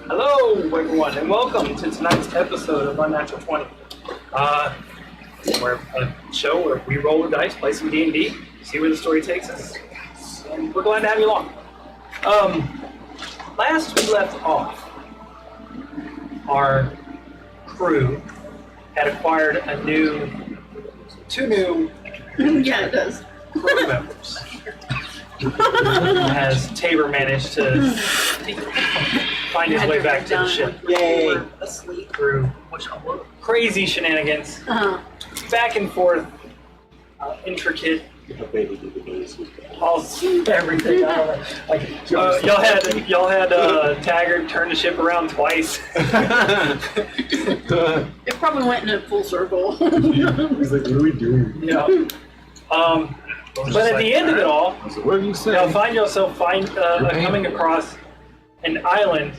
Hello, everyone, and welcome to tonight's episode of Unnatural 20. We're a show where we roll the dice, play some D&D, see where the story takes us, and we're glad to have you along. Last we left off, our crew had acquired two new Yeah, it does. crew members. As Tabor managed to find his way back to the ship. Yay! Asleep. Through crazy shenanigans, back and forth, intricate, everything. Y'all had Taggart turn the ship around twice. It probably went in a full circle. He's like, what are we doing? Yeah. But at the end of it all, What do you say? you'll find yourself coming across an island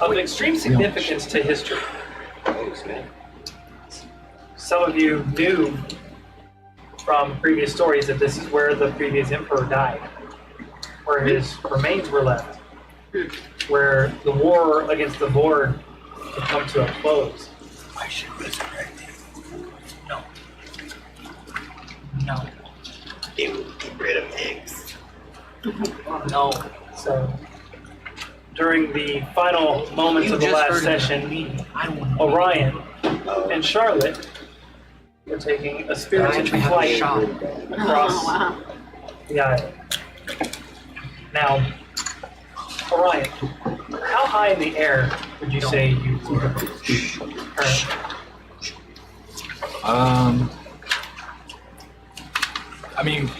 of extreme significance to history. Some of you knew from previous stories that this is where the previous emperor died, where his remains were left, where the war against the Vord had come to a close. I should resurrect him. No. It will get rid of eggs. No. So, during the final moments of the last session, Orion and Charlotte were taking a spirited flight across the island. Now, Orion, how high in the air would you say you were currently? I mean,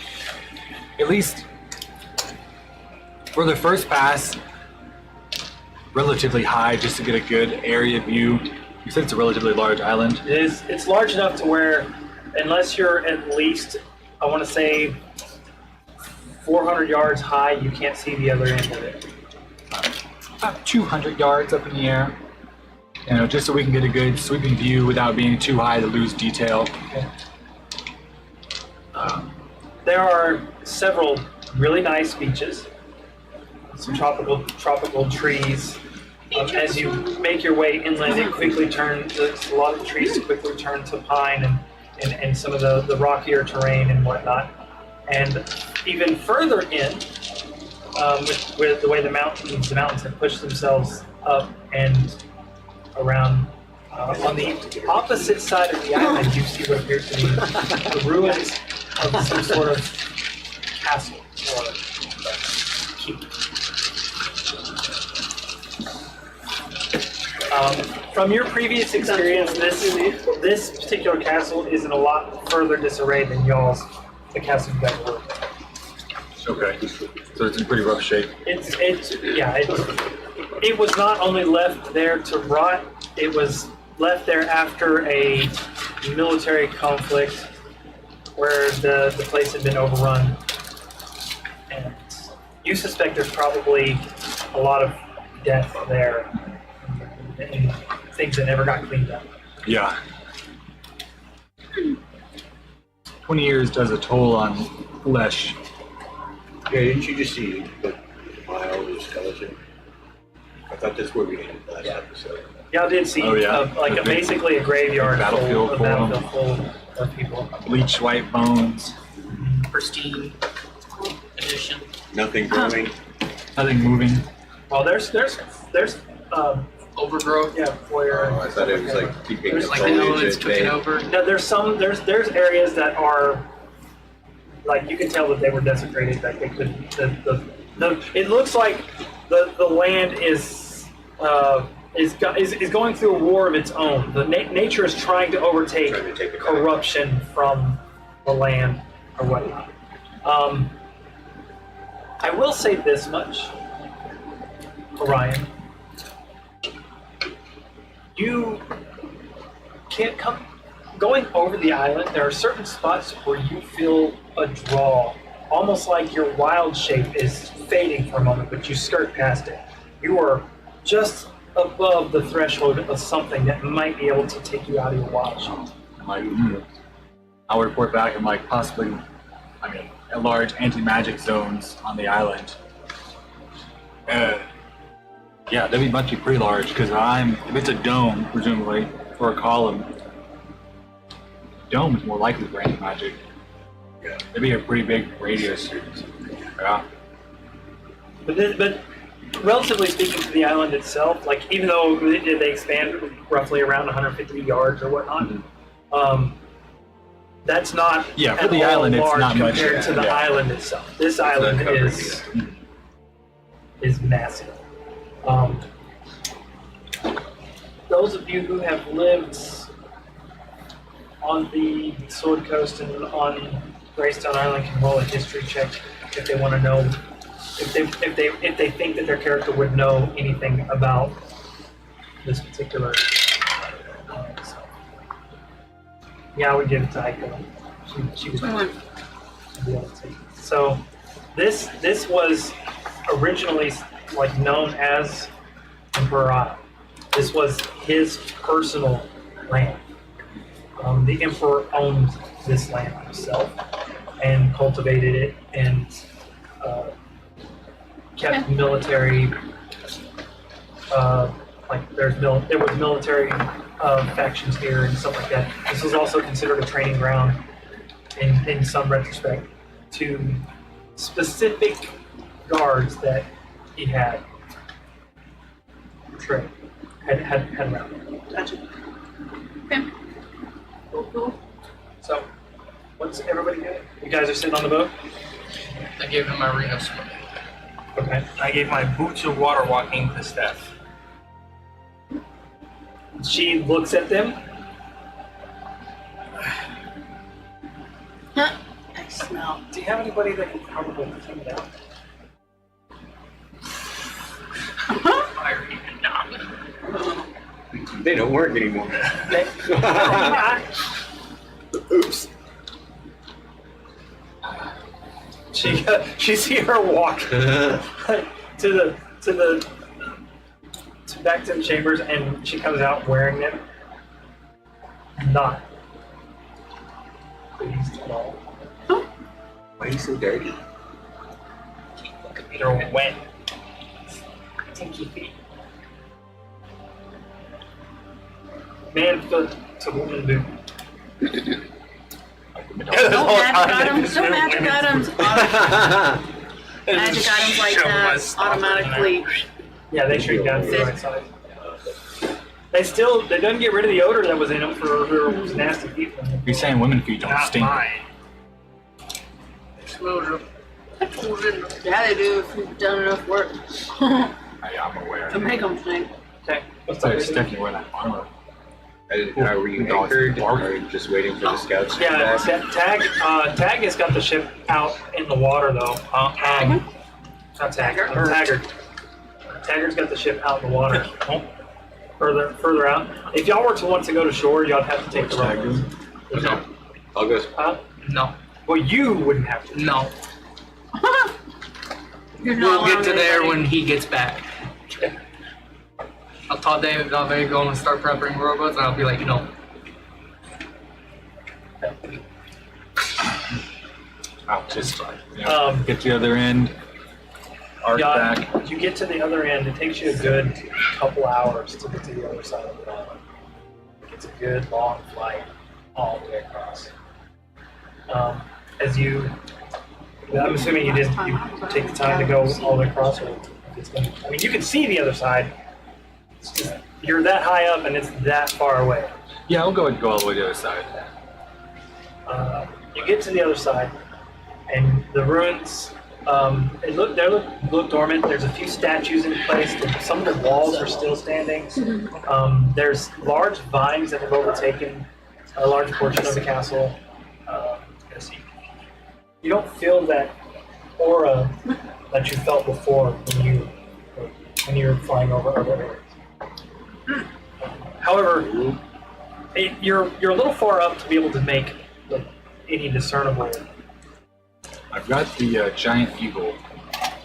at least for the first pass, relatively high just to get a good area view. You said it's a relatively large island. It's large enough to where, unless you're at least, I want to say, 400 yards high, you can't see the other end of it. About 200 yards up in the air. You know, just so we can get a good sweeping view without being too high to lose detail. Okay. There are several really nice beaches, some tropical trees. As you make your way inland, it quickly turns. A lot of the trees quickly turn to pine and some of the rockier terrain and whatnot. And even further in, with the way the mountains have pushed themselves up and around. On the opposite side of the island, you see what appears to be the ruins of some sort of castle or keep. From your previous experience, this particular castle is in a lot further disarray than the castle you guys were. Okay, so it's in pretty rough shape. It was not only left there to rot, it was left there after a military conflict where the place had been overrun. And you suspect there's probably a lot of death there and things that never got cleaned up. Yeah. 20 years does a toll on flesh. Yeah, didn't you just see the mild skeleton? I thought that's where we ended last episode. Y'all did see basically a graveyard battlefield full of people. Bleached white bones. Pristine edition. Nothing growing. Nothing moving. Well, there's Overgrowth. yeah, where I thought it was like keeping the Like the elements foliage took it at bay. over. now there's areas that are like you can tell that they were desecrated. Like they could it looks like the land is going through a war of its own. The nature is trying to overtake Trying to take it back. corruption from the land or whatnot. I will say this much, Orion. You can't come going over the island. There are certain spots where you feel a draw, almost like your wild shape is fading for a moment, but you skirt past it. You are just above the threshold of something that might be able to take you out of your wild shape. I'll report back and possibly, large anti-magic zones on the island. Yeah, that'd be must be pretty large because if it's a dome, presumably, or a column, dome is more likely for anti-magic. Yeah. It'd be a pretty big radius. Yeah. But relatively speaking to the island itself, like even though they expand roughly around 150 yards or whatnot, that's not Yeah, for at the all island, it's large not much, compared to the yeah. island itself. This island is massive. Those of you who have lived on the Sword Coast and on Greystone Island can roll a history check if they want to know if they think that their character would know anything about this particular. So. Yeah, I would give it to Aiko. She was. 21. So this was originally like known as Emperor Otto. This was his personal land. The emperor owned this land himself and cultivated it and kept military. There was military factions here and stuff like that. This was also considered a training ground in some retrospect to specific guards that he had trained had around. Gotcha. Okay. Cool. So, what's everybody doing? You guys are sitting on the boat? I gave him my ring of swimming. Okay. I gave my boots of water walking to Steph. She looks at them. Huh. I smell. Do you have anybody that can probably take it out? I already not. They don't work anymore. Oops. She see her walk back to the chambers, and she comes out wearing them. Not pleased at all. Why are you so dirty? They're wet. Tinky feet. Man foot to woman boot. No magic items. No magic items. Magic items like that automatically. Yeah, they shrink down to the right size. They didn't get rid of the odor that was in them for her nasty feet. You're saying women feet don't Not stink. mine. Explosion. Yeah, they do if you've done enough work I'm aware. to make them stink. Okay. What's So up? Stephanie wearing that armor. Are we anchored? Or are you just waiting for the scouts to come Yeah, back? Tag has got the ship out in the water though. Not Taggart. Taggart. Taggart's got the ship out in the water. Further out. If y'all were to want to go to shore, y'all would have to take the Tag rowboat. doing? No. I'll go. Huh? No. Well, you wouldn't have to. No. You're not We'll get allowing to there anybody. when he gets back. I'll tell David that they're going to start prepping robots, and I'll be like, no. I'll just get to the other end. Arc Yeah, back. you get to the other end. It takes you a good couple hours to get to the other side of the island. It's a good long flight all the way across. I'm assuming you take the time to go all the way across. Or I mean, you can see the other side. It's just, you're that high up and it's that far away. Yeah, I'll go all the way to the other side. You get to the other side, and the ruins. They look dormant. There's a few statues in place. Some of the walls are still standing. There's large vines that have overtaken a large portion of the castle. You don't feel that aura that you felt before when you were flying over other areas. However, you're a little far up to be able to make any discernible. I've got the giant eagle,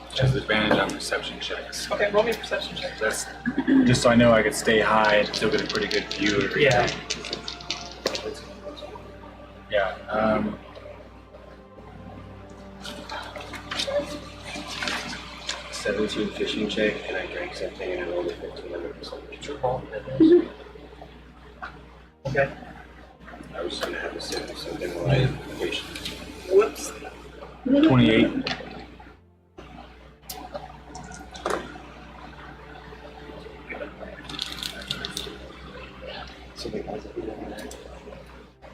which has advantage on perception checks. Okay, roll me a perception check. That's just so I know I can stay high and still get a pretty good view of everything. Yeah. 17 fishing check, and I drank something, and I rolled a 15 on it. Okay. I was just gonna have to sip something while I fish. Whoops. 28. Something else that we don't know.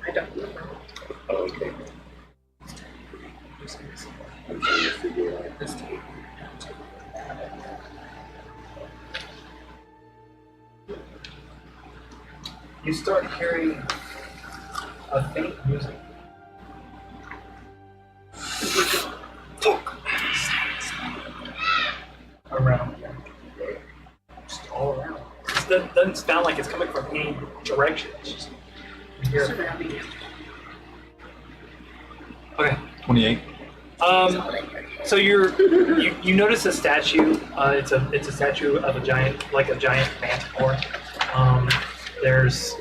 I don't remember. Oh, okay. I'm trying to figure out this. You start hearing a faint music. Around here. Just all around. It doesn't sound like it's coming from any direction. It's just you hear it. Surrounding you. Okay. 28. So you notice a statue. It's a statue of a giant manticore. There's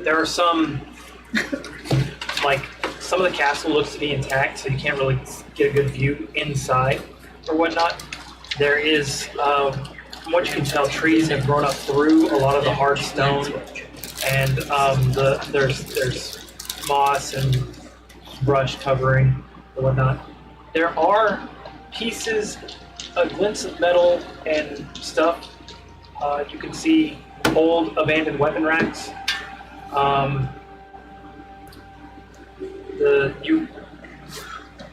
there are some some of the castle looks to be intact, so you can't really get a good view inside or whatnot. There is, from what you can tell, trees have grown up through a lot of the hard stone, and there's moss and brush covering or whatnot. There are pieces, a glimpse of metal and stuff. You can see old abandoned weapon racks.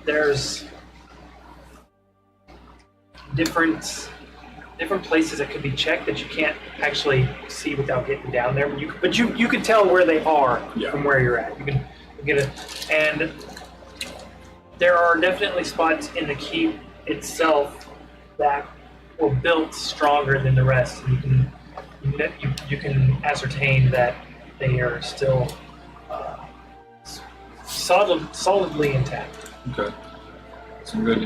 There's different places that could be checked that you can't actually see without getting down there. But you can tell where they are from where you're at. You can get it, and there are definitely spots in the keep itself that were built stronger than the rest. And you can ascertain that they are still solidly intact. Okay. Some good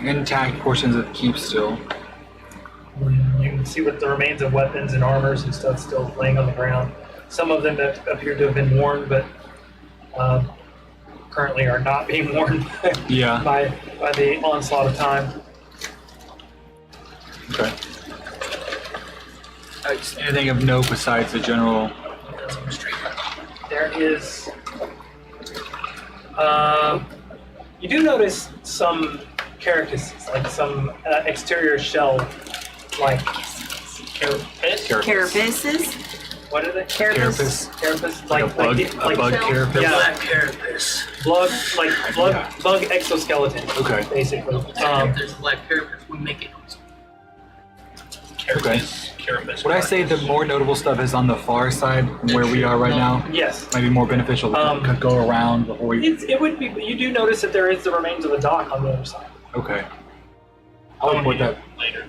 intact portions of the keep still. You can see what the remains of weapons and armors and stuff still laying on the ground. Some of them appear to have been worn, but currently are not being worn by the onslaught of time. Okay. Anything of note besides the general? There is. You do notice some carcasses, like some exterior shell, like Carapaces? what are they? Carapace. Carapace, Like a bug carapace? Yeah. Black carapace. Bug exoskeleton. Okay. Basically. There's a black carapace. We make it. Carapace. Would I say the more notable stuff is on the far side from where we are right now? Yes. Might be more beneficial to go around before we... It would be, but you do notice that there is the remains of a dock on the other side. Okay. I'll report that. Later.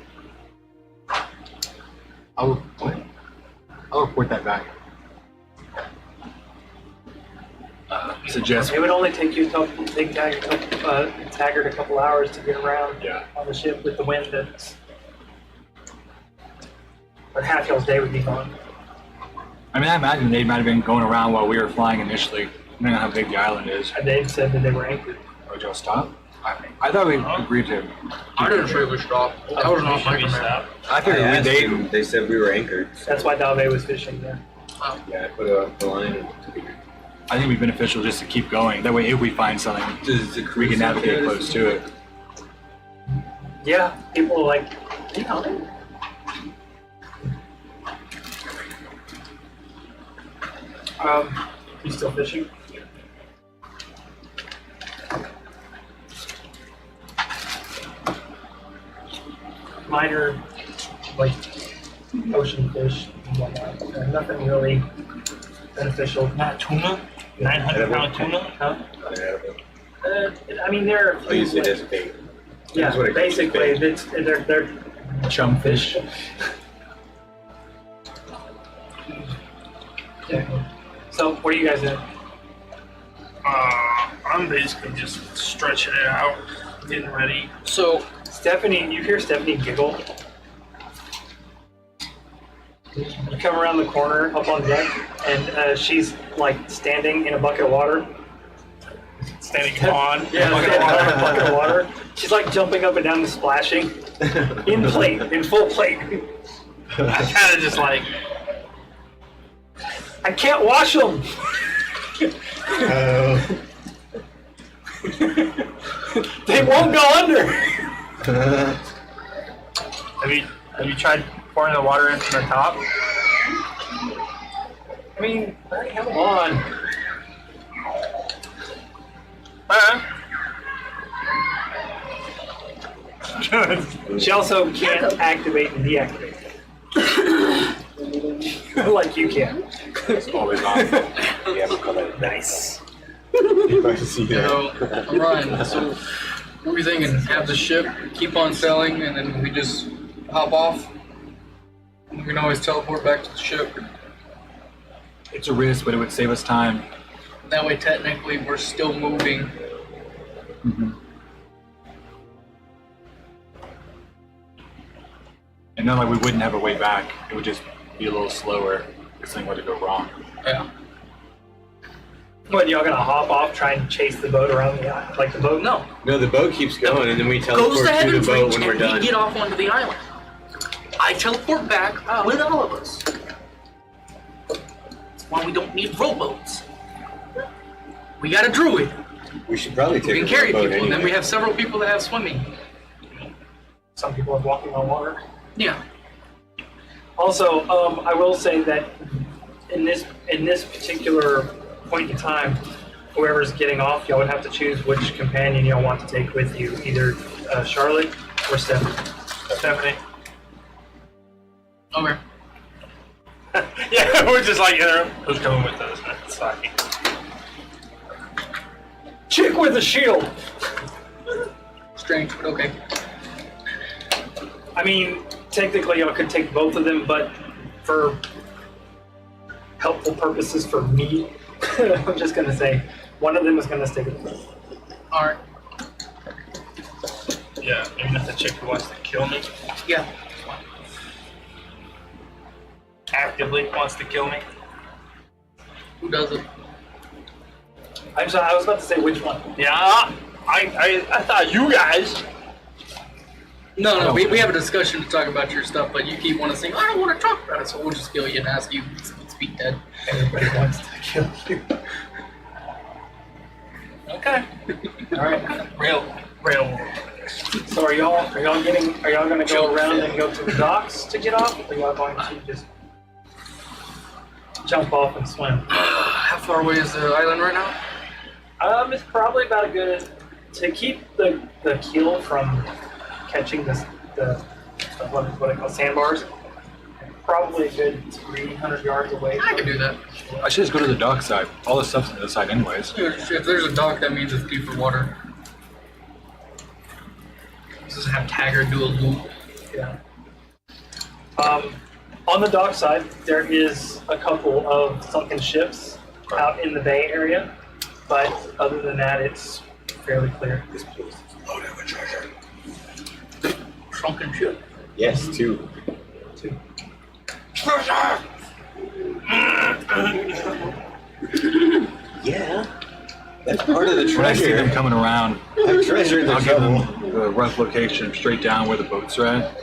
I'll report that back. Suggest... It would only take Taggart a couple hours to get around on the ship with the wind that's... But half y'all's day would be gone. I mean, I imagine they might have been going around while we were flying initially, depending on how big the island is. And they said that they were anchored. Oh, did y'all stop? I thought we agreed to. I didn't say we stopped. That was not my command. I figured They said we were anchored. That's why Dave was fishing there. Yeah, I put the line in. I think it'd be beneficial just to keep going. That way, if we find something, we can navigate close to it. Yeah, people are like, you know. You still fishing? Minor, like, ocean fish and whatnot. Nothing really beneficial. Not tuna? 900-pound tuna? Huh? I mean, they're... I use it as bait. Yeah, That's what it basically, is, they're Chum fish. Yeah. So, what are you guys doing? I'm basically just stretching it out, getting ready. So, Stephanie, you hear Stephanie giggle. You come around the corner up on deck, and she's like standing in a bucket of water. Standing on. Yeah, standing on a bucket of water. She's like jumping up and down and splashing in full plate. I kind of just like, I can't wash them. They won't go under. have you tried pouring the water in from the top? I mean, come on. She also can't activate and deactivate. Like you can. It's always on. Yeah, we'll call that Nice. So, I'm Ryan. So, what are we thinking? Have the ship keep on sailing, and then we just hop off? We can always teleport back to the ship. It's a risk, but it would save us time. That way, technically, we're still moving. And not like we wouldn't have a way back. It would just be a little slower if something were to go wrong. Yeah. What, y'all gonna hop off, try and chase the boat around the island? Like the boat? No. No, the boat keeps going, and then we Goes teleport to to the Heaven's boat Reach, when we're and done. we get off onto the island. I teleport back with all of us. That's why we don't need rowboats. We got a druid. We should probably We take can a carry boat people, and anyway. then we have several people that have swimming. Some people are walking on water. Yeah. Also, I will say that in this particular point in time, whoever's getting off, y'all would have to choose which companion y'all want to take with you, either Charlotte or Stephanie. Stephanie. Okay. Yeah, we're just like, who's coming with us? It's like, Chick with a shield. Strange, but okay. I mean, technically, y'all could take both of them, but for helpful purposes for me, I'm just gonna say one of them is gonna stay with me. Alright. yeah, even if the chick who wants to kill me Yeah. actively wants to kill me. Who does it? I was about to say which one. Yeah, I thought you guys. No, we have a discussion to talk about your stuff, but you keep wanting to say, I don't want to talk about it, so we'll just kill you and ask you to speak dead. Everybody wants to kill you. Okay. All right. Real. So are y'all gonna go around and go to the docks to get off? Or are y'all going to just jump off and swim? How far away is the island right now? It's probably about a good to keep the keel from catching the what I call sandbars. Probably a good 300 yards away. I can do that. I should just go to the dock side. All the stuff's on the other side anyways. If there's a dock, that means it's deeper water. Just have Taggart do a loop. Yeah. On the dock side, there is a couple of sunken ships out in the bay area, but other than that, it's fairly clear. This place is loaded with treasure. Sunken ship. Yes, two. Treasure! Yeah. That's part of the When I see them treasure. coming around, That treasure in the I'll give trouble. them the rough location straight down where the boats are at.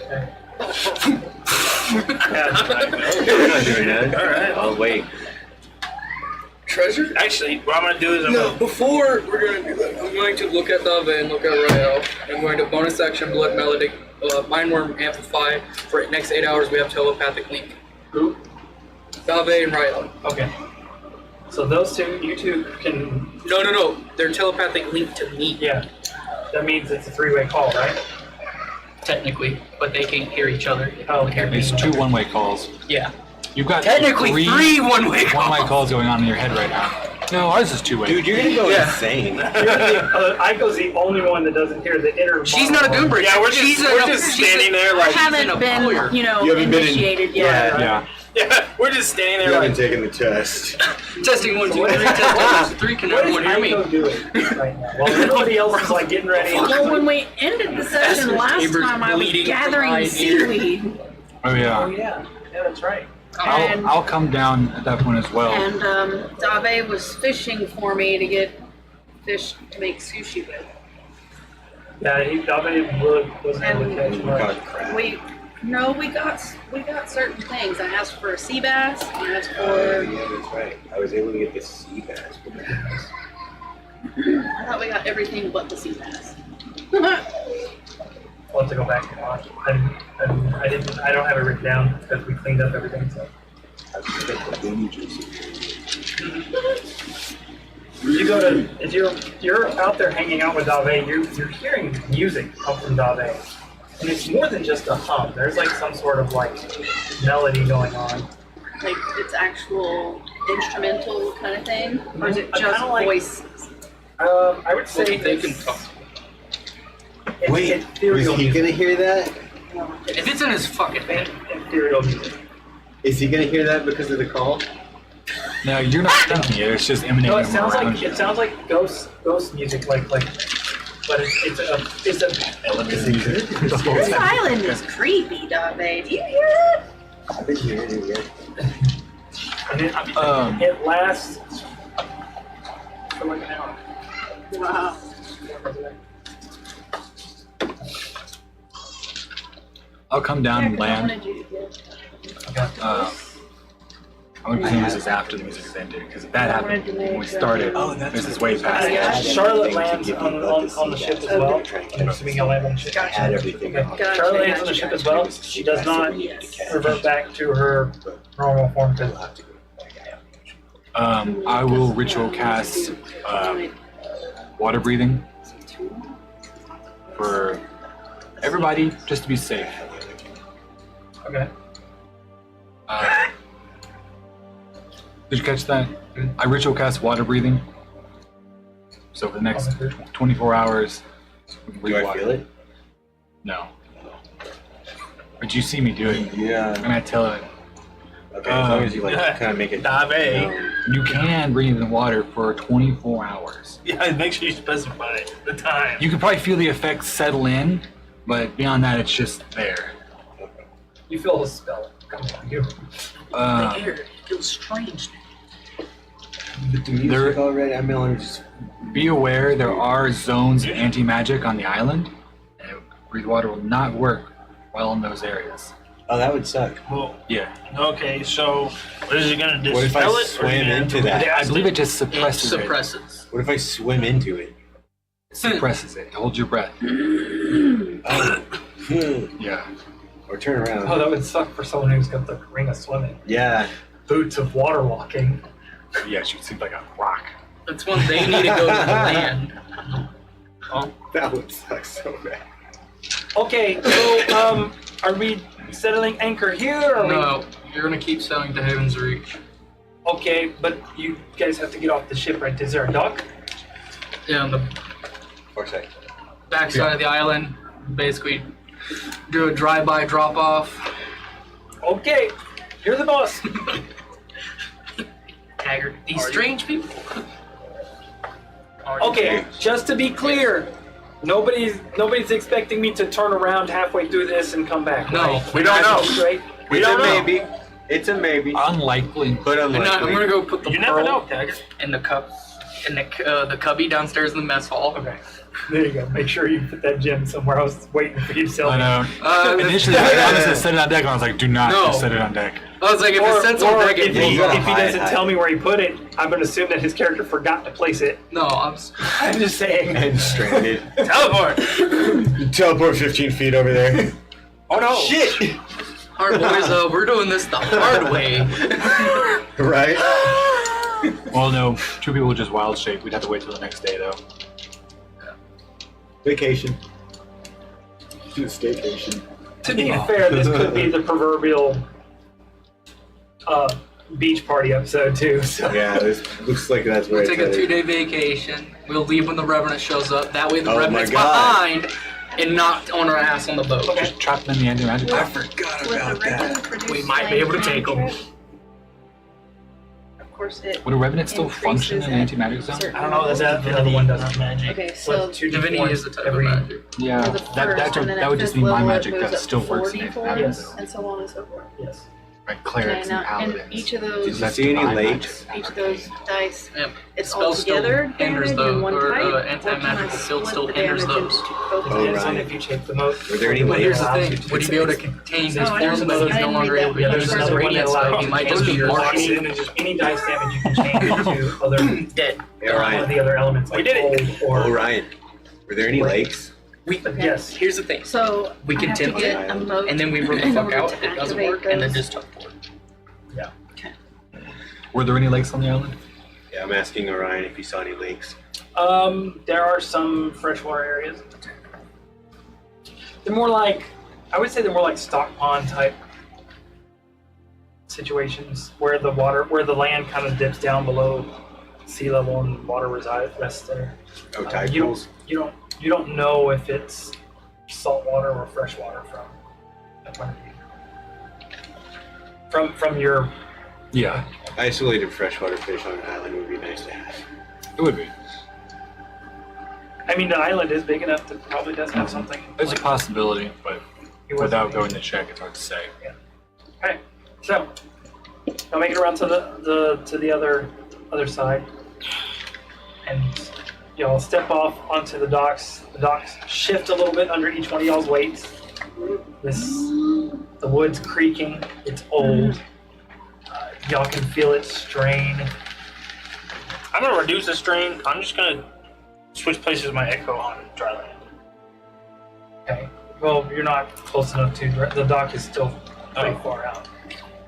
We're not doing that. All right. I'll wait. Treasure? Actually, what I'm gonna do is I'm No, gonna. before we're going to do that, I'm going to look at Dave and look at Rael. I'm going to bonus action Blood Melody, Mindworm Amplify. For the next 8 hours, we have Telepathic Link. Who? Dave and Rael. Okay. So those two, you two can. No. They're telepathic link to me, Yeah. That means it's a three-way call, right? technically, but they can't hear each other. Oh, okay. It's two one-way calls. Yeah. You've got Technically, three one-way one-way calls. calls going on in your head right now. No, ours is two-way. Dude, you're gonna go Yeah. insane. Aiko's the only one that doesn't hear the inner. She's not a monologue. Goombridge. Yeah, we're just She's standing there I like. haven't a been, lawyer. you know, You haven't been in- initiated yet. Yeah. Yeah, we're just standing You there haven't like. taken the test. Testing 1, 2, 3, testing 1, 2, 3. Can What is everyone hear me? Aiko doing right now? While everybody else is like getting ready. Well, when we ended the session last Neighbors time, I was bleeding from my gathering ear. seaweed, Oh Oh yeah. yeah, that's right. and I'll come down at that point as well. Dave was fishing for me to get fish to make sushi with. Yeah, Dave really wasn't able to catch We much. got crap. We got certain things. I asked for a sea bass. I asked Oh, for. yeah, that's right. I was able to get the sea bass. I thought we got everything but the sea bass. We'll have to go back and watch. I don't have it written down because we cleaned up everything. So. I was gonna get the booty juice. If you're out there hanging out with Dave, you're hearing music come from Dave. And it's more than just a hum. There's like some sort of like melody going on. Like it's actual instrumental kind of thing, or is it I just kinda like- voice? I would say They can it's, talk. it's Wait, ethereal is he music. gonna hear that? If it's in his fucking head. Ethereal music. Is he gonna hear that because of the call? No, you're not thinking it. It's just emanating No, it from sounds around like you. it sounds like ghost music, but it's a This island is creepy, Dave. Do you hear that? I've been hearing it yet. and it lasts for like an hour. Wow. I'll come down Yeah, and 'cause I land. wanted you to get- I'm gonna presume this is after the music is ended, because if that happened when we started, this is way past Yeah, that. Charlotte lands on the ship as well. I'm assuming you'll land on the ship. I had everything Okay. else. Gotcha, Charlotte lands on gotcha, the ship as gotcha. well. She does not Yes. revert back to her normal form We'll because have to go. I will ritual cast water breathing for everybody, just to be safe. okay. Did you catch that? I ritual cast water breathing. So for the next 24 hours, we can Do breathe I water. feel it? No. But you see me do it, Yeah. and I tell it, Okay, as long as you like kind of make it. Dave. you can breathe in water for 24 hours. Yeah, make sure you specify the time. You can probably feel the effects settle in, but beyond that, it's just there. You feel the spell. Come on, you. The air feels strange. But the music There- already. I mean, I'm just. Be aware there are zones of anti-magic on the island, and breathe water will not work well in those areas. Oh, that would suck. Well, Yeah. okay, so what is it gonna do? What if I Spell it, or is swam it gonna into have to that? cast I believe it just It suppresses it. suppresses. What if I swim into it? Suppresses it. Hold your breath. Oh. Yeah. Or turn around. Oh, that would suck for someone who's got the ring of swimming, Yeah. boots of water walking. Yeah, she seems like a rock. That's when they need to go to the land. That would suck so bad. Okay, so are we settling anchor here? Or are No, you're gonna keep sailing to Heaven's Reach. we? Okay, but you guys have to get off the ship, right? Is there a dock? Yeah, on the Foresight. backside of the island, basically do a drive-by drop-off. Okay, you're the boss. Taggart. These strange people. Okay, just to be clear, nobody's expecting me to turn around halfway through this and come back. No, right? we don't know. Right? We It's don't a know. maybe. It's a maybe. Unlikely. But I'm unlikely. gonna go put the You never pearl know, Taggart. in the cup, in the cubby downstairs in the mess hall. Okay. There you go. Make sure you put that gem somewhere. I was waiting for you to tell I me. know. Initially, I was gonna set it on deck, and I was like, "Do not No. just set it on deck." I was like, if Or, it sets on or deck, if, it he, you gotta if he hide, doesn't hide. tell me where he put it, I'm going to assume that his character forgot to place it. No, I'm I'm just saying. And stranded. Teleport. Teleport 15 feet over there. Oh no. Shit! hard boys. We're doing this the hard way. Right? Well, no, two people would just wild shape. We'd have to wait till the next day, though. Vacation. Staycation. To be fair, this could be the proverbial beach party episode, too. So. Yeah, this looks like that's where We'll it's take a headed. 2-day vacation. We'll leave when the Revenant shows up. That way the Oh my Revenant's God. behind and not on our ass on the boat. Okay. Just trap them in the anti-magic. I forgot Would the about Revenant that. produce We might be able to take 'em. cantrip? Of course it. Would a revenant still function in an increases anti-magic zone? certain I don't know. That's levels. that Another one doesn't. magic. Okay, so With 2d4 Divinity is the type every, of magic. Yeah, for the that first, and then that would at just fifth be my level, it magic moves that up still to works in 40 anti-magic points, zone. and so on and so forth. Yes. Right, clerics and paladins. and each of Did those, you see any lakes? each of those dice, Yep. it's Spell all still together hinders damage in those, one or type. or anti-magical can I field split still the hinders damage those. into both Oh, Depends on right. if you take the most. Were there any Well, here's the allows thing. you to. Would you be able to contain these Oh, I forms didn't- of those I no didn't longer read able to that. use There's as another one that radiant allows stuff? you You might to just be change your marching. and just any dice damage you can change into other Dead. Hey, one of Ryan. the other elements like We did it. cold Oh, or Ryan. Were there any lakes? yes. Here's the thing. So We can I have to tempt get it, a moat And then we run the in fuck order out. to It doesn't activate work, and then those. just teleport. Were there any lakes on the island? Yeah, I'm asking Orion if he saw any lakes. There are some freshwater areas. They're more like, I would say they're more like stock pond type situations where the land kind of dips down below sea level and water rests there. Oh, tide you pools? don't know if it's salt water or fresh water from that point of view. From your Yeah, Isolated freshwater fish on an island would be nice to have. it would be. I mean, the island is big enough that probably does have something. There's a possibility, but It wasn't without big. going to check, it's hard to say. Okay, so I'll make it around to the other side, and y'all step off onto the docks. The docks shift a little bit under each one of y'all's weights. The wood's creaking. It's old. Y'all can feel it strain. I'm gonna reduce the strain. I'm just gonna switch places with my echo on dry land. Okay. Well, you're not close enough to. The dock is still pretty far out.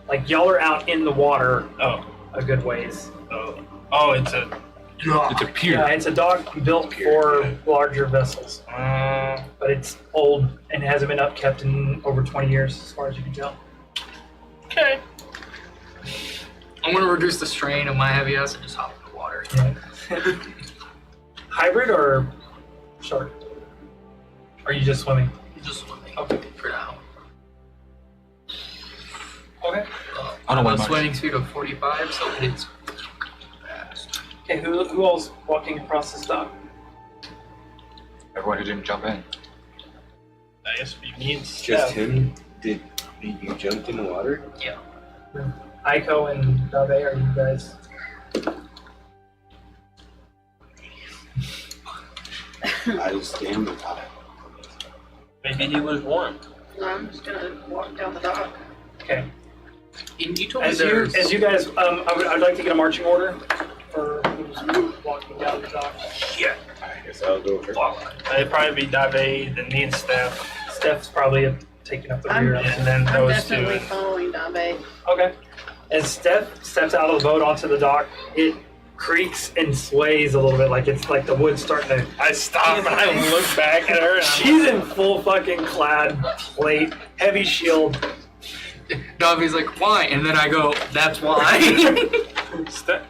Like y'all are out in the water Oh, a good ways. it's a. It's a pier. Yeah, it's a dock built for larger vessels, but it's old and hasn't been upkept in over 20 years, as far as you can tell. Okay. I'm gonna reduce the strain of my heavy ass and just hop in the water. Hybrid or shark? Are you just swimming? Just swimming. Okay. For now. Okay. I don't have want a much. swimming speed of 45, so it's fast. Okay, who else walking across this dock? Everyone who didn't jump in. I guess we need Just him? Did you jump in the water? Yeah. Aiko and Dave, are you guys? I'll stand the top. Maybe he was warm. No, I'm just gonna walk down the dock. Okay. And you told me As you guys, I'd like to get a marching order for who's walking down the dock. Yeah. I guess I'll go first. It'd probably be Dave, then me and Steph, Steph's probably taking up the I'm- rear. and then I'm those definitely two. following Dabe. Okay. As Steph steps out of the boat onto the dock, it creaks and sways a little bit, like it's like the wood's starting to. I stop and I look back at her and I'm She's in full fucking clad plate, heavy shield. Davi's like, why? And then I go, that's why. Steph.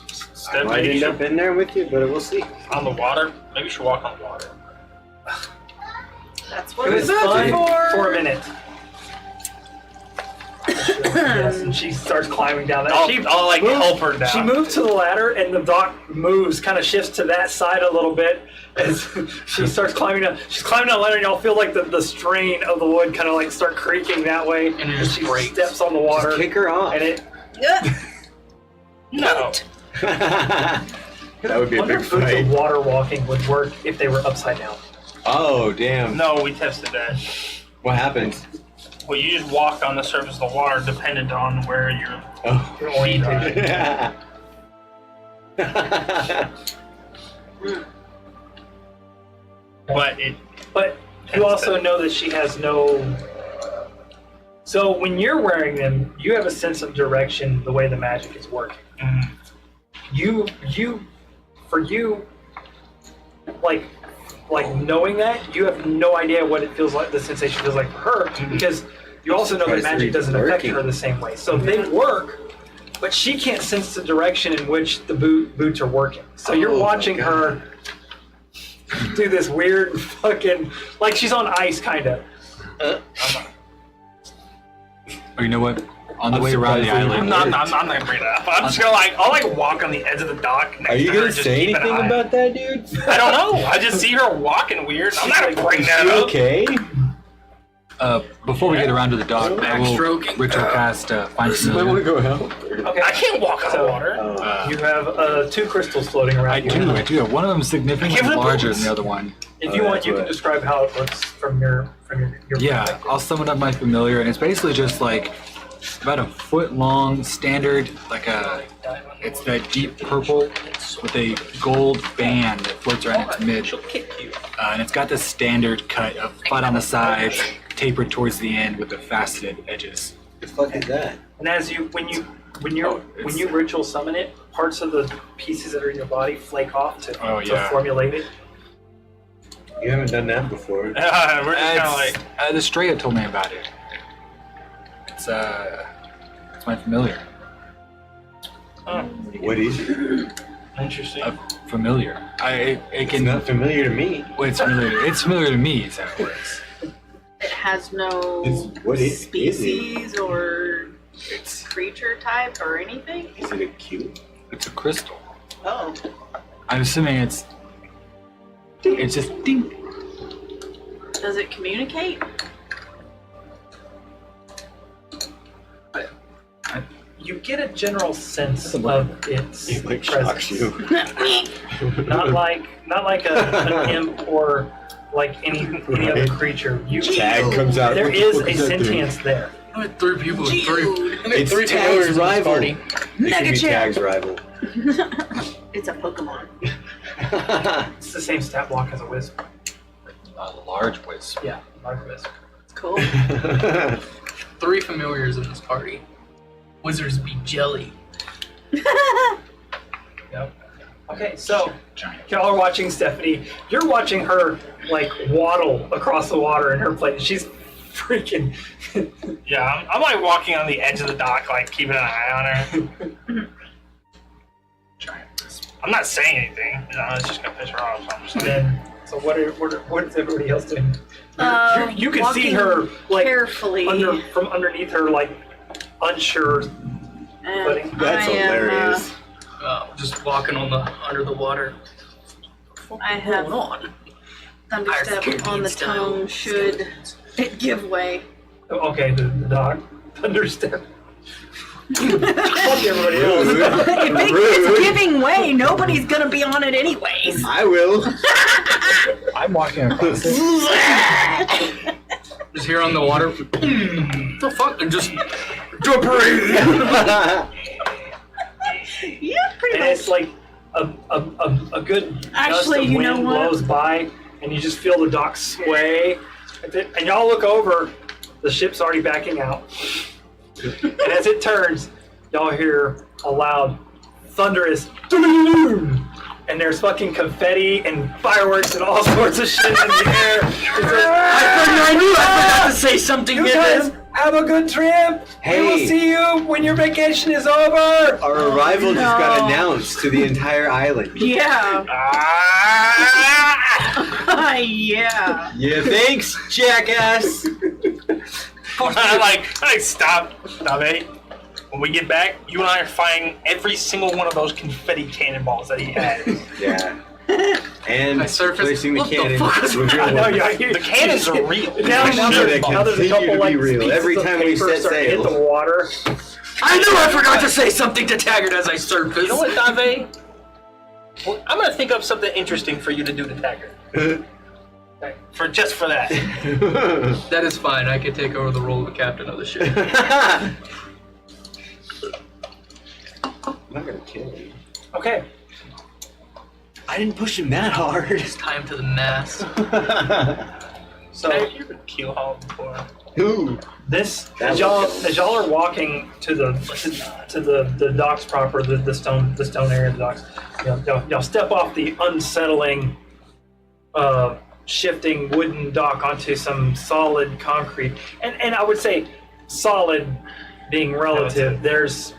I Steph, might maybe end you up in there with you, but we'll see. should, on the water. Maybe you should walk on the water. That's It what was it's fun for. for a minute. Yes, and she starts climbing down that. I'll like moves- help her down. She moves to the ladder, and the dock moves, kind of shifts to that side a little bit as she starts climbing down. She's climbing down the ladder, and y'all feel like the strain of the wood kind of like start creaking that way. And it just she breaks. steps on the water, Just kick her off. and it. No. That would be a Wonder big if boots fight. of water walking would work if they were upside down. Oh, damn. No, we tested that. What happens? Well, you just walk on the surface of the water dependent on where you're. Oh. Your orientation. But it. But you also know that she has no. So when you're wearing them, you have a sense of direction the way the magic is working. Mm, For you, like knowing that, you have no idea what it feels like, the sensation feels like for her, because you also know that Surprised they're magic even doesn't affect working. her the same way. So they work, but she can't sense the direction in which the boots are working. So you're Oh, my watching her do this weird fucking, like she's on ice, kind of. Oh, you know what? On the way around the surprised they island, I'm not gonna bring it up. I'm just gonna I'll walk on the edge of the dock. Next Are you to her gonna and just say keep an anything eye. about that, dude? I don't know. I just see her walking weird. I'm not gonna bring that You up. okay? Before we get around to the dock, I will Backstroking. ritual cast Find I want to Familiar. go help. Okay. I can't walk on So- water. You have 2 crystals floating around. I do. One of them is significantly Give it a larger boost. than the other one. If you want, you can Right. describe how it looks from your Yeah, perspective. I'll summon up my familiar, and it's basically just like about a foot long, standard, it's that deep purple with a gold band that floats around its mid. She'll kick you. And it's got this standard cut of flat on the sides, tapered towards the end with the faceted edges. The fuck is that? And as you when you ritual summon it, parts of the pieces that are in your body flake off to formulate it. You haven't done that before. We're just kind of like. The Straya told me about it. It's my familiar. Oh, What is it? interesting. Familiar. It It's can. not familiar to me. Well, it's familiar. It's familiar to me. Is how it works. It has no What is it? species or It's creature type or anything. Is it a cube? it's a crystal. Oh, I'm assuming it's just ding. does it communicate? You get a general sense of its It like shocks presence. you. Not like an imp or like any other Right. creature. You Tag comes out. there What the is fuck a that thing? sentience there. I had 3 people with 3. Dude. I had It's 3 Tag's familiars in this rival. party. It could be Negative. Tag's rival. It's a Pokemon. It's the same stat block as a wisp. A large wisp. Yeah, large wisp. It's cool. 3 familiars in this party. Wizards be jelly. Yep. Okay, so Giant. y'all are watching Stephanie. You're watching her like waddle across the water in her plane. She's freaking. Yeah, I'm like walking on the edge of the dock, like keeping an eye on her. Giant wisp. I'm not saying anything. You know, it's just gonna piss her off. So I'm just like, Then, so what is everybody else doing? You can see walking her like carefully. from underneath her, like unsure And footing. That's I am, hilarious. Just walking under the water. I have on? Thunderstep on the tongue should it give way. Okay, the dog. Thunderstep. Fuck everybody else. If it's giving way, nobody's gonna be on it anyways. I will. I'm walking across it. Just here on the water. The fuck? And just Yeah, pretty And much. it's like a good gust Actually, of you know wind what? blows by, and you just feel the dock sway. And y'all look over, the ship's already backing out. And as it turns, y'all hear a loud, thunderous "doo-doo-doo-doo." And there's fucking confetti and fireworks and all sorts of shit in the air. I knew I forgot to say something. You guys have a good trip. We will Hey. see you when your vacation is over. Our arrival just got No. announced to the entire island. Yeah. ah! Yeah. Yeah, thanks, jackass. I'm like, stop, eh? When we get back, you and I are firing every single one of those confetti cannonballs that he had. Yeah. And I surfaced- placing the what the cannon fuck was with I real know, weapons. yeah, The cannons are real. Now, now, Sure, there's, they now there's a continue couple to like be real. pieces Every of time we paper set starting to hit sail. the water. I knew I forgot to say something to Taggart as I surfaced. You know what, Dave? Well, I'm gonna think up something interesting for you to do to Taggart. For that. That is fine. I can take over the role of the captain of the ship. I'm not gonna kill him. Okay, I didn't push him that hard. It's time to the mast. so Have you ever keel hauled before? Ooh. this That as y'all are walking to the docks proper, the stone area of the docks, y'all step off the unsettling, shifting wooden dock onto some solid concrete, and I would say solid being relative. There's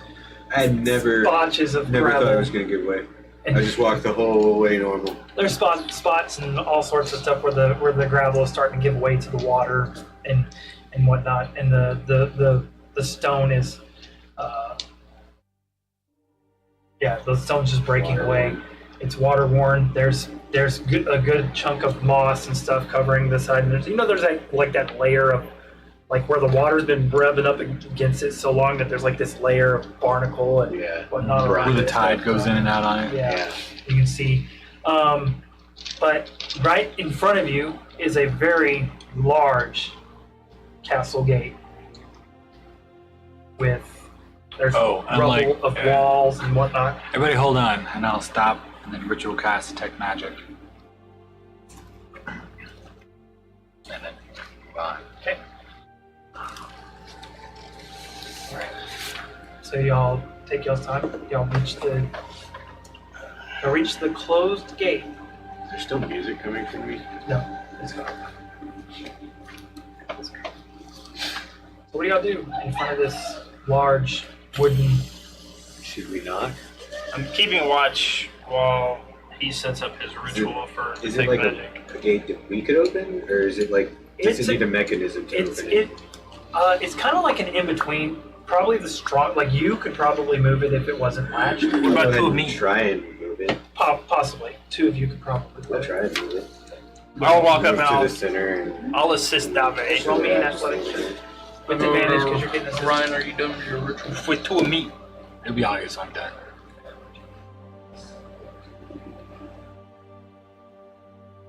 I never spotches of thought I gravel. was gonna give way. I just walked the whole way normal. There's spots and all sorts of stuff where the gravel is starting to give way to the water and whatnot, and the stone is the stone's just breaking away. It's water worn. There's a good chunk of moss and stuff covering the side, and there's that layer like where the water's been rubbing up against it so long that there's like this layer of barnacle and whatnot around Where the it. tide goes in and out on it. Yeah, you can see. But right in front of you is a very large castle gate with there's rubble of walls and whatnot. Everybody hold on, and I'll stop and then ritual cast detect magic. And then move on. Okay. Alright. So y'all take y'all's time. Y'all reach the closed gate. Is there still music coming from me? No, it's gone. So what do y'all do in front of this large wooden? Should we knock? I'm keeping watch while he sets up his ritual for Is it detect like magic. a gate that we could open, or is it like does it need a mechanism to open it? It's kind of like an in between. Probably the strong. Like you could probably move it if it wasn't latched. What Go about ahead two of and me? try and move it. Possibly two of you could probably. I'll try and move it. I'll walk up Move and to I'll the center and I'll assist Dave Roll me an athletics with advantage because you're getting this. Ryan, are you done with your ritual? with two of me. It'll be obvious I'm done.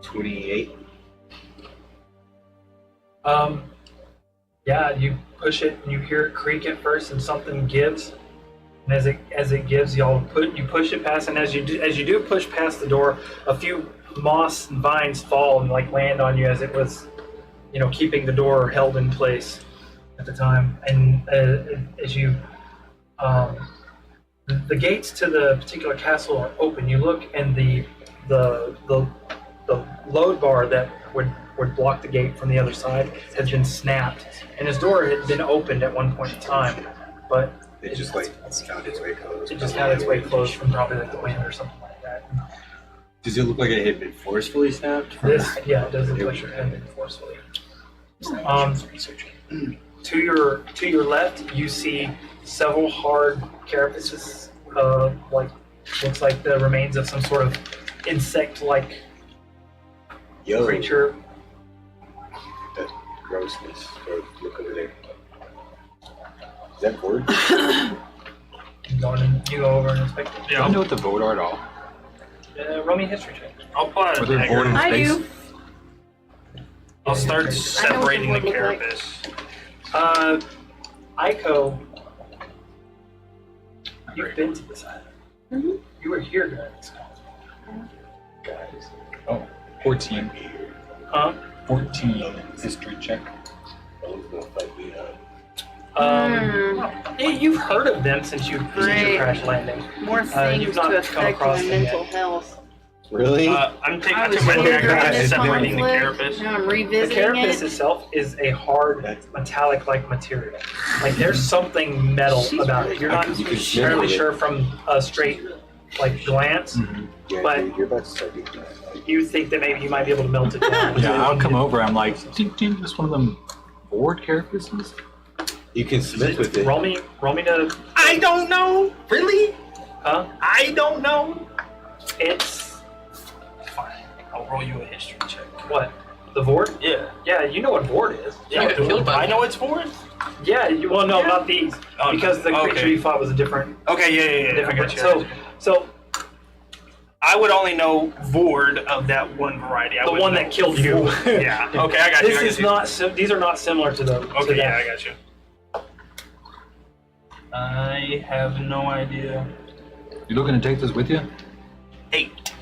28. Yeah, you push it and you hear it creak at first, and something gives. And as it gives, you push it past, and as you do push past the door, a few moss and vines fall and like land on you as it was, keeping the door held in place at the time. And as you, the gates to the particular castle are open. You look, and the load bar that would block the gate from the other side has been snapped, and his door had been opened at one point in time, but It just like found its way closed. it just had its way closed from probably like the wind or something like that. Does it look like it had been forcefully snapped? It doesn't look like it had been forcefully. To your left, you see several hard carapaces, like looks like the remains of some sort of insect-like creature. That grossness. Look over there. Is that board? You go over and inspect it. Do I know what the vote are at all? Roll me a history check. I'll put Are a there board in dagger. I space? do. I'll start separating the would look like. carapace. Aiko, you've been to this island. Mhm. You were here during this conference. Guys. Oh, 14. Huh? 14 history check. You've heard of them since you've seen Great. your crash landing. More You've things not to come affect across my them mental yet. health. Really? I I took was my here dagger during and this separating the conflict. carapace. Now I'm The revisiting carapace it. itself is a hard, metallic-like material. Like there's something metal about it. You're not You can smell entirely it. sure from a straight, glance. Yeah, but- you're about to start getting that. You think that maybe you might be able to melt it down. Yeah, I'll come over. I'm like, ding, ding, just one of them board carapaces? You can smith with it. Roll me to. I don't know. Really? Huh? I don't know. It's Fine. I'll roll you a history check. what? The Vord? Yeah. Yeah, you know what Vord is. Yeah. get killed by I know it's for it. Yeah, well, no, not these, Oh, because the creature okay. you fought was a different. Okay. Yeah. I different got you. So I would only know Vord of that one variety. I the wouldn't one know that killed you. Vord. Yeah. Okay, I got you. This I got is you. not. These are not similar to those. Okay, yeah, I got you. I have no idea. You looking to take this with you? 8.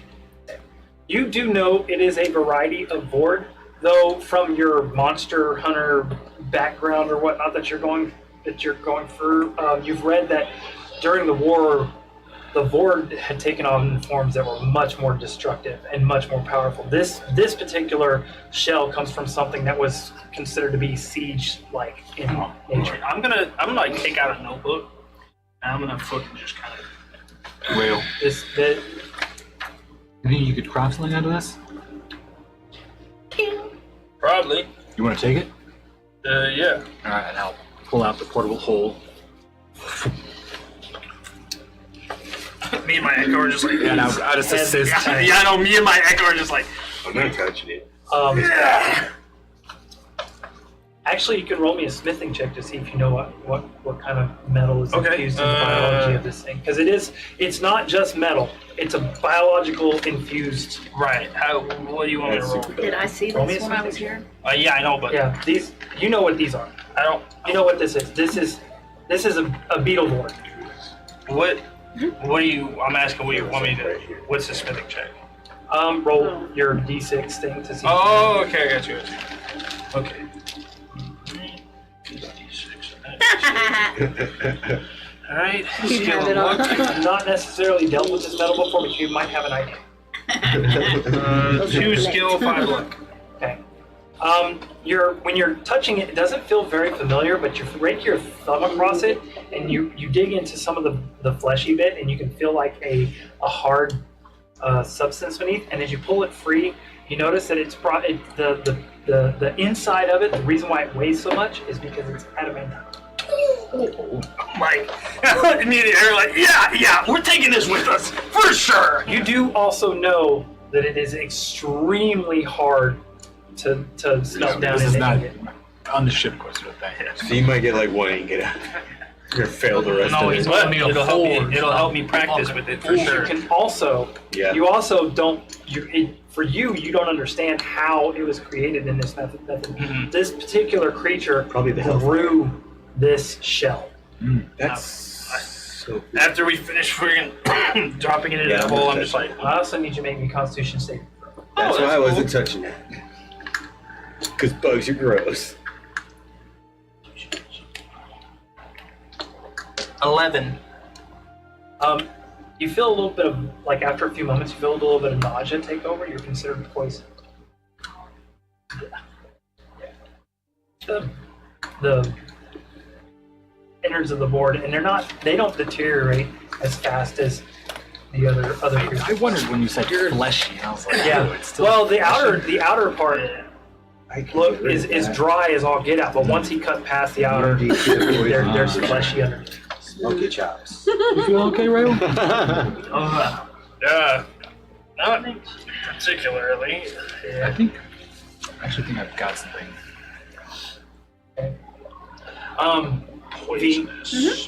You do know it is a variety of Vord, though from your monster hunter background or whatnot that you're going through. You've read that during the war, the Vord had taken on forms that were much more destructive and much more powerful. This particular shell comes from something that was considered to be siege-like in nature. I'm gonna like take out a notebook and I'm gonna fucking just kind of. Whale. The You think you could craft something out of this? Probably. You want to take it? Yeah. Alright, and I'll pull out the portable hole. Me and my echo are just like. And I'll just assist. Yeah, I know. Me and my echo are just like. I'm not touching it. Actually, Actually, you can roll me a smithing check to see if you know what kind of metal is Okay, infused in the biology of this thing. Because it's not just metal. It's a biological infused. Right. What do you want me to roll? Did I see Roll me this a when I was smithing here? Yeah, I know, but Yeah, these. You know what these are. I don't. You know what this is. This is a beetle board. What do you? I'm asking what you want me to. What's the smithing check? Roll your d6 thing to see. Oh, okay, I got you. Okay. All right. You Skill have it of on. luck. I've not necessarily dealt with this metal before, but you might have an idea. 2 skill, 5 luck. Okay. When you're touching it, it doesn't feel very familiar, but you rake your thumb across it, and you dig into some of the fleshy bit, and you can feel like a hard substance beneath. And as you pull it free, you notice that the inside of it. The reason why it weighs so much is because it's adamantine. Like, immediately, they're like, yeah, we're taking this with us for sure. You do also know that it is extremely hard to smelt down This is into not it. on the ship course with that. So you might get like one and get out. You're gonna fail the rest No, of he's it. gonna need a it'll help me. forge. It'll help me practice with it for You sure. can also Yeah. you also don't you don't understand how it was created in this method. Mhm. This particular creature Probably the health. grew this shell. That's so. After we finish friggin' dropping it in Yeah, the I'm hole, gonna I'm just touch like, I also need you to make me a Constitution saving throw. That's oh, why I cool. wasn't touching it. Because bugs are gross. 11. You feel a little bit of like after a few moments, you feel a little bit of nausea take over. You're considered poison. The innards of the board, and they don't deteriorate as fast as the other creatures. I wondered when you said fleshy, and I was like, Yeah. oh, it's still Well, the outer part I can look get rid of is that. dry as all get out, but once he cut past the outer, there's fleshy underneath. Smoky chops. You feel okay, Rayo? Not particularly. I actually think I've got something.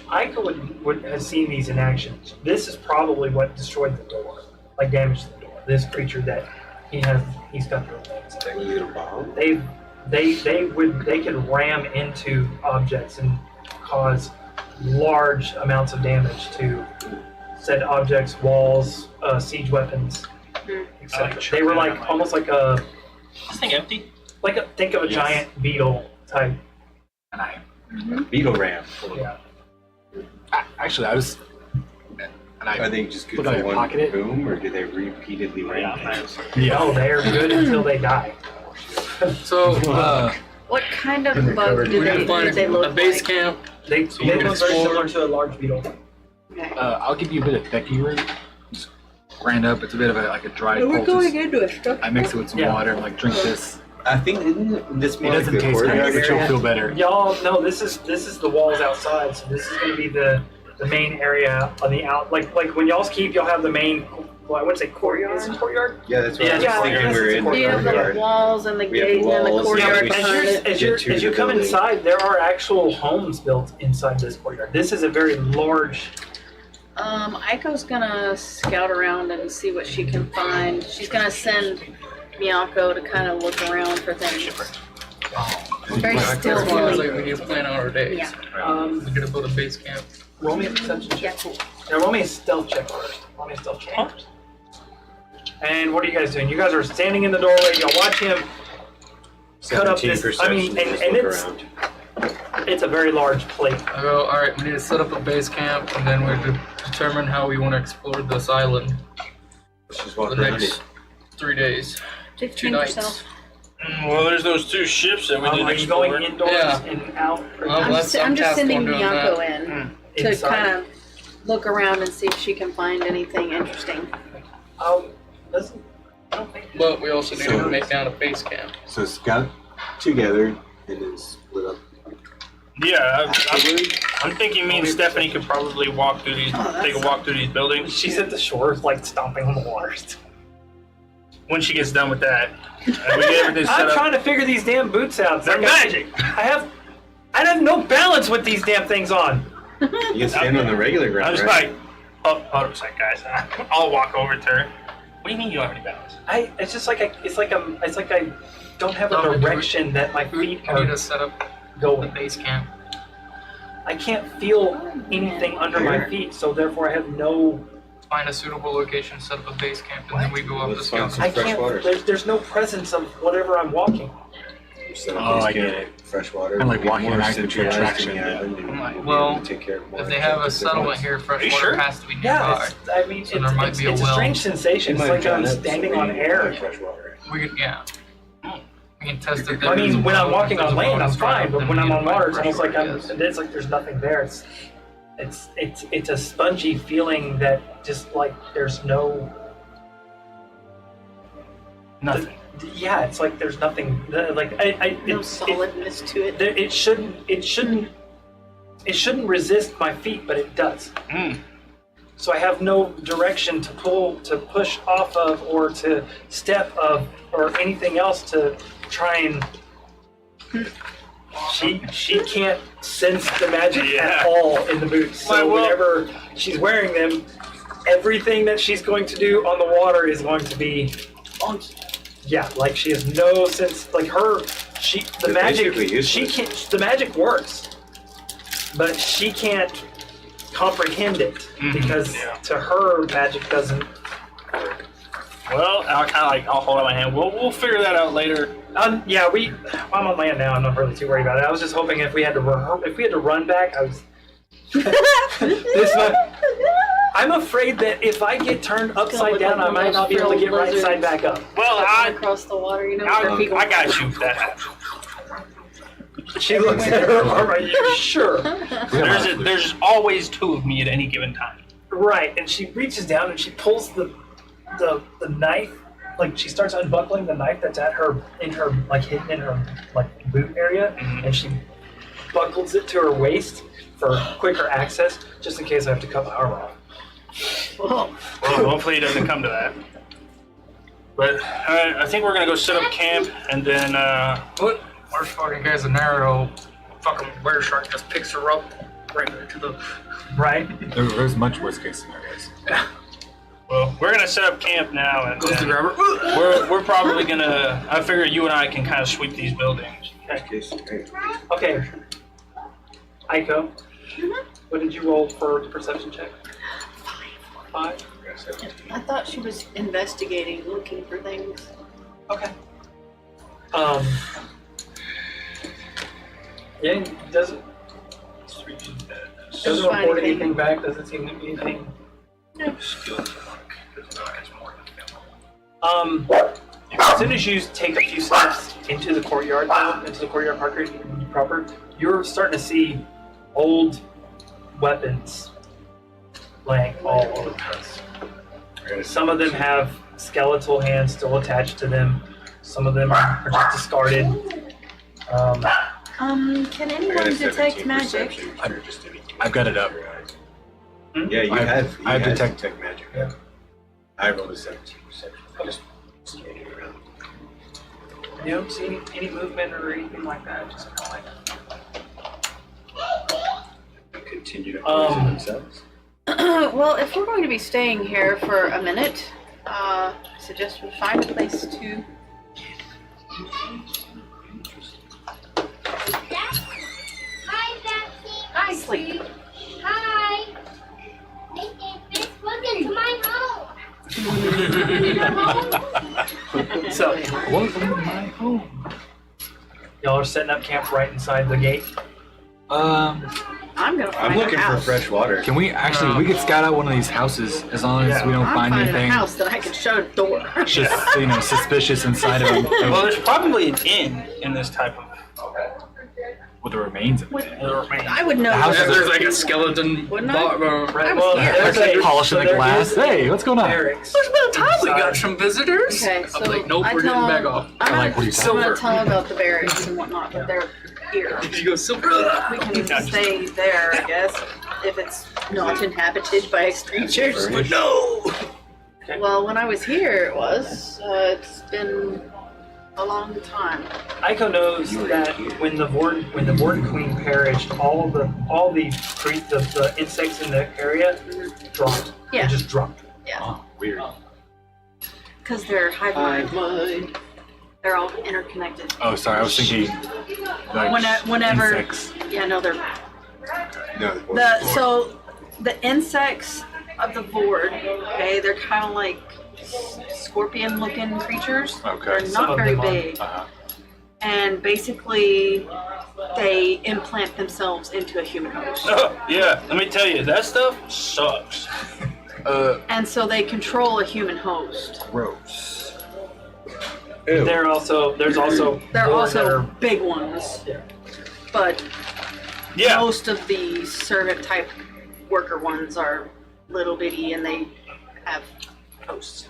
Ica has seen these in action. This is probably what destroyed the door, like damaged the door. This creature that he's got their legs. Was it a bomb? They can ram into objects and cause large amounts of damage to said objects, walls, siege weapons, etc. They were like almost like Is this thing empty? think of a Yes. giant beetle type. And I Beetle ram. Yeah. actually, I was. And Are I they just good Look how for you one pocket it. boom, or do they repeatedly ram Yeah, things? No, they are good until they die. So, What kind of bug covered do we're they, gonna find do they a look base like? camp. They you can look very explore. similar to a large beetle. Okay. I'll give you a bit of Becky root. Just grind up. It's a bit of a dry poultice. into a structure. I mix it with some Yeah. water and drink this. I think isn't this It more like doesn't the taste great, courtyard but you'll area? feel better. Y'all, no, this is the walls outside, so this is going to be the main area on the out. Like when y'all's keep, you'll have the main. Well, I wouldn't say courtyard. Is it courtyard? Yeah, that's what Yeah, I was yeah, thinking. this We're is in a the Do you have the courtyard. walls and the We have gate and the walls. courtyard Yeah, behind it? as Get to you the come building. inside, there are actual homes built inside this courtyard. This is a very large. Aiko's gonna scout around and see what she can find. She's gonna send Miyako to kind of look around for things. Very That's why I was stealthily. like, we need to plan out our days. Yeah. We're gonna build a base camp. Roll me a perception check. Yeah. Now roll me a stealth check first. Roll me a stealth check first. And what are you guys doing? You guys are standing in the doorway. Y'all watch him cut up 17 this. I mean, perception, just and look it's around. it's a very large plate. I go, all right, we need to set up a base camp, and then we determine how we want to explore this island Let's just for walk the around next it. 3 days. 15 nights. yourself. Well, there's those 2 ships that we need Are to you explore. going indoors Yeah. and out? I'm let's- just, I'm just tasked sending on doing Miyako that. in to Inside? kind of look around and see if she can find anything interesting. Doesn't. I don't think. But we also need So- to make down a base camp. So scout together and then split up. Yeah, I'm thinking me and Stephanie could probably walk through these. Take a walk through these buildings. She's at the shore, like stomping on the water. when she gets done with that. And we get everything set I'm up. trying to figure these damn boots out. They're magic. I have no balance with these damn things on. You can stand on the regular ground, I'm just right? like, oh, hold on a second, guys. I'll walk over to her. What do you mean you don't have any balance? It's just like it's like I don't have No, a we do direction that my We feet need to are set up the going. base camp. I can't feel anything under my feet, so therefore I have no. Find a suitable location, set up a base camp, and then we go up the Let's find scout. some I fresh can't. water. There's no presence of whatever I'm walking. Set up Oh, base I get camp, it. fresh water. Kinda like we'll be walking more an active centralized in attraction. the island, and I'm like, we'll be well, able to take care of more If they have a objectives at settlement once. here, fresh you water sure? has to be Yeah, nearby. I mean, So there might be a it's a well. strange sensation. It's like I'm standing on air. Fresh water. We can, yeah. We can test it. I mean, when I'm walking on land, I'm There's a fine, but well, when then I'm we on need to water, it's find almost like fresh water, it's like there's nothing there. It's a spongy feeling that just like there's no. Nothing. Yeah, it's like there's nothing. Like No solidness to it. It shouldn't resist my feet, but it does. Mm. So I have no direction to push off of, or to step of, or anything else to try and. She can't sense the magic at all in the boots. So Well, whenever she's wearing them, everything that she's going to do on the water is going to be. Yeah, like she has no sense. Like the They're magic. basically She useless. can't. The magic works, but she can't comprehend it because yeah. to her magic doesn't. Well, I'll hold out my hand. We'll figure that out later. Yeah, I'm on land now. I'm not really too worried about it. I was just hoping if we had to run back, I was. I'm afraid that if I get turned upside down, I might not be able to get right side back up. Well, across the water, you know. where people- I got you for that. She looks at her arm. Are you sure? There's always two of me at any given time. Right, and she reaches down and she pulls the knife, like she starts unbuckling the knife that's hidden in her boot area, and she buckles it to her waist for quicker access, just in case I have to cut my arm off. Well, hopefully it doesn't come to that. But I think we're gonna go set up camp, and then What? Our fucking guy's a narrow fucking were shark just picks her up right into the. Right? There's much worse case scenarios. well, we're gonna set up camp now, and Goes to then grab her. we're probably gonna. I figure you and I can kind of sweep these buildings. Okay. Aiko, what did you roll for the perception check? 5. I thought she was investigating, looking for things. Okay. Yeah, it doesn't Find report anything. anything back. Doesn't seem to be anything. As soon as you take a few steps into the courtyard, proper, you're starting to see old weapons laying all over the place. Some of them have skeletal hands still attached to them. Some of them are just discarded. Can anyone detect magic? I've got it up. Yeah, you have. I have you detect magic. Yeah. I rolled a 17%. Just skating around. You don't see any movement or anything like that. Just kind of like. Continue to poison themselves. Well, if we're going to be staying here for a minute, I suggest we find a place to. Hi, Betsy. Hi, sleep. Hi. Welcome to my home. So, Welcome to my home. y'all are setting up camp right inside the gate. I'm gonna find I'm looking a for house. fresh water. Can we actually? We could scout out one of these houses as long as Yeah. we don't I'm find finding anything a house that I can shut a door. just suspicious inside of them. Well, there's probably an inn in this type of with the remains of it. remains. I would know. The house that. is There's like a skeleton. Wouldn't I? Right. was scared. there's a Polishing the there glass. is Hey, what's going on? barracks. There's about time we inside. got some visitors. Okay, so I'm like, nope, I we're tell getting them, back off. I'm I like what gonna, you I'm said. gonna tell them about the barracks and whatnot, but they're here. You go silver. We can stay there, I guess, if it's not inhabited by creatures. But no. Okay. Well, when I was here, it was. It's been a long time. Aiko knows that when the Vorn Queen perished, all the insects in the area dropped. Yeah. They just dropped. Yeah. Oh, weird. Because they're hive mind. They're all interconnected. Oh, sorry. I was thinking like Whenever. insects. Yeah, no, they're. No, So the insects of the Vord, okay, they're kind of like scorpion-looking creatures. Okay. They're Some not of very them are. big, Uh-huh. and basically they implant themselves into a human host, Yeah, let me tell you, that stuff sucks. and so they control a human host. Gross. Ew. There's also They're Vord that also are, big ones, but Yeah. most of the servant-type worker ones are little bitty, and they have hosts.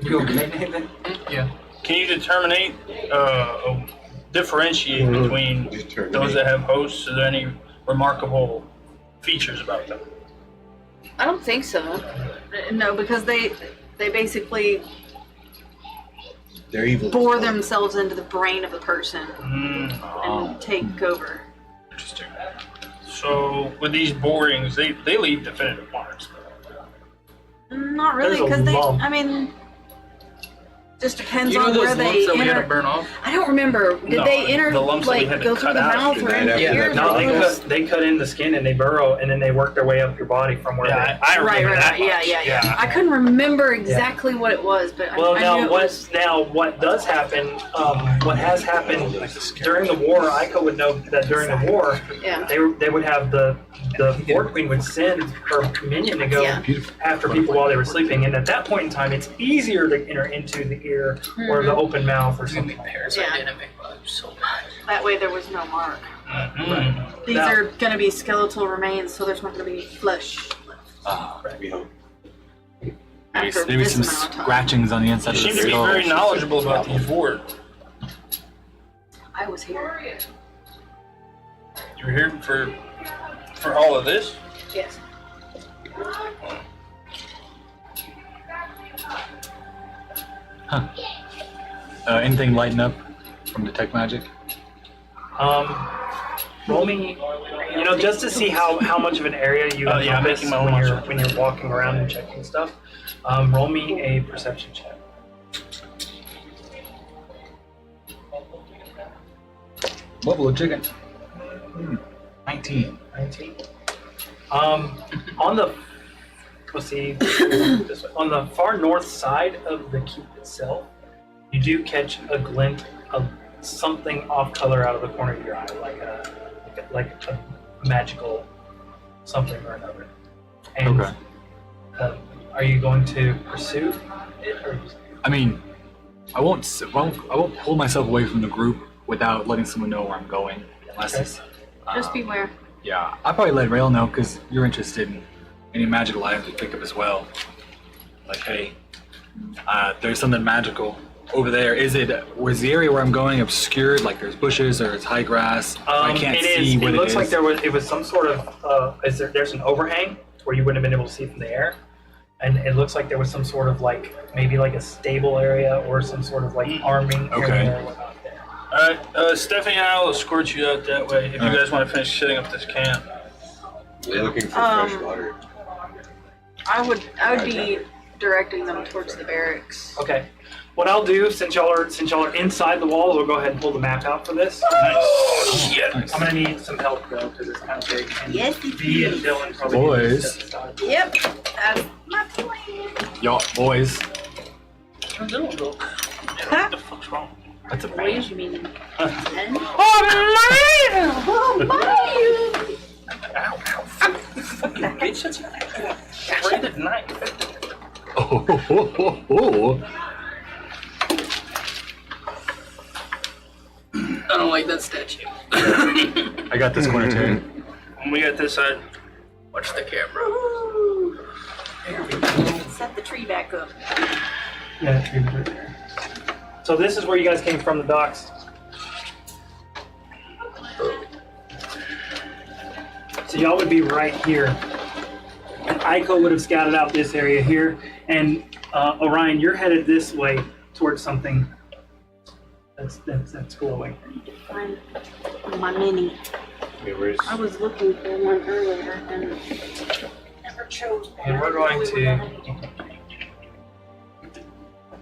you okay, Nathan? Yeah. Can you differentiate between those that have hosts? Are there any remarkable features about them? I don't think so. No, because they basically They're evil. bore themselves into the brain of the person Oh, and take over. interesting. So with these borings, they leave definitive marks. Not really, There's a because lump. I mean, just depends You know on those where lumps they that we had to enter. burn off? I don't remember. Did No, they enter, the lumps that we like, had to go through cut the out. mouth or Right in the after ears? that. No, or those- they cut in the skin and they burrow and then they work their way up your body from where Yeah, I Right, remember that. right, much. yeah. I couldn't remember exactly what it was, but Well, I knew it was. what does happen? What has happened during the war? Aiko would know that during the war, Yeah. they would have the Vorn Queen would send her minion to go Yeah. after people while they were sleeping, and at that point in time, it's easier to enter into the ear or the open mouth or something. Parasite Yeah. enemy so much. That way there was no mark. Mhm. These Now- are going to be skeletal remains, so there's not going to be flesh We hope. after Maybe this some amount of time. scratchings on the inside You of seem the to be skull. very knowledgeable about these Vord. I was here. You were here for all of this? Yes. Anything lighten up from detect magic? Roll me, just to see how much of an area you Oh, yeah, I'm encompass making my own when you're walking around and checking stuff. Roll me a perception check. Buffalo chicken. 19. 19. On the let's see, this way. On the far north side of the keep itself, you do catch a glint of something off color out of the corner of your eye, like a magical something or another. And Okay. Are you going to pursue it, or I mean, I won't pull myself away from the group without letting someone know where I'm going. Unless it's, Just beware. yeah, I'll probably let Rail know because you're interested in any magical items we pick up as well. Like, hey, there's something magical over there. Was the area where I'm going obscured? Like there's bushes or it's high grass? I can't it see is. what It looks like is. it was some sort of. There's an overhang where you wouldn't have been able to see from the air, and it looks like there was some sort of maybe like a stable area or some sort of arming Okay. area or whatnot there. Alright, Stephanie and I will escort you out that way if you Alright. guys want to finish setting up this camp. We're looking for fresh water. I would be directing them towards the barracks. Okay. What I'll do, since y'all are inside the walls, we'll go ahead and pull the map out for this. Nice. Yeah. Nice. I'm gonna need some help though, because it's kind of big. And Yes, V and Dylan probably Boys. need to step aside. Yep, that's my plan. Y'all, boys. What the fuck's wrong? That's a Boys, you mean 10? Oh, Oh, Ow, fucking bitch, that's a braided knife. Oh. I don't like that statue. I got this corner too. And we got this side. Watch the camera. Set the tree back up. Yeah, tree right there. So this is where you guys came from, the docks. So y'all would be right here. Aiko would have scouted out this area here, and Orion, you're headed this way towards something that's glowing. Find my mini. Okay, where's I was looking for one earlier and never chose one. And we're going to.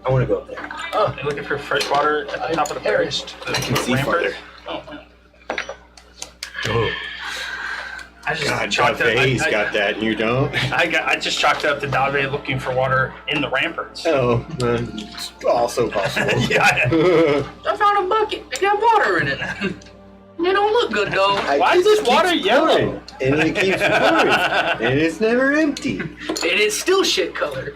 I want to go up there. Oh, you're looking for fresh water at the top of the perished. I can see farther. Oh. Oh, I just God, chalked up. Dave's got that, and you don't. I just chalked up to Dave looking for water in the ramparts. Oh, it's also possible. Yeah. I found a bucket. They got water in it. They don't look good though. Why is this water yellow? And it keeps pouring, and it's never empty. And it's still shit colored.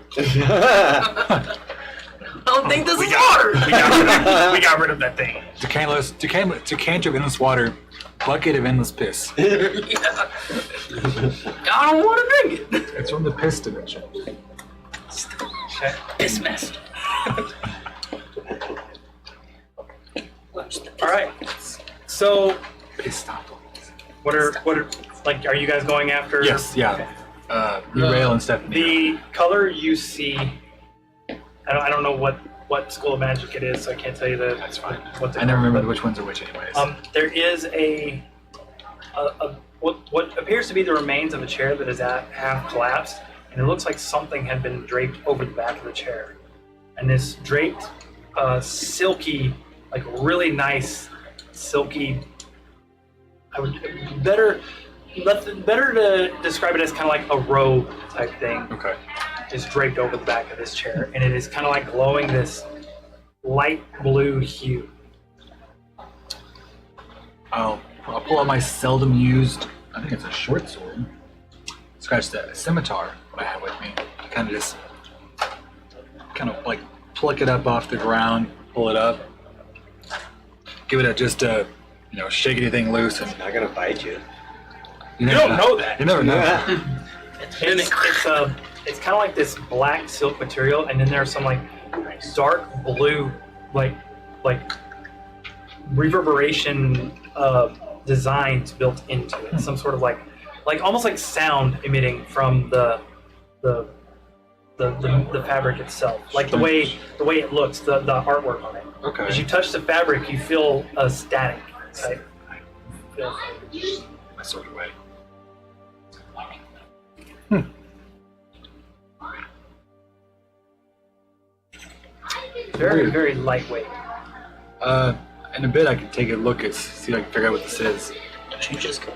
I don't think this We is got, water. we got rid of that thing. Decanter of endless water, bucket of endless piss. Yeah. I don't want to drink it. It's from the piss dimension. Okay. Piss mess. All right. So, Piss stop. what are like? Are you guys going after? Yes, yeah. Urail and Stephanie. The color you see, I don't know what school of magic it is, so I can't tell you the. That's fine. What the I never color, remember which ones are which, anyways. There is a what appears to be the remains of a chair that is half collapsed, and it looks like something had been draped over the back of the chair. And this draped, silky, like really nice, silky. I would better to describe it as kind of like a robe type thing. Okay. Is draped over the back of this chair, and it is kind of like glowing this light blue hue. I'll pull out my seldom used, I think it's a short sword. Scratch that scimitar I have with me. Kind of like pluck it up off the ground, pull it up, give it a shake anything loose, and Not gonna bite you. you You don't know that. You never know. It's kind of like this black silk material, and then there's some like dark blue, like reverberation designs built into it. Some sort of like almost like sound emitting from the fabric itself, like the way it looks, the artwork on it. Okay. As you touch the fabric, you feel a static type. My sword away. Very, very lightweight. In a bit I can take a look at, see if I can figure out what this is. She just got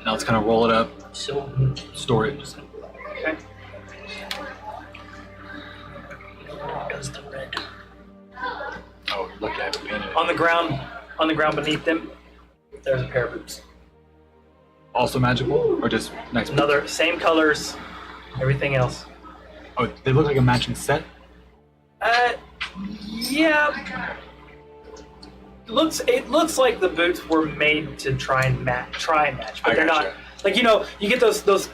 Now let's kind of roll it up, so store it. Okay. does the red. Oh, you're lucky I haven't painted it. On the ground beneath them, there's a pair of boots. Also magical, or just nice? Another same colors, everything else. Oh, they look like a matching set. Yeah. It looks like the boots were made to try and match, but I they're not. gotcha. Like, you get those clothes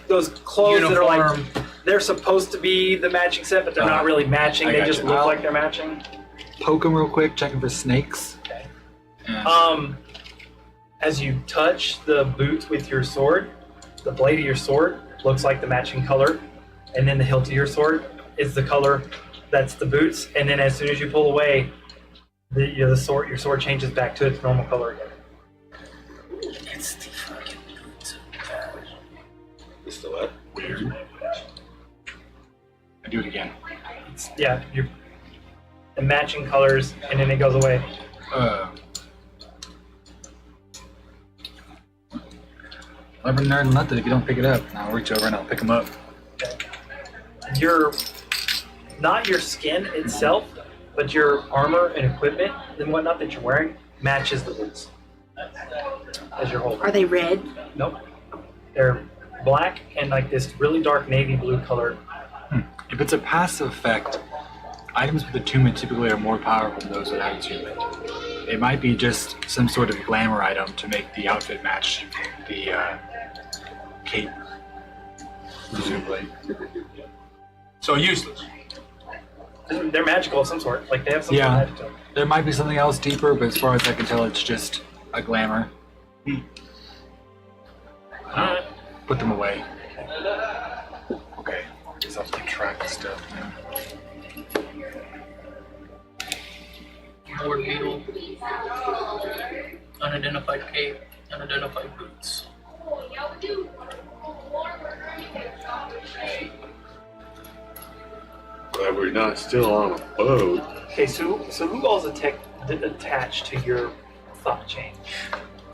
that are like Uniform. they're supposed to be the matching set, but they're not really matching. I They gotcha. just look like they're matching. Poke them real quick, checking for snakes. Okay. And As you touch the boot with your sword, the blade of your sword looks like the matching color, and then the hilt of your sword is the color that's the boots. And then as soon as you pull away, your sword changes back to its normal color again. It's the fucking boots. You still up? weird. I do it again. You're the matching colors, and then it goes away. Never learn nothing if you don't pick it up. Now I'll reach over and I'll pick them up. Not your skin itself, but your armor and equipment and whatnot that you're wearing matches the boots as you're holding. Are they red? Nope. They're black and like this really dark navy blue color. If it's a passive effect, items with attunement typically are more powerful than those without attunement. It might be just some sort of glamour item to make the outfit match the cape, presumably. So useless. They're magical of some sort. Like they have some Yeah. sort of magic to them. There might be something else deeper, but as far as I can tell, it's just a glamour. Alright. Put them away. myself to track stuff. Board beetle. Unidentified cape. Unidentified boots. Glad we're not still on a boat. Okay, so who all's attached to your thought chain?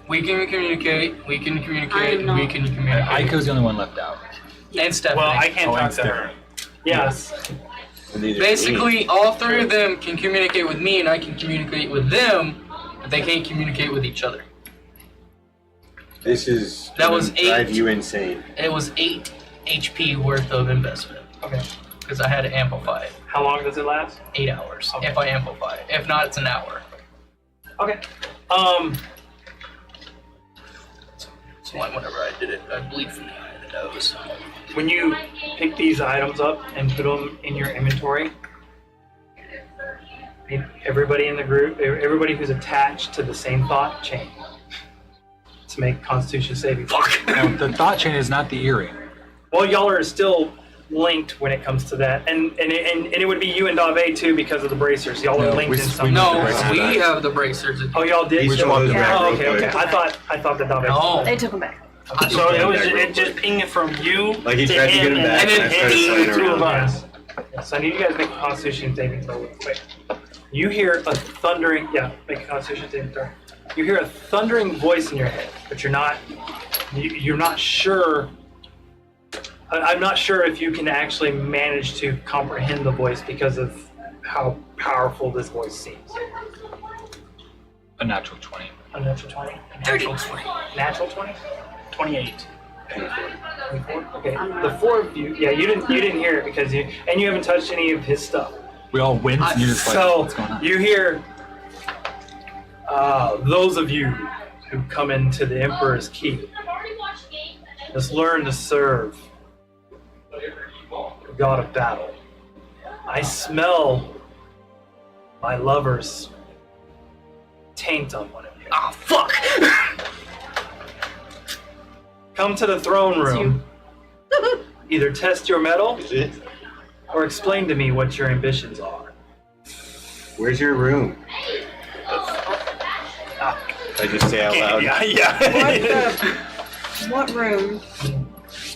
We can communicate. We can communicate. I'm not. We can communicate. Aiko's the only one left out. And Stephanie. Well, I can't Oh, talk and to her. Yes. And neither Basically, all three of them can communicate with me, and I can communicate with them, but they can't communicate with each other. This is That was gonna drive 8. you insane. It was 8 HP worth of investment Okay. because I had to amplify it. How long does it last? 8 hours Okay. if I amplify it. If not, it's an hour. Okay. So like whenever I did it, I bleed from the eye of the nose. When you pick these items up and put them in your inventory, everybody in the group, everybody who's attached to the same thought chain, to make Constitution saving. Fuck. Now, the thought chain is not the earring. Well, y'all are still linked when it comes to that, and it would be you and Dave too because of the bracers. Y'all are No, linked we- in we some. No, bracers we back. have the bracers. Oh, y'all did. He too? swung those back Oh, real okay, okay. quick. I thought that Dave. No. They took him back. So it was Back real it just quick. pinged from you Like he to tried to him, get him back, and and then I started pinged flying the two of around. us. So I need you guys to make a Constitution saving throw real quick. You hear a thundering. Yeah, make a Constitution saving throw. You hear a thundering voice in your head, but you're not sure. I'm not sure if you can actually manage to comprehend the voice because of how powerful this voice seems. A natural 20. A natural 20? Natural 20. Natural 20? 28. 24? Okay. The four of you, yeah, you didn't hear it because you haven't touched any of his stuff. We all went, and you're just like, So what's going on? you hear those of you who come into the Emperor's Keep just learn to serve the god of battle. I smell my lover's taint on one of you. Ah, fuck! Come to the throne room. Either test your mettle Is it? or explain to me what your ambitions are. Where's your room? I just say out loud. Yeah. What room?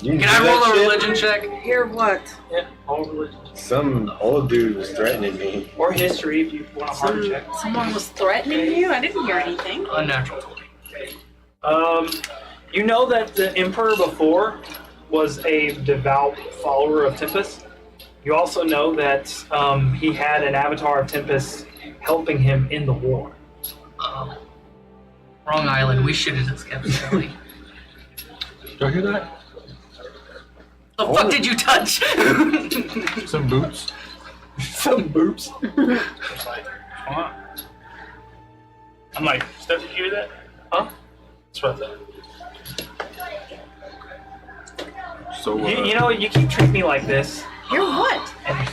You Can do I that roll a shit? religion check? Hear what? Yeah, all religions. Some old dude was threatening me. Or history if you want a hard check. Someone was threatening you? I didn't hear anything. Unnatural 20. You know that the Emperor before was a devout follower of Tempest. You also know that he had an avatar of Tempest helping him in the war. Wrong island. We should have just kept sailing. Do I hear that? The fuck did you touch? Some boots. Some boops. It's like, come on. I'm like, Steph, did you hear that? Huh? That's what I thought. So, You know, you keep treating me like this. Hear what? And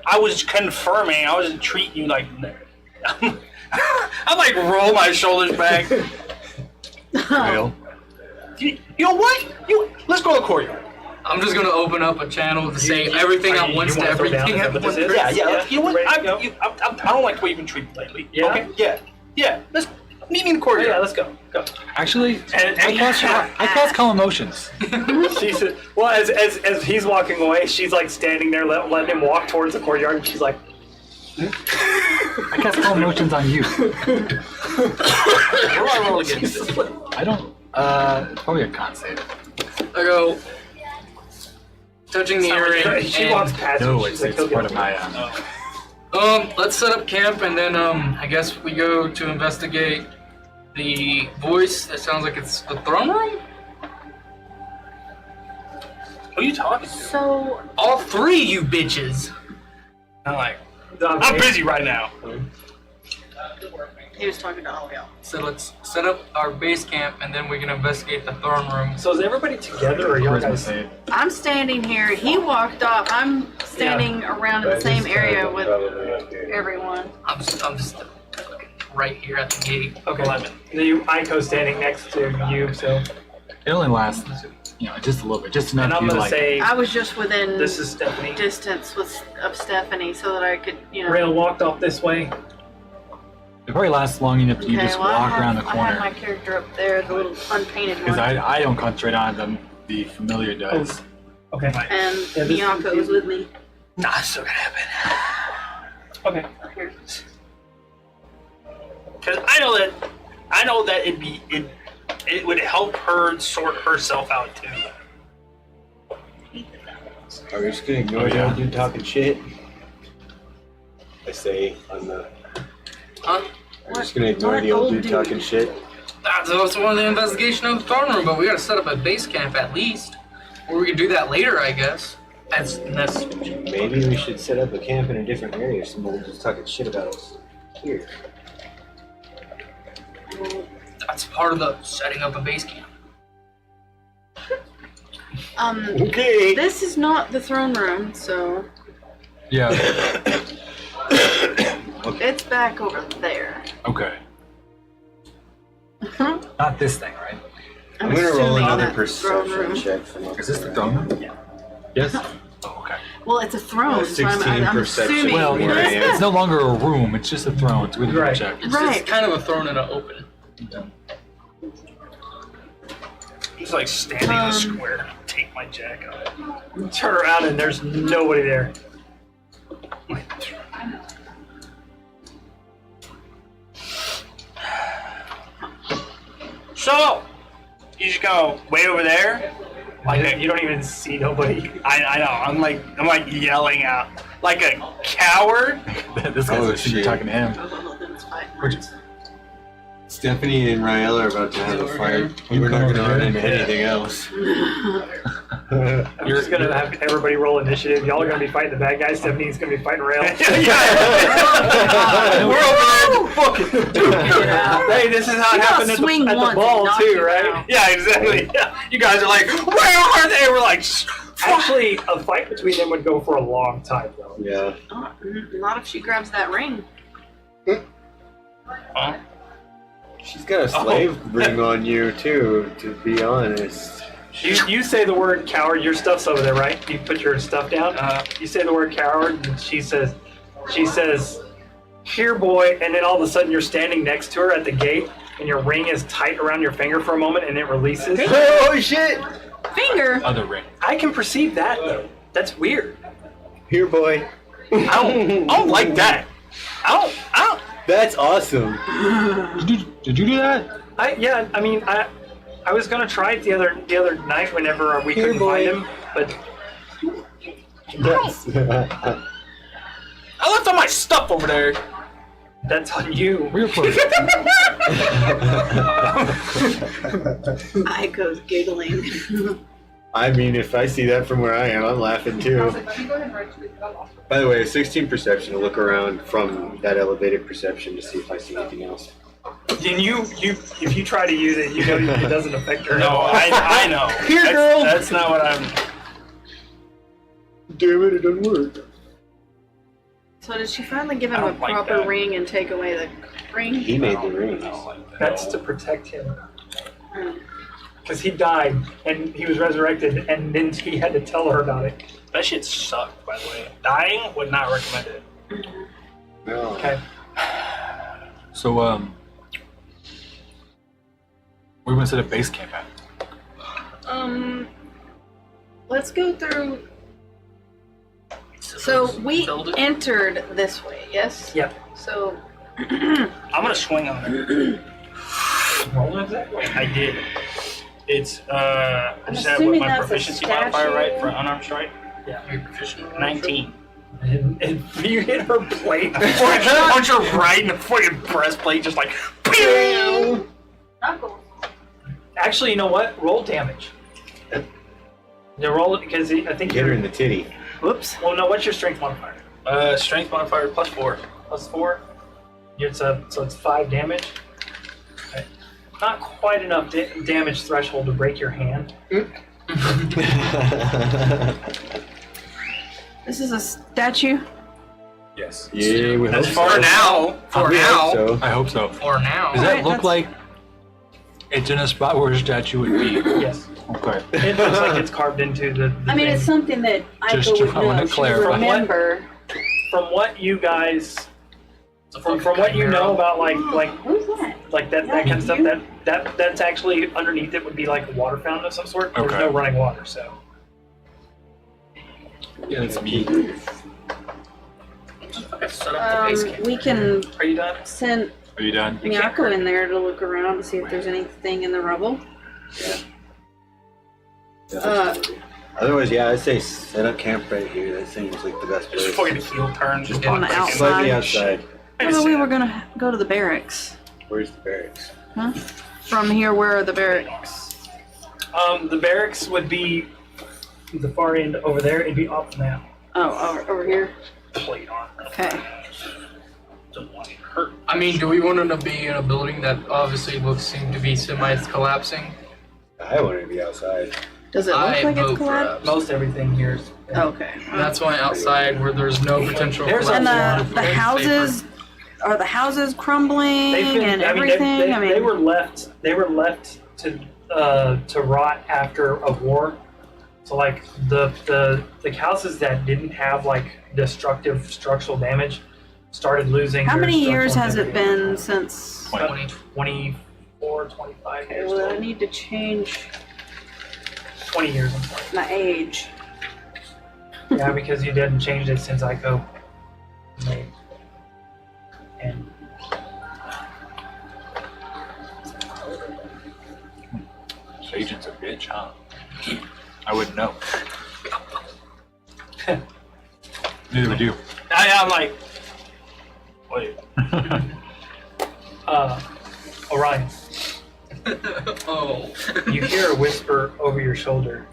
I was confirming. I wasn't treating you like. I like roll my shoulders back. Well, You know what? Let's go to the courtyard. I'm just gonna open up a channel to say everything at once to wanna throw down? everything Is that at what once. this is? Yeah. You know what? Ready to go? I don't like the way you've been treated lately. Yeah? Okay. Yeah. Let's meet me in the Oh, courtyard. yeah, let's go. Go. actually, And I cast calm emotions. she's well, as he's walking away, she's like standing there, letting him walk towards the courtyard, and she's like, I cast calm emotions on you. What do I roll against it? I don't. It's probably a con save. I go touching the earring. she and, walks past No, you. it's, She's like, it's "He'll part get of it." my. let's set up camp and then I guess we go to investigate the voice that sounds like it's the throne room. Who are you talking to? So, All three, you bitches. I'm like, Dante, I'm busy right now. he was talking to all of y'all. So let's set up our base camp and then we can investigate the throne room. So is everybody together, or y'all Charisma guys? save. I'm standing here. He walked off. I'm standing around in the same area with everyone. I'm just right here at the gate. Okay. The Aiko standing next to you, so It only lasts, just a little bit, just enough And I'm to gonna like. say I was just within this is Stephanie. distance of Stephanie so that I could, Rail walked off this way. It probably lasts long enough to you just walk around the I corner. had my character up there, the little unpainted Because one. I don't concentrate on them. The familiar does. Okay. And Yeah, this- Miyako was with me. Nah, it's still gonna happen. Okay. Here. Because I know that it would help her sort herself out too. Are we just gonna ignore the old dude talking shit? I say on the. Huh? We're just gonna ignore the old dude talking shit. That's also one of the investigation of the throne room, but we gotta set up a base camp at least. Or we can do that later, I guess. That's Maybe we should set up a camp in a different area so someone just talking shit about us here. that's part of the setting up a base camp. Okay. This is not the throne room, so Yeah. it's back over there. Okay. Not this thing, right? I'm gonna roll assuming another that's throne perception room. check for my. Is this the throne room? Yeah. Yes. Oh, okay. Well, it's a throne, so 16 I'm perception. assuming. Well, Where I am. it's no longer a room. It's just a throne. It's with a Right. check. Right. It's kind of a throne in an open. It's like standing in a square. Take my jack off. Turn around and there's nobody there. So, you just go way over there. Like you don't even see nobody. I know. I'm like yelling out like a coward. This guy's Oh, assuming shit. you're talking to him. Oh, that's fine. We're just- Stephanie and Rael are about to have a Over fight. here. You We're come not over gonna run here. into anything else. I'm just gonna have everybody roll initiative. Y'all are gonna be fighting the bad guys. Stephanie's gonna be fighting Rail. We're over there. Dude, hey, this is how it You happened gotta at swing the once ball and knock too, you right? out. Yeah, exactly. Yeah. You guys are like, where are they? We're like, Actually, a fight between them would go for a long time, though. Yeah. Oh, not if she grabs that ring. huh? She's got a slave ring on you too, to be honest. You say the word coward. Your stuff's over there, right? You put your stuff down. You say the word coward, and she says, "Here, boy." And then all of a sudden, you're standing next to her at the gate, and your ring is tight around your finger for a moment, and it releases. Oh shit! Finger. Other ring. I can perceive that though. That's weird. Here, boy. I don't like that. I don't. That's awesome. Did you do that? I was gonna try it the other night whenever we Here, couldn't boy. find him, but That's I left all my stuff over there. that's on you. Real close. Aiko's giggling. I mean, if I see that from where I am, I'm laughing too. By the way, 16 perception to look around from that elevated perception to see if I see anything else. And if you try to use it, you know it doesn't affect her. at No, all. I know. Here, That's- girl. That's not what I'm. Damn it, it doesn't work. So did she finally give him I a don't like proper that. ring and take away the ring? He made the rings. That's to protect him. Mm. Because he died and he was resurrected, and then he had to tell her about it. That shit sucked, by the way. Dying would not recommend it. No. Okay. So, where we gonna set a base camp at? Let's go through. So we Build it. entered this way, yes? Yep. So I'm gonna swing on it. Roll it exactly. I did. It's I just had assuming what my that's a proficiency modifier, right, statue. for unarmed strike. You're proficient. 19. And you hit her plate. Punch her right in the fucking breastplate, just like. Pew! Actually, you know what? Roll damage. You roll it because I think Get her you're. in the titty. Whoops. Well, no. What's your strength modifier? Strength modifier +4. +4. So it's 5 damage. Okay. Not quite enough damage threshold to break your hand. this is a statue. Yes. Yeah, we hope That's so. for now. For We now. hope so. I hope so. For now. Does that Alright, look that's- like It's in a spot where a statue would be. Yes. Okay. It looks like it's carved into the I mean, thing. it's something that Just Aiko to- would I wanna know. She clarify. would remember. From what you guys, It's a from fucking what you know chimera. about Who's that? that kind of stuff, that's actually underneath it would be like a water fountain of some sort. There's Okay. no running water, so. Yeah, it's me. Set up the base camp. We can Are you done? send Are you done? Miyako in there to look around to see if there's anything in the rubble. Otherwise, yeah, I'd say set up camp right here. That seems like the best Just place. before you get a heel turn, just On the walk outside. Slightly outside. I thought we were gonna go to the barracks. Where's the barracks? Huh? From here, where are the barracks? The barracks would be the far end over there. It'd be up now. Oh, over here. Plate on. Okay. Don't want to get hurt. I mean, do we want him to be in a building that obviously seem to be semi-collapsing? I want to be outside. Does it look I like it's vote for collapsed? abs. Most everything here is. Okay. That's why outside where there's no potential. There's And collapse, the it's houses, are the houses crumbling and everything? They were left. They were left to rot after a war. So like the houses that didn't have like destructive structural damage started losing. How their many years structural has it integrity. been since? 20. 24, 25 Okay, years. well, I old. need to change 20 years. I'm sorry. my age. Yeah, because you didn't change it since ICO. made. And Agent's a bitch, huh? I wouldn't know. Neither would you. I'm like, wait. Orion, Oh. you hear a whisper over your shoulder.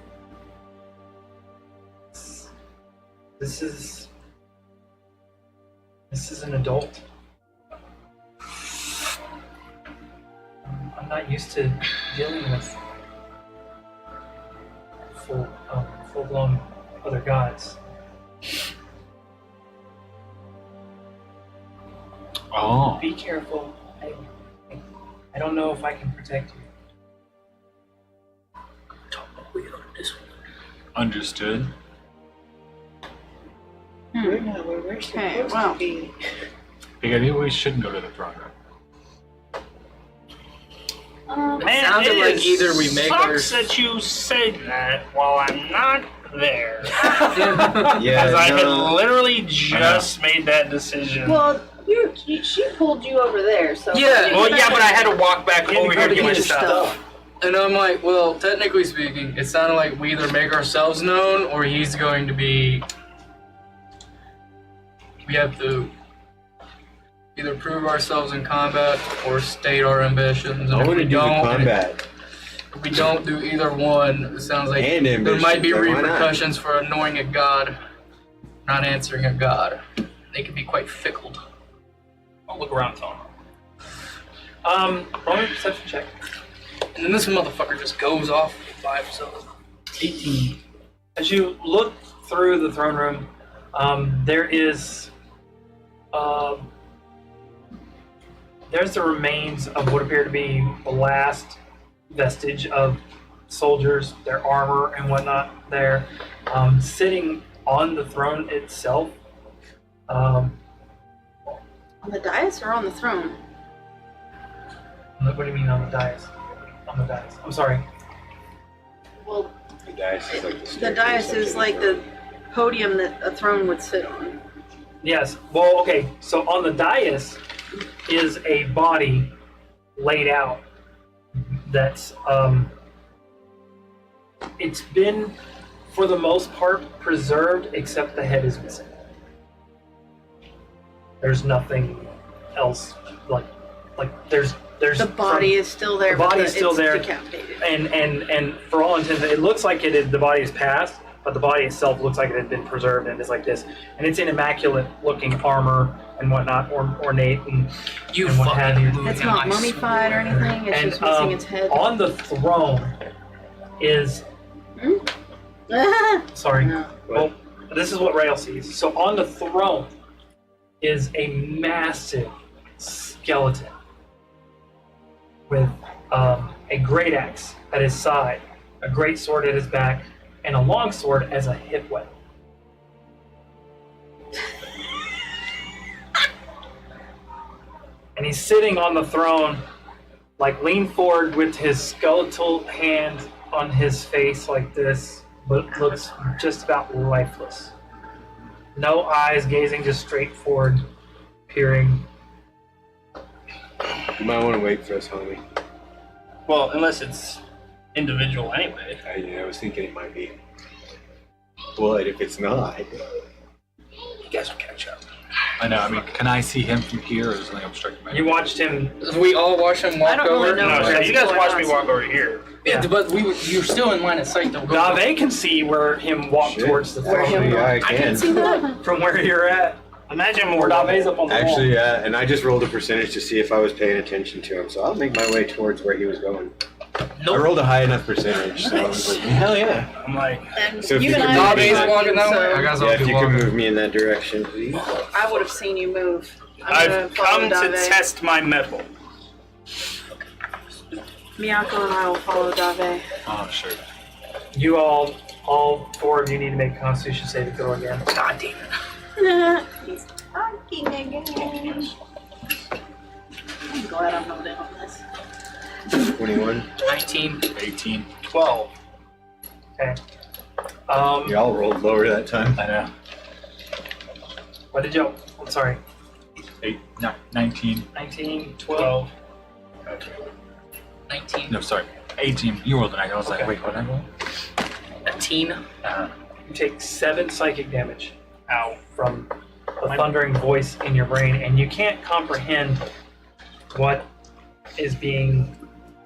This is an adult. I'm not used to dealing with full-blown other gods. Oh. Be careful. I don't know if I can protect you. Understood. We're not where we're supposed Okay, well. to be. Big idea, we shouldn't go to the throne room. Man, sounded it like either we make our- sucks that you said that while I'm not there. Yeah, Because I had no. literally just made that decision. Well, she pulled you over there, so. Yeah, Well, yeah, but I had to walk back over here to get my your stuff. And I'm like, well, technically speaking, it sounded like we either make ourselves known or he's going to be. We have to either prove ourselves in combat or state our ambitions. And I if want we to do the don't, combat. if we don't do either one, it sounds like And there might be ambitions, why not? repercussions for annoying a god, not answering a god. They can be quite fickle. I'll look around and tell him. Roll me a perception check. And then this motherfucker just goes off by himself. 18. As you look through the throne room, there's the remains of what appear to be the last vestige of soldiers, their armor and whatnot there. Sitting on the throne itself, On the dais or on the throne? what do you mean on the dais? On the dais. I'm sorry. Well, The dais is like the the staircase dais up to is the like throne. the podium that a throne would sit on. Yes. Well, okay. So on the dais is a body laid out. That's it's been for the most part preserved, except the head is missing. There's nothing else like there's The body is still there, the body but is still it's there. decapitated. and for all intents, it looks like the body is passed, but the body itself looks like it had been preserved and is like this, and it's in immaculate looking armor and whatnot, ornate and You and what have you. fucking It's not mummified or anything, it's And just missing its head. on the throne is sorry. No. Well, this is what Rael sees. So on the throne is a massive skeleton with a great axe at his side, a great sword at his back, and a long sword as a hip weapon. And he's sitting on the throne, like leaned forward with his skeletal hand on his face like this, but looks just about lifeless. No eyes, gazing just straight forward, peering. You might want to wait for us, homie. Well, unless it's individual anyway. I was thinking it might be. But if it's not, You guys will catch up. I know. I mean, can I see him from here, or is something obstructing my? You watched him. We all watch him walk I don't really over. know. No, so what's you guys going watch on. me walk over here. Yeah, but you're still in line of sight. Though. Dave can see where him walk Shit. towards the Where throne. him yeah, I I can can. see that. From where you're at. Imagine Where more Dave's up on the Actually, wall. yeah, and I just rolled a percentage to see if I was paying attention to him, so I'll make my way towards where he was going. I Nope. rolled a high enough percentage, so I was like, hell yeah. I'm like, And So if you you and could I not were be talking, walking that way, I so got- Yeah, if you could walking. move me in that direction, please. I would have seen you move. I'm gonna I've follow come to Dave. test my metal. Miyako and I will follow Dave. Oh, sure. You all four of you need to make a Constitution saving throw again. God damn it. He's talking again. I'm glad I'm not in on this. 21. 19. 18. 12. Okay. Y'all rolled lower that time. I know. What did you? I'm sorry. 19. 19, 12. 19. No, sorry. 18. You rolled a 9. I was like, Okay. wait, what did I roll? A teen. You take 7 psychic damage. Ow. From a thundering voice in your brain, and you can't comprehend what is being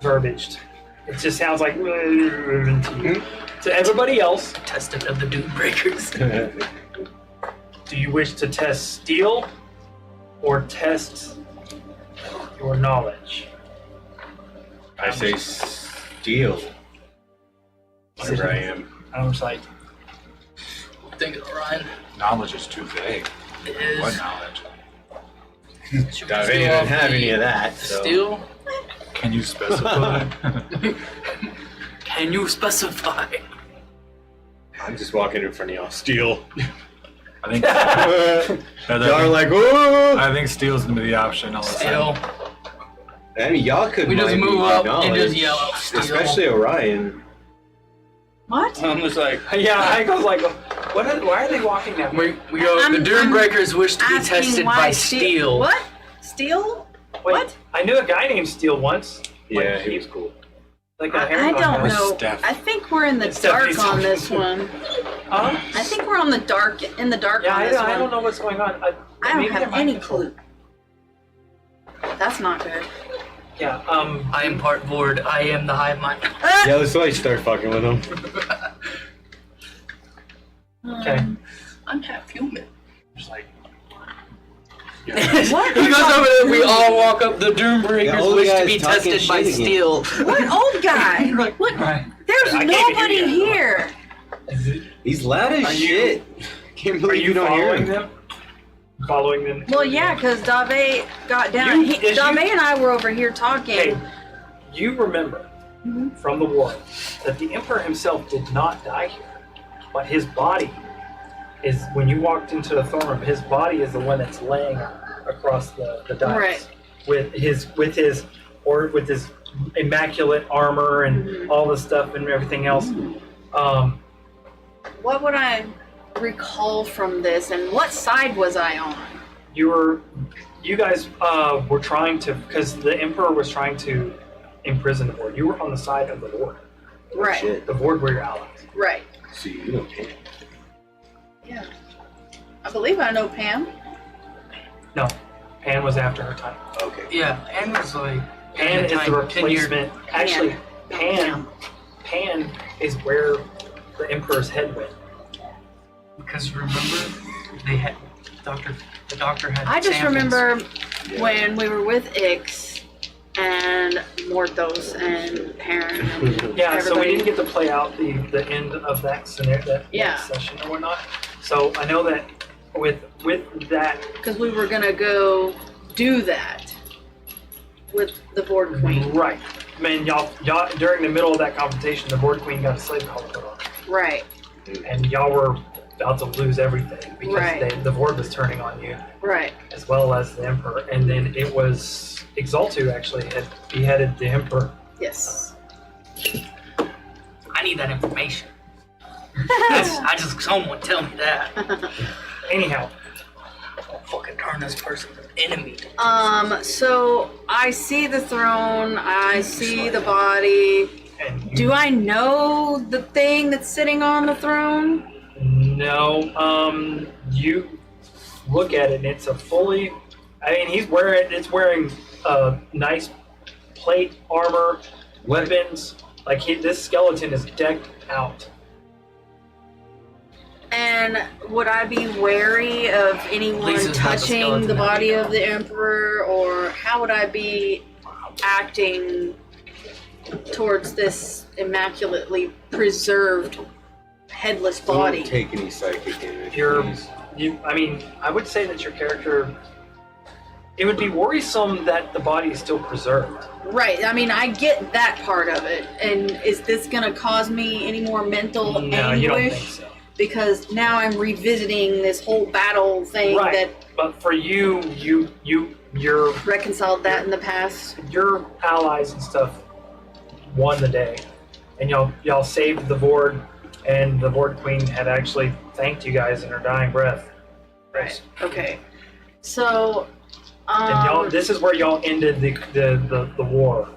verbaged. It just sounds like to you. To everybody else, Tested of the Doom Breakers. do you wish to test steel or test your knowledge? I say steal. Whatever I am. I was like, Think of Ryan. Knowledge is too vague. It is. What knowledge? Should we I steal didn't off have the any of that. So. Steel? Can you specify? Can you specify? I'm just walking in front of y'all. Steal. I think. Y'all are like, ooh! I think steel's gonna be the option. All of a sudden. Steel. I mean, y'all could We just mind move me up knowledge, and just yell out, "Steal." especially Orion. What? I'm just like, Yeah, I goes like, why are they walking that way? We go, I'm- the Doom I'm Breakers wish to be Asking tested why by steel. What? Steel? Wait, What? I knew a guy named Steel once. Yeah, he was cool. Like a I hair don't Where's know. Steph? I think we're in the It's dark Stephanie's on this one. Huh? I think we're on the dark in the dark Yeah, on this I don't one. know what's going on. I don't maybe there have might any be- clue. That's not good. Yeah, I am part board. I am the hive mind. Yeah, let's like start fucking with him. okay. I'm half human. just like, What? He goes over there. We all walk up. The Doom Breakers old wish to guy's be talking tested by shit again. steel. What old guy? What? There's I can't even nobody hear you. here. He's loud as Are you- shit. Can't Are believe you you don't hear following him. them? Following them? Well, yeah, because Dave got down. You- is Dave you- and I were over here talking. Okay, you remember Mhm. from the war that the Emperor himself did not die here, but his body is, when you walked into the throne room, his body is the one that's laying across the dais Right. with his immaculate armor and all the stuff and everything else. What would I recall from this, and what side was I on? You guys were trying to, because the Emperor was trying to imprison the Ward. You were on the side of the Ward. Right. Shit. The Ward were your allies. Right. So you don't care. Yeah. I believe I know Pam. No, Pan was after her time. Okay. Yeah, and was like Pan is the 10-year replacement. Actually, Pan is where the Emperor's head went. Because remember they had the doctor had. I just samples. remember Yeah. when we were with Ix and Morthos and Perrin and Yeah, so we everybody. didn't get to play out the end of that scenario, that Yeah. session or whatnot. So I know that with that, Because we were gonna go do that with the Board Queen. right? man, y'all during the middle of that confrontation, the Board Queen got a slave collar put on, Right. and y'all were about to lose everything because Right. the Board was turning on you, Right. as well as the Emperor. And then it was Exaltu actually had beheaded the Emperor. Yes. I need that information. I just someone tell me that. Anyhow, I'll fucking turn this person to an enemy. So I see the throne, I see the body. and you Do I know the thing that's sitting on the throne? No, you look at it and it's a fully, I mean, it's wearing nice plate, armor, weapons. Like this skeleton is decked out. And would I be wary of anyone Lisa's not the touching skeleton the that we body know. of the Emperor, or how would I be acting towards this immaculately preserved headless body? Don't take any psychic damage. You're, please. I mean, I would say that your character, it would be worrisome that the body is still preserved. Right, I mean, I get that part of it. And is this going to cause me any more mental No, anguish? you don't think so. Because now I'm revisiting this whole battle thing Right, that but for you, your reconciled that in the past. allies and stuff won the day, and y'all saved the Board, and the Board Queen had actually thanked you guys in her dying breath. Right. Okay. So, And y'all, this is where y'all ended the war.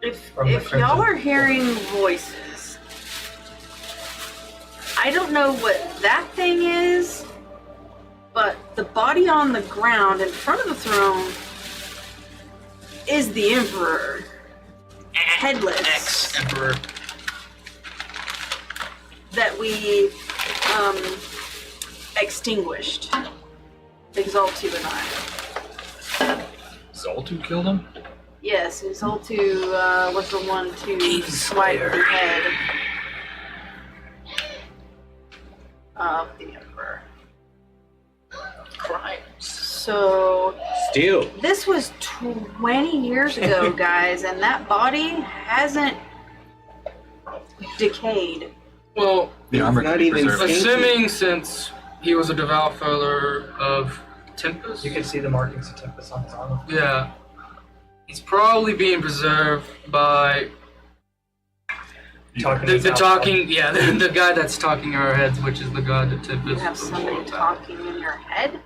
if from the if y'all Crimson are hearing voices, I don't know what that thing is, but the body on the ground in front of the throne is the Emperor, headless, Ex-Emperor. that we extinguished. Exaltu and I. Zoltu killed him? Yes, Exaltu was the one to swipe the head of the Emperor. Crimes. So Steel. this was 20 years ago, guys, and that body hasn't decayed. Well, The armor Not could be even preserved. assuming since he was a devout follower of Tempest, You can see the markings of Tempest on his armor. yeah, he's probably being preserved by Talking the his mouth talking, yeah, the guy that's talking our heads, which is the god that You Tempest. have somebody talking in your head?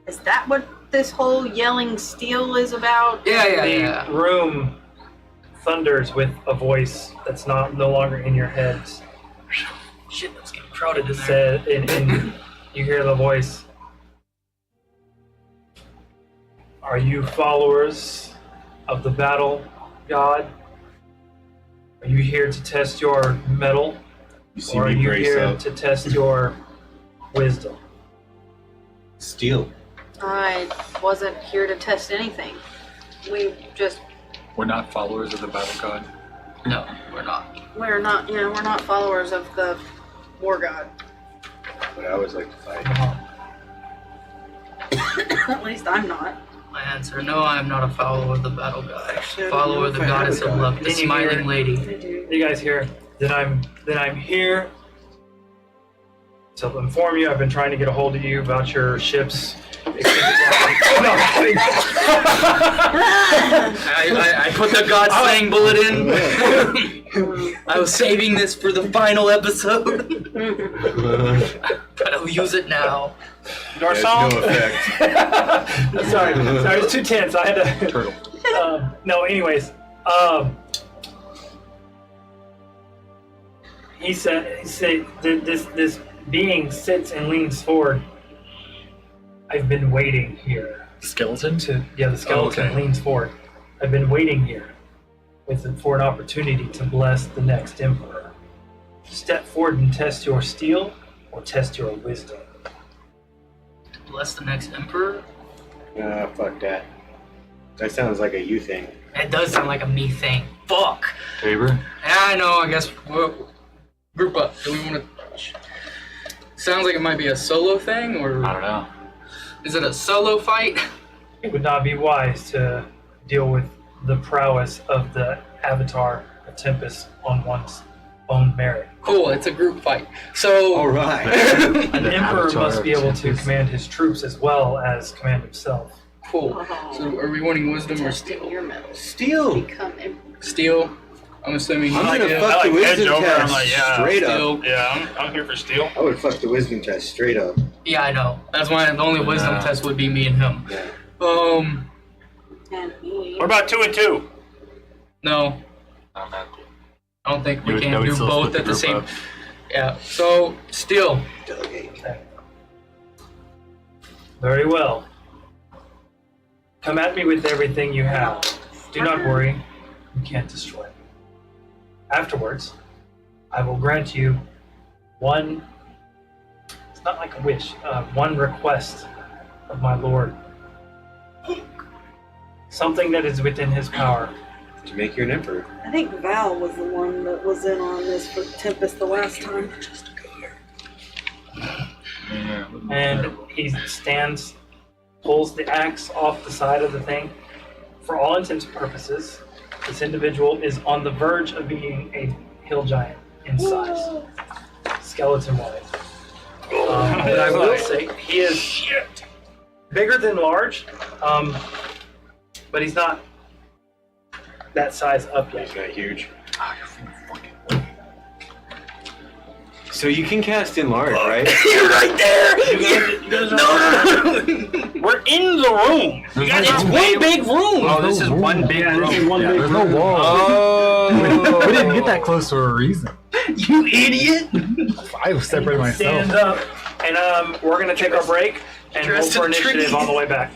Is that what this whole yelling steel is about? Yeah, yeah, The yeah. room thunders with a voice that's no longer in your head. Shit, that's getting crowded in there. Said, and you hear the voice. Are you followers of the battle god? Are you here to test your mettle, You see or are me you brace here up. to test your wisdom? Steel. I wasn't here to test anything. We just, We're not followers of the battle god. No, we're not. we're not followers of the war god. But I always like to fight. At least I'm not. My answer, no, I am not a follower of the battle god. Actually, I don't Follower know of the if I have goddess a of god. love, the Then you smiling hear- lady. You guys hear that I'm here to inform you. I've been trying to get a hold of you about your ship's. I put the God slaying bullet in. I was saving this for the final episode. But I'll use it now. Your Has song? no effect. sorry, it's too tense. I had to. Turtle. No, anyways, he said this being sits and leans forward. I've been waiting here Skeleton? the skeleton okay. leans forward. I've been waiting here for an opportunity to bless the next emperor. Step forward and test your steel or test your wisdom. To bless the next emperor? Fuck that. That sounds like a you thing. That does sound like a me thing. Fuck. Tabor? Yeah, I know. I guess we'll group up. Do we want to? Sounds like it might be a solo thing, or I don't know. is it a solo fight? It would not be wise to deal with the prowess of the Avatar of Tempest on one's own merit. Cool, it's a group fight. So All right. An The emperor Avatar must of be able to Tempest. command his troops as well as command himself. cool. So are we wanting wisdom or Testing steel? your mettle. Steal. Become emperor. Steel. I'm assuming. I'm gonna yeah. fuck the I like wisdom edge over, I'm test like, yeah, straight Steel. up. Yeah, I'm here for steel. I would fuck the wisdom test straight up. Yeah, I know. That's why the only wisdom Yeah. test would be me and him. Yeah. And me. What about 2 and 2? No, Oh, man. I don't think You we would- that can would do still both split the at the group same. up. Yeah. So steel. Delegate. Very well. Come at me with everything you have. Do not worry, you can't destroy me. Afterwards, I will grant you one, it's not like a wish, one request of my lord. Something that is within his power. To make you an emperor. I think Val was the one that was in on this for Tempest the last time. And he stands, pulls the axe off the side of the thing. For all intents and purposes, this individual is on the verge of being a hill giant in size, skeleton-wise. But I will say he is bigger than large, but he's not that size up yet. He's not huge. So you can cast enlarge, right? You're right there! You guys We're in the room! You guys It's are one big room. Oh, this is one big Yeah, room. this is one big There's no room. wall. Oh, We didn't get that close for a reason. you idiot! I separated Stand myself. up, and we're gonna take our break and roll Dressed for in initiative trees. on the way back.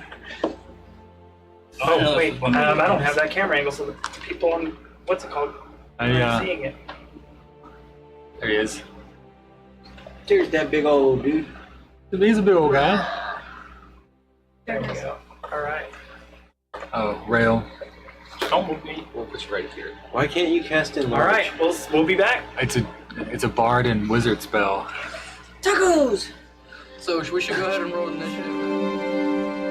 Oh wait, I don't have that camera angle, so the people on what's it called? Aren't seeing it. There he is. There's that big old dude. He's a big old guy. There we go. All right. Oh, rail. Don't move me. We'll put you right here. Why can't you cast All enlarge? right. We'll be back. It's a bard and wizard spell. Tacos! So we should go ahead and roll initiative.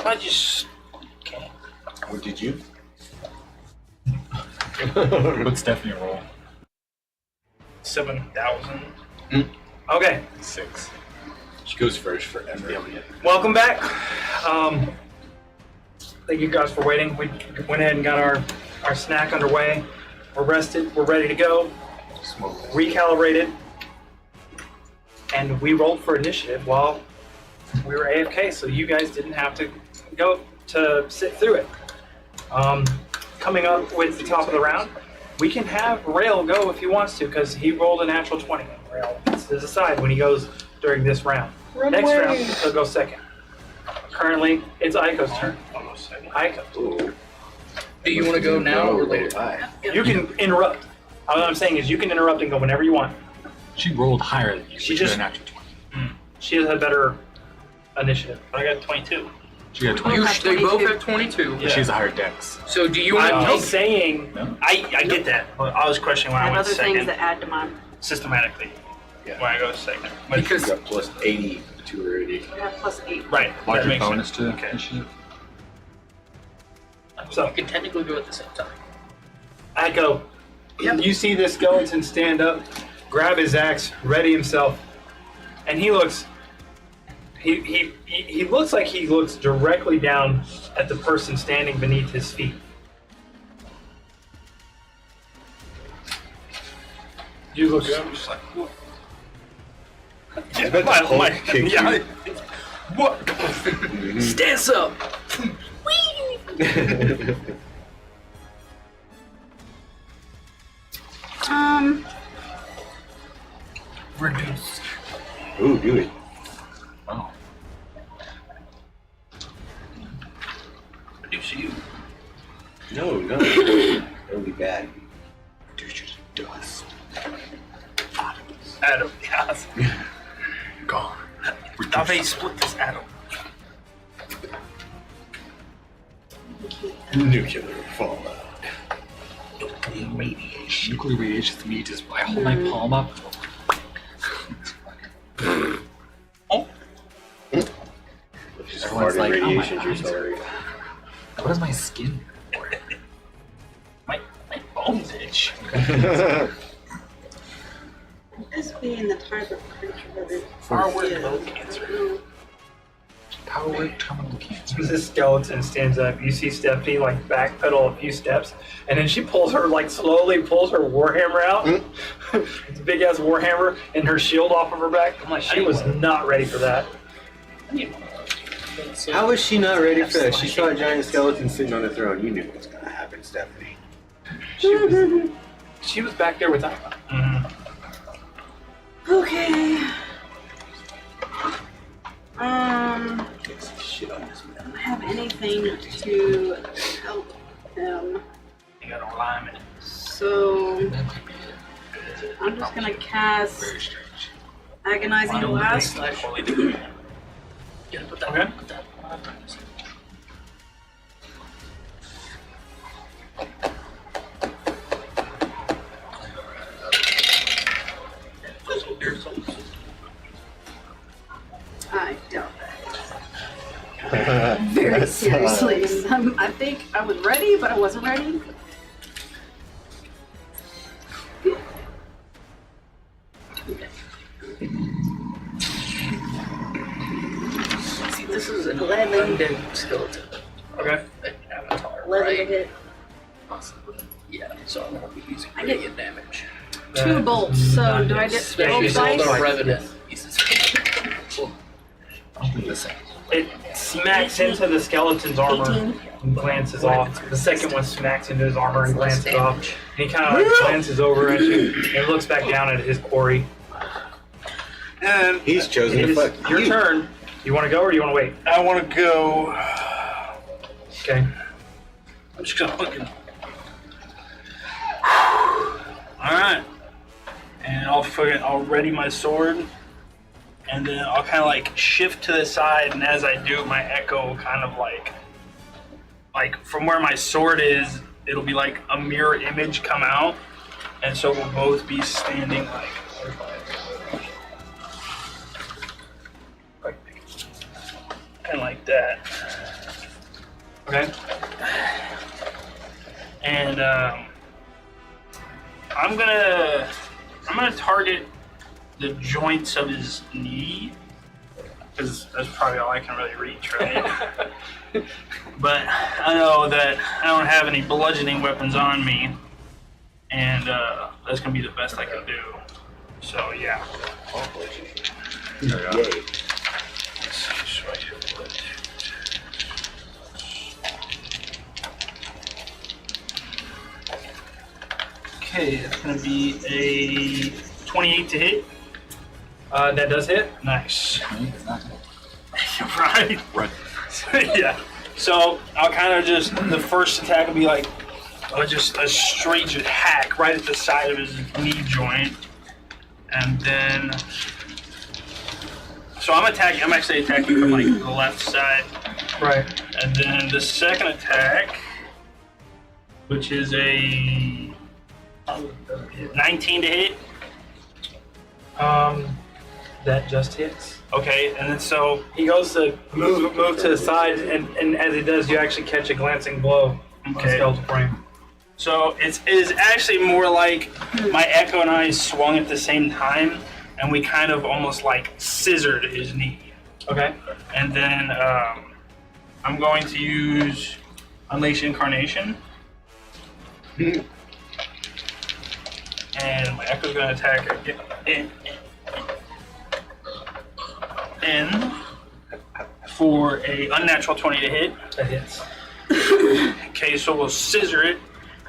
I just okay. What did you? What's Stephanie roll? 7,000. Okay, 6. She goes first forever. welcome back. Thank you guys for waiting. We went ahead and got our snack underway. We're rested. We're ready to go. Recalibrated. And we rolled for initiative while we were AFK, so you guys didn't have to go to sit through it. Coming up with the top of the round, we can have Rail go if he wants to, because he rolled a natural 20. Rail gets to decide when he goes during this round. Next round, he'll go second. Currently, it's Aiko's turn. Aiko. Do you want to go now or later? You can interrupt. All I'm saying is you can interrupt and go whenever you want. She rolled higher than you. She She just- got a natural 20. She has a better initiative. I got 22. She got You 20. have They both 22. have 22. But she has a higher dex. So do you want I'm to just saying, I get that, but I was questioning when I I have went other things second that add to mine. systematically. Yeah. When I go second. But Because Got plus 80 to already. I have plus 8. right, that Larger makes bonus sense. to Okay. initiative. So- you can technically go at the same time. Aiko, you see this skeleton stand up, grab his axe, ready himself, and he looks. He looks like he looks directly down at the person standing beneath his feet. You look. I'm just like, what? I bet the Hulk kicked yeah, you. what? Stance up. Reduce. Ooh, do it. Wow. Reduce you. No, no. That would be bad. Reduce your dust. Adam. Yes. Gone. Now they split this atom. Nuclear fallout. Nuclear radiation. Nuclear radiation to me just I hold my palm up. Oh. Just Everyone's farting like, oh my radiation God. you're sorry. What is my skin? My bones itch. This being the type of creature that it Far worse is. bone cancer. Power terminal cancer. This skeleton stands up. You see Stephanie like backpedal a few steps, and then she pulls her slowly pulls her warhammer out. It's a big ass warhammer and her shield off of her back. I'm like, she was not ready for that. How was she not ready for that? She saw a giant skeleton sitting on the throne. You knew what was going to happen, Stephanie. She was back there with Ika. Okay. Shit on this man. Don't have anything to help him. You got alignment. So That might be it. I'm just gonna cast Very strange. Agonizing Blast. Okay. I doubt that. Very seriously. I think I was ready, but I wasn't ready. See, this is an undead skeleton. Okay. An avatar, 11 to right? hit. Possibly. Yeah, so I won't be using I get- radiant damage. 2 bolts, so do I get Yeah, both you sold dice? the The Revenant. I'll do the same. It smacks into the skeleton's armor 18. and glances off. The second one smacks into his armor and glances off. And he kind of glances over at you and looks back down at his quarry. And He's chosen It to is fuck your you. turn. You want to go or do you want to wait? I want to go. Okay. I'm just gonna fucking. All right. And I'll ready my sword, and then I'll kind of like shift to the side, and as I do, my echo will kind of like from where my sword is, it'll be like a mirror image come out, and so we'll both be standing like kind of like that. Okay. And I'm gonna target the joints of his knee, because that's probably all I can really reach, right? But I know that I don't have any bludgeoning weapons on me, and that's gonna be the best I can do. So yeah. Yay. Okay, it's gonna be a 28 to hit. That does hit. Nice. Right. Right. Yeah. So I'll kind of just, the first attack will be like just a straight just hack right at the side of his knee joint, and then so I'm actually attacking from like the left side, Right. and then the second attack, which is a 19 to hit. That just hits. Okay, and then so He goes to move to the side, and as he does, you actually catch a glancing blow on the Okay. skeletal frame. So it is actually more like my Echo and I swung at the same time, and we kind of almost like scissored his knee. Okay. And then I'm going to use Unleash Incarnation. And my Echo's going to attack again. And for a unnatural 20 to hit. That hits. Okay, so we'll scissor it.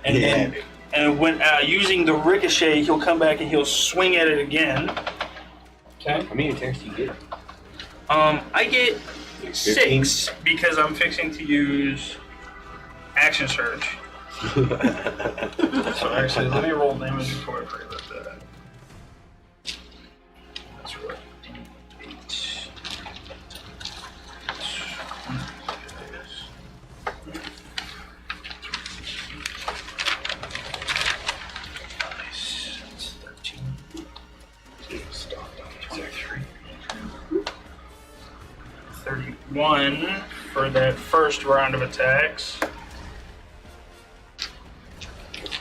And when using the ricochet, he'll come back and he'll swing at it again. Okay. How many attacks do you get? I get 15? 6 because I'm fixing to use Action Surge. So actually, let me roll damage before I forget about that. That's right. 8. 31 for that first round of attacks.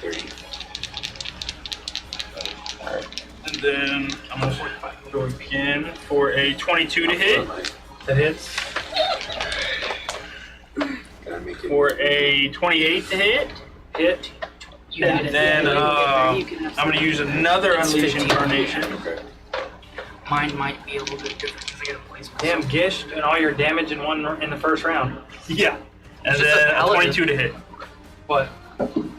30. And then I'm going to go again for a 22 to hit. That hits. Can I make it? For a 28 to hit. And then I'm going to use another Unleash Incarnation. Okay. Mine might be a little bit different because I gotta place myself. Damn, Gish doing all your damage in the first round. Yeah. And It's just then a a paladin. 22 to hit. What?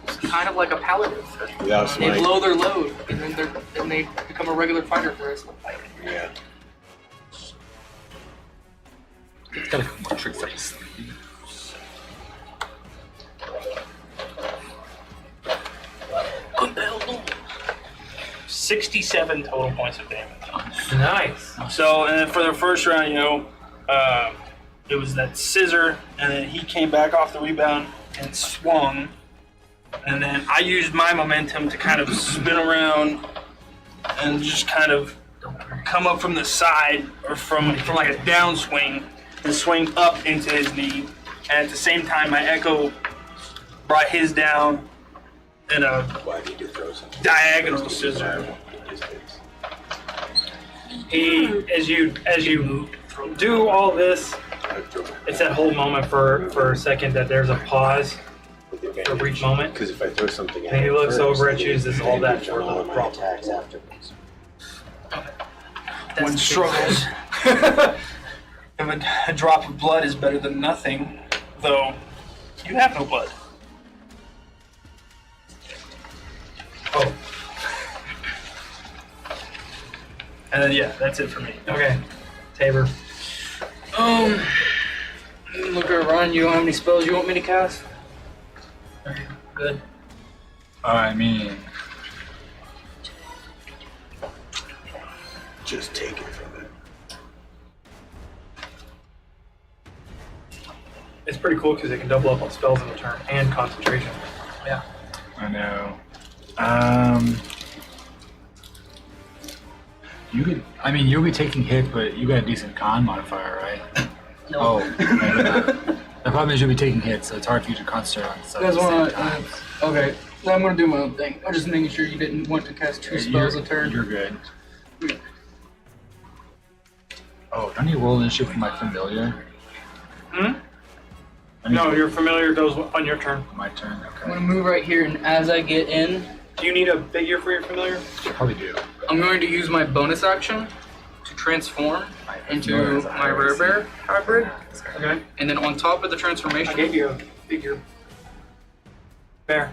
It's kind of like a paladin. Without They smite. blow their load, and then they become a regular fighter for the rest of the fight. Yeah. Got a couple more tricks up his sleeve. 67 total points of damage. Nice. So, and then for the first round, it was that scissor, and then he came back off the rebound and swung. And then I used my momentum to kind of spin around and just kind of come up from the side or from like a downswing and swing up into his knee. And at the same time, my Echo brought his down in a Why did you throw something? diagonal scissor. As you do all this, it's that whole moment for a second that there's a pause for a brief moment. Because if I throw something at And he it looks first, over at then you, it says, "All that can for jump the on my problem." attacks afterwards. One struggles. If a drop of blood is better than nothing, though you have no blood. Oh, And then yeah, that's it for me. okay. Tabor. Look at Ryan. You don't have any spells you want me to cast? Good. I mean, Just take it from it. It's pretty cool because it can double up on spells in a turn and concentration. Yeah. I know. You could. I mean, you'll be taking hit, but you got a decent con modifier, right? No. Oh, maybe not. The problem is you'll be taking hits, so it's hard for you to concentrate on stuff That's at the why. same time. Okay, so I'm gonna do my own thing. I'm just making sure you didn't want to cast 2 spells a turn. You're good. Oh, don't you roll initiative for my familiar? Hmm? I need No, to- your familiar goes on your turn. My turn, I'm okay. gonna move right here, and as I get in, Do you need a figure for your familiar? Probably do. I'm going to use my bonus action to transform into my rare bear hybrid. Okay. And then on top of the I transformation, gave you a figure. Bear.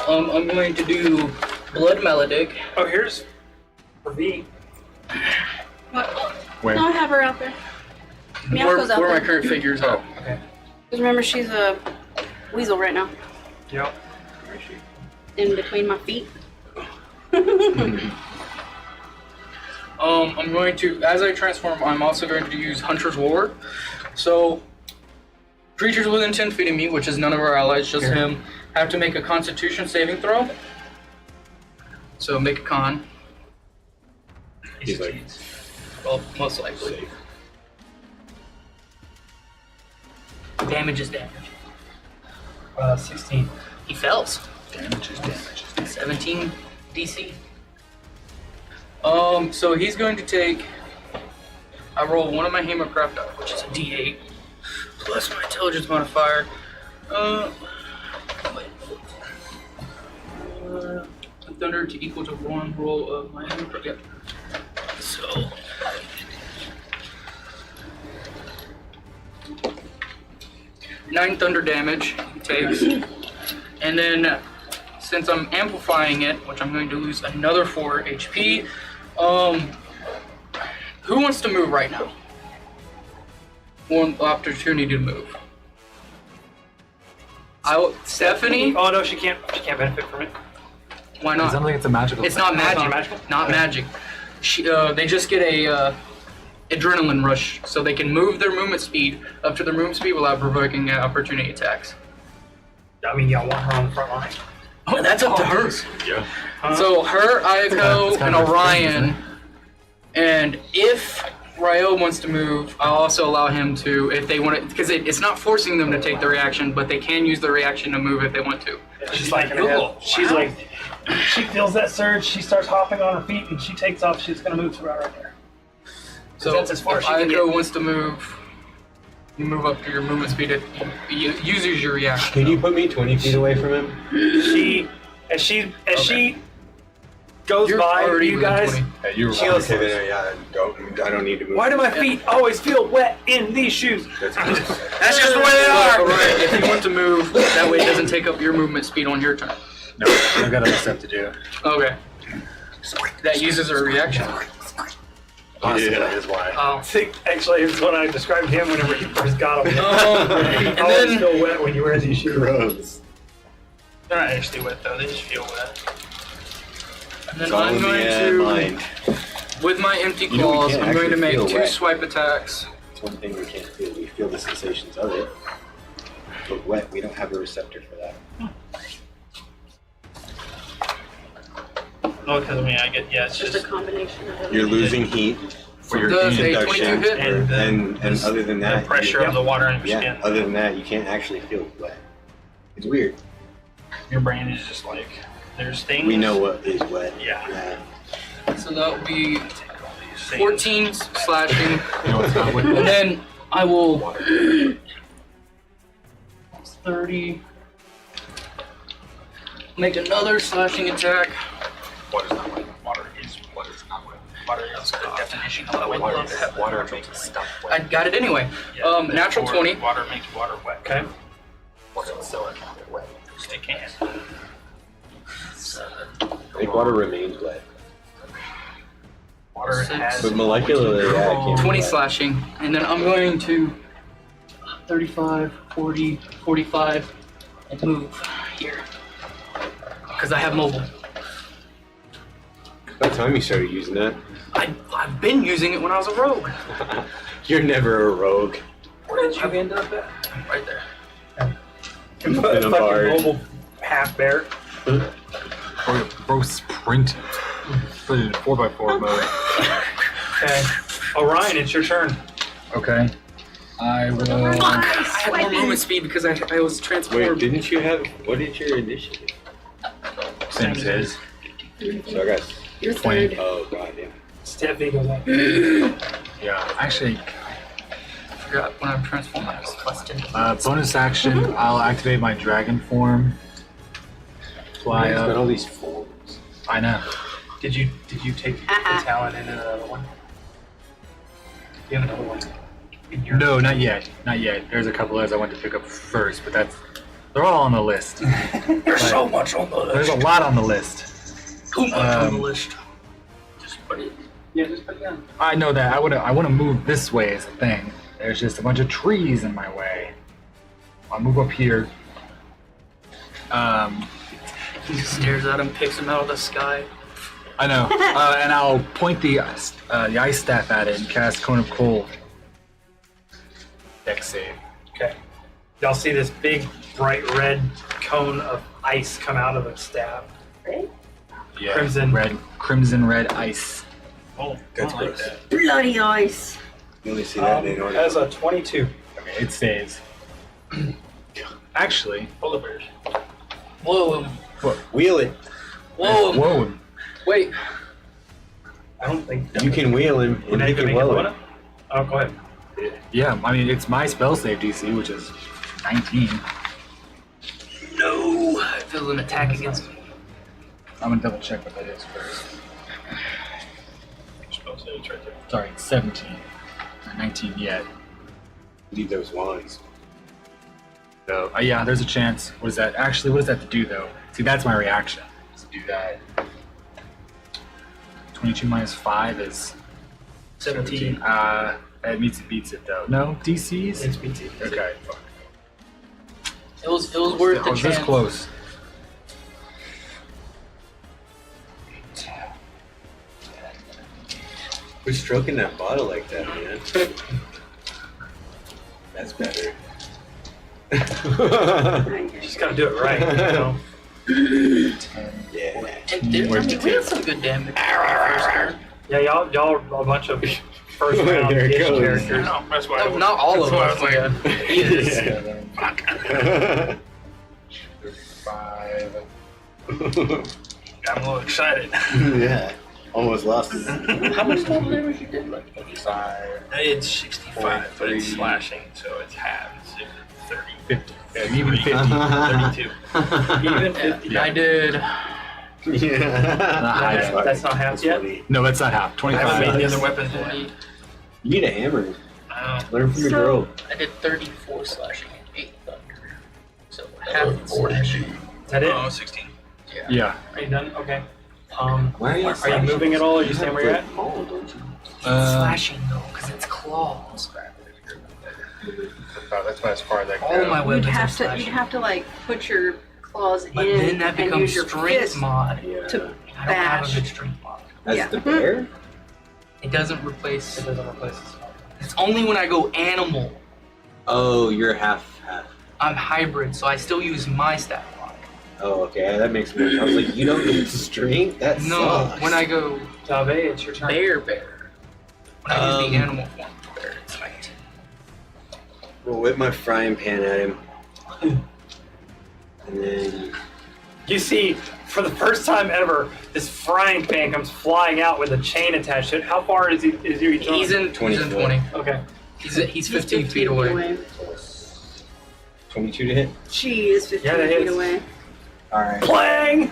I'm going to do Blood Melodic. Oh, here's a V. What? Where? No, I have her out there. Where Miako's out my there. current figure is at. Okay. Because remember, she's a weasel right now. Yep. In between my feet. I'm going to, as I transform, I'm also going to use Hunter's War. So, creatures within 10 feet of me, which is none of our allies, just him, have to make a Constitution saving throw. So make a con. He's like, Well, most likely. Damage is damage. 16. He fails. Damage is damage. 17 DC. So he's going to take. I roll one of my Hammercraft die, which is a D8, plus my intelligence modifier. Thunder to equal to one roll of my Hammercraft. Yep. So. Nine thunder damage he takes. And then, since I'm amplifying it, which I'm going to lose another 4 HP, who wants to move right now? One opportunity to move. Stephanie? Oh no, she can't benefit from it. Why It not? sounds like it's a magical It's thing. not It's magic. not magical? Not magic. They just get a adrenaline rush, so they can move their movement speed up to their movement speed without provoking opportunity attacks. I mean, y'all want her on the front line. Oh, that's up to her. Yeah. So her, Ayako, It's kind and of a thing, Orion, isn't and if Ryo wants to move, I'll also allow him to if they want to, because it's not forcing them to take the reaction, but they can use the reaction to move if they want to. She's like, she's like, she feels that surge. She starts hopping on her feet and she takes off. She's gonna move to right there. So that's as far if as she can Ayako get. wants to move, you move up to your movement speed. If you uses your reaction. can you put me 20 feet away from him? As she goes You're by already you within guys. 20. Yeah, you were She goes, Okay, then I don't need to move. why do my feet always feel wet in these shoes? That's That's just the way they are. Alright, if you want to move, that way it doesn't take up your movement speed on your turn. No, I've got other stuff to do. Okay. That uses a reaction. Possibly Yeah. is why. Oh. I think actually it's what I described him whenever he first got them. And You always then feel wet when you wear these shoes. gross. They're not actually wet though, they just feel wet. And then It's all I'm in the going to, mind. with my empty You know we claws, can't I'm going to actually make feel 2 wet. swipe attacks. It's one thing we can't feel. We feel the sensations of it. But wet, we don't have a receptor for that. No, because I mean, I get, yeah, it's Just just, a combination of You're everything. losing heat for your Does a conduction, 22 hit? and other than the that, pressure of the water in your yeah. skin. Other than that, you can't actually feel wet. It's weird. Your brain is just like, there's things. We know what is wet. Yeah. So that will be Things. 14 slashing. You know what's not with And it? then I will 30. Make another slashing attack. What is not with water is what is not with. Water is the definition of the way Water, it water makes stuff I wet. ake anyway. Natural 20. Water makes water wet. Okay. Wasn't so wet. It can. Like water remains wet. Water Six. has. But molecularly, yeah, it can't be 20 wet. slashing. And then I'm going to 35, 40, 45, and move here. Because I have mobile. By the time you started using that, I've been using it when I was a rogue. you're never a rogue. Where did you end up at? Right there. Been a Fucking bard. mobile half bear. Bro, sprinting. Put it in 4x4 mode. Okay. Orion, it's your turn. Okay. I will. I had more movement speed because I was Wait, transformed. didn't you have? What is your initiative? Same as his. So I got. You're 20. third. Oh god, damn. Steffi goes up. Yeah, actually, I forgot when I'm transformed. I was +10. bonus action. I'll activate my dragon form. Fly Got up. all these forms. I know. Did you take the talent into another one? You have another one in your No, not yet. Not yet. There's a couple others I want to pick up first, but they're all on the list. There's so much on the There's list. a lot on the list. Too much on the list. Just put it. Yeah, just put it down. I know that. I want to move this way as a thing. There's just a bunch of trees in my way. I'll move up here. He just stares at him, picks him out of the sky. I know. And I'll point the ice staff at it and cast Cone of Cold. Dex save. Okay. Y'all see this big, bright red cone of ice come out of the staff. Yeah. Crimson red ice. Oh, That's I like gross. that. Bloody ice. You only see that in order. Has a 22. Okay, it saves. Actually, Polar bears. Whoa, Wheel it. whoa, whoa. wait. I don't think You can wheel him and he can wheel it. Oh, go ahead. Yeah, I mean it's my spell save DC, which is 19. No. It feels an attack against me. I'm gonna double check what that is first. Spell saves right there. Sorry, 17. Not 19 yet. Leave those wands. So yeah, there's a chance. What is that? Actually, what does that have to do though? See, that's my reaction. Is to do that. 22 minus 5 is 17. It beats it though. No DCs. It's BT. Okay. It was worth I the was chance. this close. We're stroking that bottle like that, man. That's better. You just gotta do it right, you know? 10. Yeah. And we had some good damage. First turn. Yeah, y'all are a bunch of first round There it ish goes. characters. No, that's why. No, not all of that's us. why I was Like, he is. 7, Yeah. 35. I'm a little excited. Yeah. Almost lost it. How much total damage you did? Like 25. It's 65, but it's slashing, so it's half. It's 30. 50. Yeah, even 50. 32. Even 50. Yeah. I did. Yeah. That's not half yet? funny. No, that's not half. I haven't made 25. the other weapons yet. 20. You need a hammer. I don't know. Learn from your So- girl. I did 34 slashing and 8 thunder. So half slashing. Is that it? Oh, 16. Yeah. Are you done? Okay. Why are you moving at all, or you staying where you're at? Maul, don't you? Slashing though, because it's claws. That's about as far as I All can my go. weapons You'd are have to slashing. like put your claws But in then that and becomes use your strength fist mod. Yeah. to I don't have bash. a good strength mod. As Yeah. the bear? It doesn't replace. It doesn't replace this. It's only when I go animal. Oh, you're half. I'm hybrid, so I still use my stat block. Oh, okay. That makes sense. I was like, you don't need strength? That No, sucks. when I go Tave, it's your turn. bear. When I use the animal form bear, it's 19. We'll whip my frying pan at him. And then. You see, for the first time ever, this frying pan comes flying out with a chain attached to it. How far is he? Is he reaching? He's in 24. 20. Okay. He's 15 feet away. 22 to hit? She is 15 Yeah, that feet hits. away. Alright. Clang!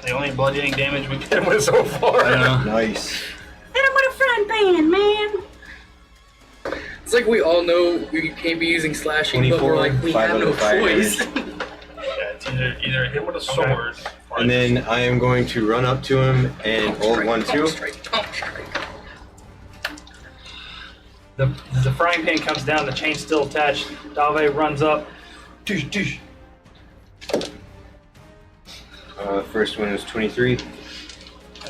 The only bludgeoning damage we get with so far. I know. Nice. Hit him with a frying pan, man. It's like we all know we can't be using slashing, but 24, we're like, we 5 have no out of 5 choice. Yeah, it's either hit with a sword. Or And then I am going to run up to him and hold one, two. Pump strike. The frying pan comes down, the chain's still attached. Dave runs up. Doosh, doosh. First one is 23.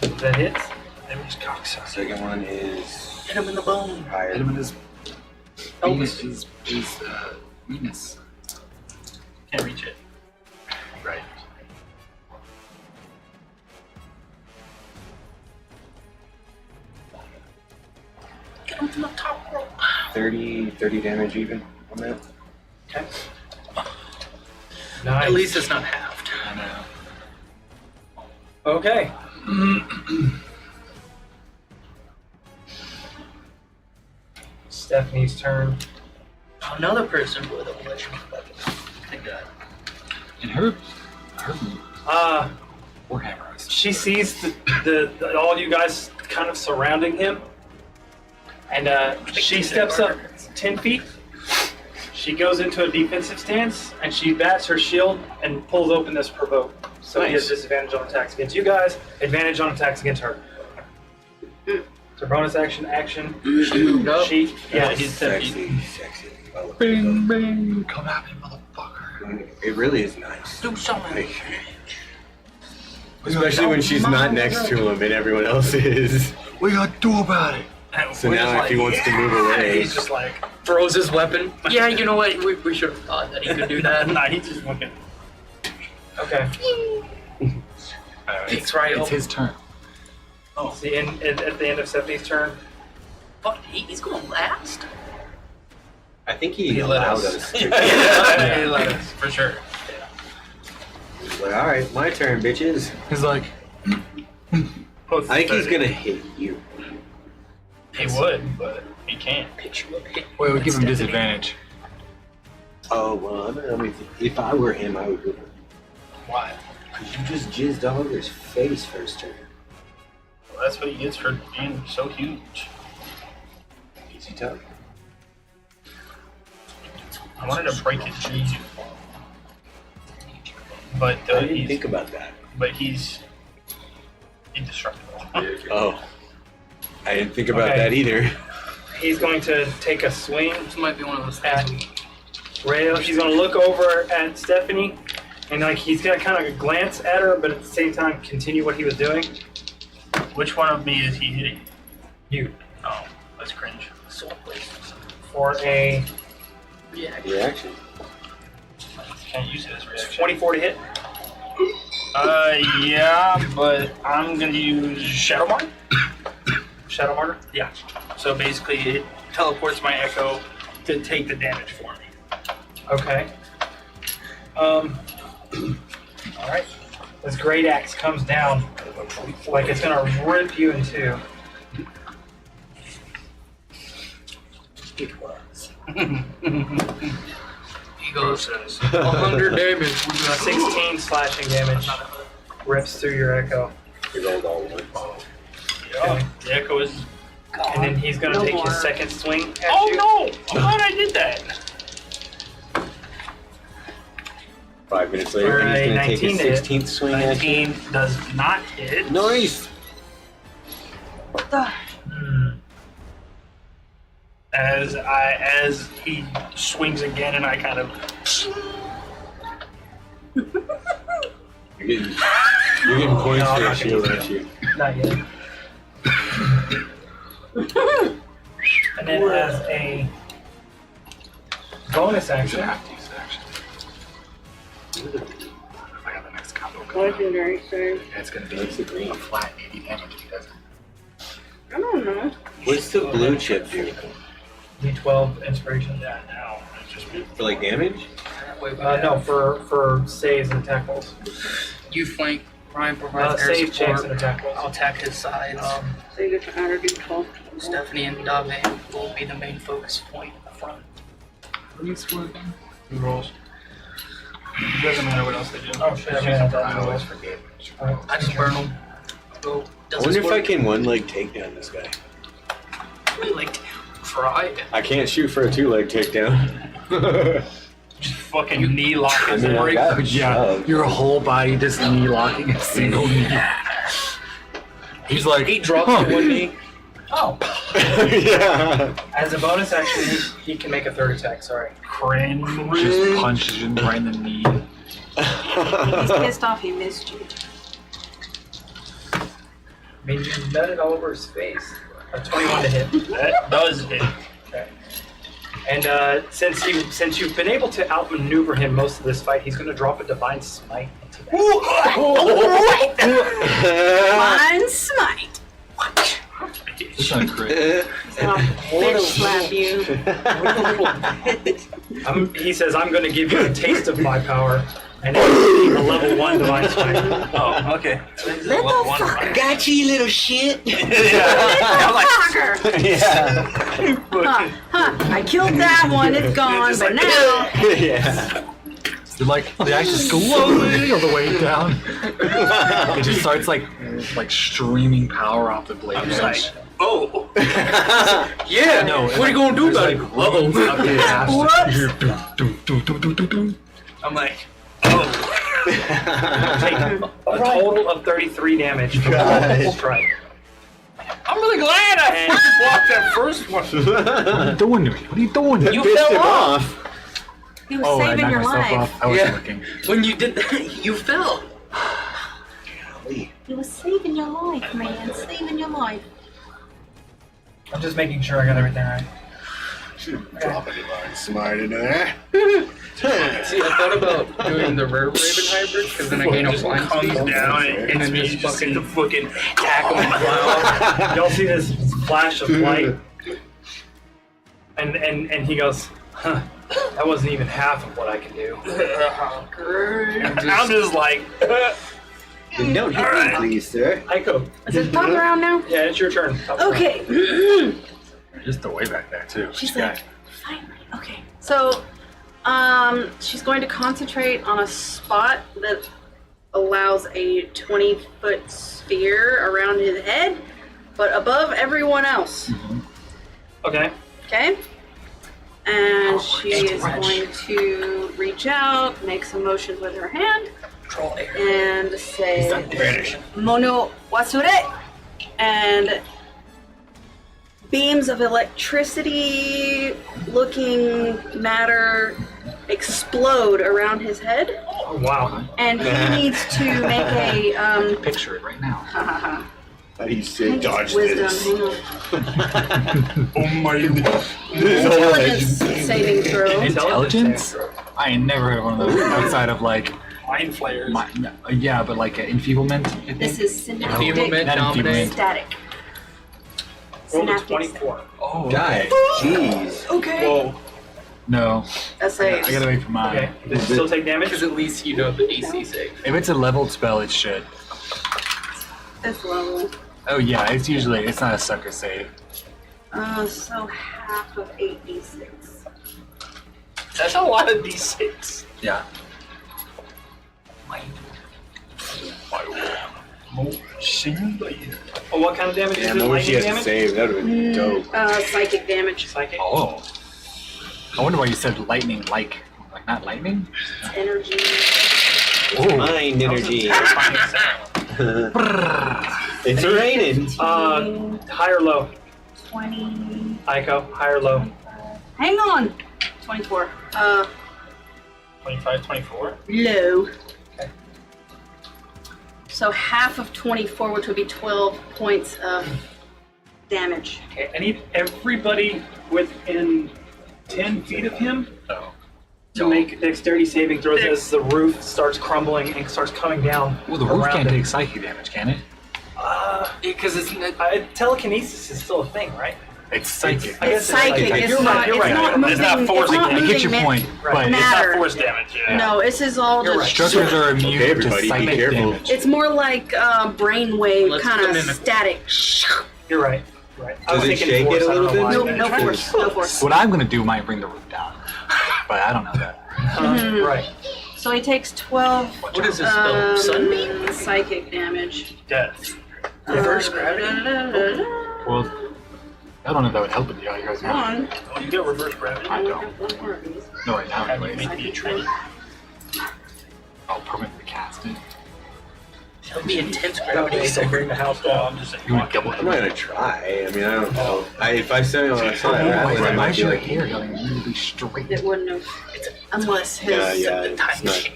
That hits. Enemy's cocksucker. Second one is Hit him in the bone. higher. Hit him in his weakness. Can't reach it. Right. 30 damage even on that. Okay. Nice. At least it's not halved. I know. Okay. Stephanie's turn. Another person with a electric weapon. Thank God. And her warhammer is. She sees the all you guys kind of surrounding him, and she steps up 10 feet. She goes into a defensive stance, and she bats her shield and pulls open this provoke. So he has disadvantage on attacks against you guys, advantage on attacks against her. So bonus action. She moved up. She Yeah, he's 10 feet. Sexy. I love Bing, bing. Come at me, motherfucker. it. It really is nice. Do something. Especially when she's not next to him and everyone else is. What you gotta do about it? And So we're now just if he wants to move away, he's just like, Throws his weapon. Yeah, you know what? We should have thought that he could do that. nah, he's just looking. okay. It's right It's over. his turn. See, at the end of Stephanie's turn, Fuck, he's going last. I think he He let allowed us. us to. Yeah, he let us, for sure. He's like, all right, my turn, bitches. He's like, Both I think he's pathetic. gonna hit you. He would, but he can't. wait, we give him disadvantage. Oh well, I mean, if I were him, I would go. Why? Cause you just jizzed all over his face first turn. Well, that's what he gets for being so huge. Easy tough. I wanted to break his knees, but I didn't think about that. he's indestructible. Oh, I didn't think about Okay. that either. he's going to take a swing This might be one of those at things. Rayo. He's going to look over at Stephanie, and like he's going to kind of glance at her, but at the same time continue what he was doing. Which one of me is he hitting? You Oh, that's cringe. Soul place. for a Yeah. Reaction. Can't use it as reaction. 24 to hit. Yeah, but I'm gonna use Shadow Mark. Shadow Martyr. Yeah. So basically, it teleports my Echo to take the damage for me. Okay. All right. This great axe comes down, like it's gonna rip you in two. It was. He goes Says. 100 damage. We got 16 slashing damage rips through your Echo, We rolled all ones. Yeah. The Echo is. and then he's gonna No take more. his second swing at Oh you. no! I'm glad I did that. 5 minutes later, For and he's a gonna take his 19 to hit. 16th swing at you. 19 does not hit. Nice. As he swings again, and I kind of. You're getting points No, for I'm a not shield gonna at you. Not yet. And then as a bonus You should action, have to use it, actually. If I got the next combo coming up, Legendary save. it's gonna be That's the green. a flat 80 damage if he doesn't. I don't know. What's the blue chip do? D12 inspiration. Yeah, now it's just me. For like damage? No, for saves and attack rolls. You flank. Ryan provides air Save checks support. and attack rolls. I'll attack his sides. So you get to add or do 12. Stephanie and Dave will be the main focus point in the front. Two rolls. It doesn't matter what else they do. Oh shit, I'm Just gonna use have them that for roll. Always forget. I just burn them. Go. I Does wonder this if I work? can one leg takedown this guy. Like, try it. I can't shoot for a 2-leg takedown. Just fucking knee lock I his mean, I ass. got it Yeah, shoved. your whole body just knee locking a single knee. He's like, He drops huh. to one knee. Oh, Yeah. as a bonus action, he can make a third attack. Sorry. Cringe. Just punches him right in the knee. He's pissed off he missed you. I mean, you nutted all over his face. A 21 to hit. That does hit. Okay. And since you've been able to outmaneuver him most of this fight, he's going to drop a divine smite into that. Fine smite. This one crit. I'll bitch slap you. He says, I'm going to give you a taste of my power, and it's a level 1 divine smite. Oh, okay. Little fucker. Got you, little shit. I'm like, Fucker. Yeah. I killed that one. It's gone. Just But like, now. Yeah. They're like the axe is slowly all the way down. It just starts like streaming power off the blade I'm just edge. like, oh. Yeah. No, What are you gonna do about it? Up to the ass. I'm like, oh. Take a total of 33 damage from the strike. I'm really glad I blocked that first one. What are you doing to me? What are you doing? You Pissed fell him off. He was Oh, I saving knocked your myself life. off. I wasn't Yeah. looking. When you did that, you fell. He was saving your life, man. Saving your life. I'm just making sure I got everything right. Drop a divine smite into there. See, I thought about doing the rare raven hybrid because then I gain a Just flying comes speed. down and And hits then me. just You just see the fucking- fucking tackle in my mouth. Y'all see this flash of light, and he goes, huh, that wasn't even half of what I can do. I'm just like, Don't hit me, please, sir. Aiko, Is it top round now? yeah, it's your turn. Top round. Okay. Just the way back there too. She's Yeah. like, finally. Okay. So, she's going to concentrate on a spot that allows a 20-foot sphere around his head, but above everyone else. Okay. Okay? And she is going to reach out, make some motions with her hand, Control air. and say, Vanish. Mono Wasure! And beams of electricity looking matter explode around his head, Oh, wow. and he needs to make a Picture it right now. How do you say dodge wisdom. this? Hang on. oh my god. Intelligence saving throw. Intelligence? I ain't never heard of one of those outside of like Mind flayers. yeah, but like enfeeblement. I think. This is synaptic Enfeeblement, Not dominate. enfeeblement. static. Roll a Synaptic 24. Oh, Die. Jeez. Okay. Whoa. no. That's I a gotta wait for mine. Okay. Does it still take damage? Because at least you know the AC save. If it's a leveled spell, it should. this level. Oh yeah, it's not a sucker save. So half of 8d6. That's a lot of d6. Yeah. Oh, what kind of damage is Damn, it? I wish you Lightning had to damage? save. That would have been dope. Psychic damage. Psychic? Oh. I wonder why you said lightning like not lightning? Energy. Oh. Mind energy. It's It's raining. High or low? 20. Aiko, high or low? Hang on. 24. 25, 24. Low. Okay. So half of 24, which would be 12 points of damage. Okay, I need everybody within 10 feet of him Oh. to make dexterity saving throws as the roof starts crumbling and starts coming down. Well, the roof around can't it. take psychic damage, can it? Because it's Telekinesis is still a thing, right? It's psychic. I guess It's psychic. psychic. It's You're not. right, you're It's right. not It's moving. not force It's not damage. I get your moving point, Right. but It's Matter. not force damage, yeah. No, this is all You're just. right. structures are immune Okay, everybody, to be psychic careful. damage. It's more like brainwave Let's kind come of in and- static. You're right. Right. I was Does it thinking shake force. it a I don't little know bit? why. No, no force. No force. What I'm gonna do might bring the roof down, but I don't know that. Right. So he takes 12 What is this spell? Sunbeam? psychic damage. Death. Reverse gravity? Well, I don't know if that would help with you guys. Come on. Oh, you get reverse gravity. I only have one more of these. No, right now, Have you anyways. make me a training? I'll permanently cast it. That'll be intense Okay, gravity. so bring the house Well, down. I'm just saying. You would double I'm not gonna try. I mean, I don't know. If I say on a side, Why I might be your like, hair going really straight? It wouldn't have. Unless his. yeah, it's not.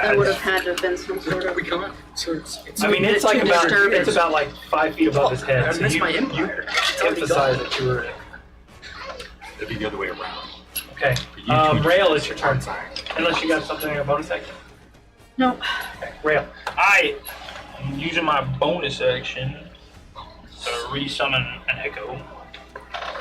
That would have had to have been some sort of. We come so it's I mean, it's like Too about disturbing. it's about like 5 feet above his head. I So missed you, my you empire. It's already emphasize gone. that you were It'd be the other way around. okay. You two- Rail, it's your turn. I'm sorry. Unless you got something in your bonus action. No. Okay. Rail. I'm using my bonus action to resummon an echo.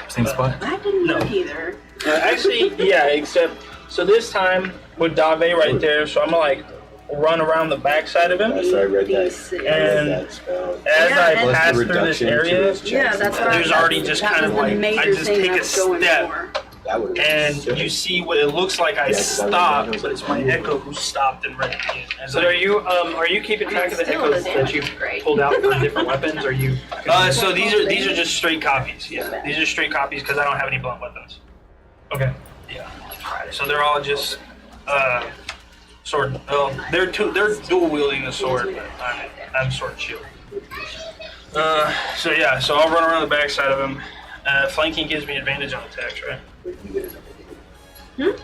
Same spot? That didn't No. work either. Actually, yeah, except so this time with Dave right there, so I'm gonna like run around the backside of him. So I read that. D6. I read And that spell. as Yeah, I and- pass Plus the through this reduction to area, those checks. Yeah, that's what There's already just that kind was of the like, major I just thing take I a was going step. for. That would've been and sick. you see what it looks like I Yeah, 'cause I was stopped, like, but it's my echo who stopped and read it again. And So are you keeping track of the Still, echoes the that you damage is great. pulled out for different weapons? Or you? so these are just straight copies. Yeah, these are straight copies because I don't have any blunt weapons. Okay. Yeah. So they're all just sword. Well, they're dual wielding the sword. I'm sword and shield. So yeah, so I'll run around the backside of him. Flanking gives me advantage on attacks, right? Who's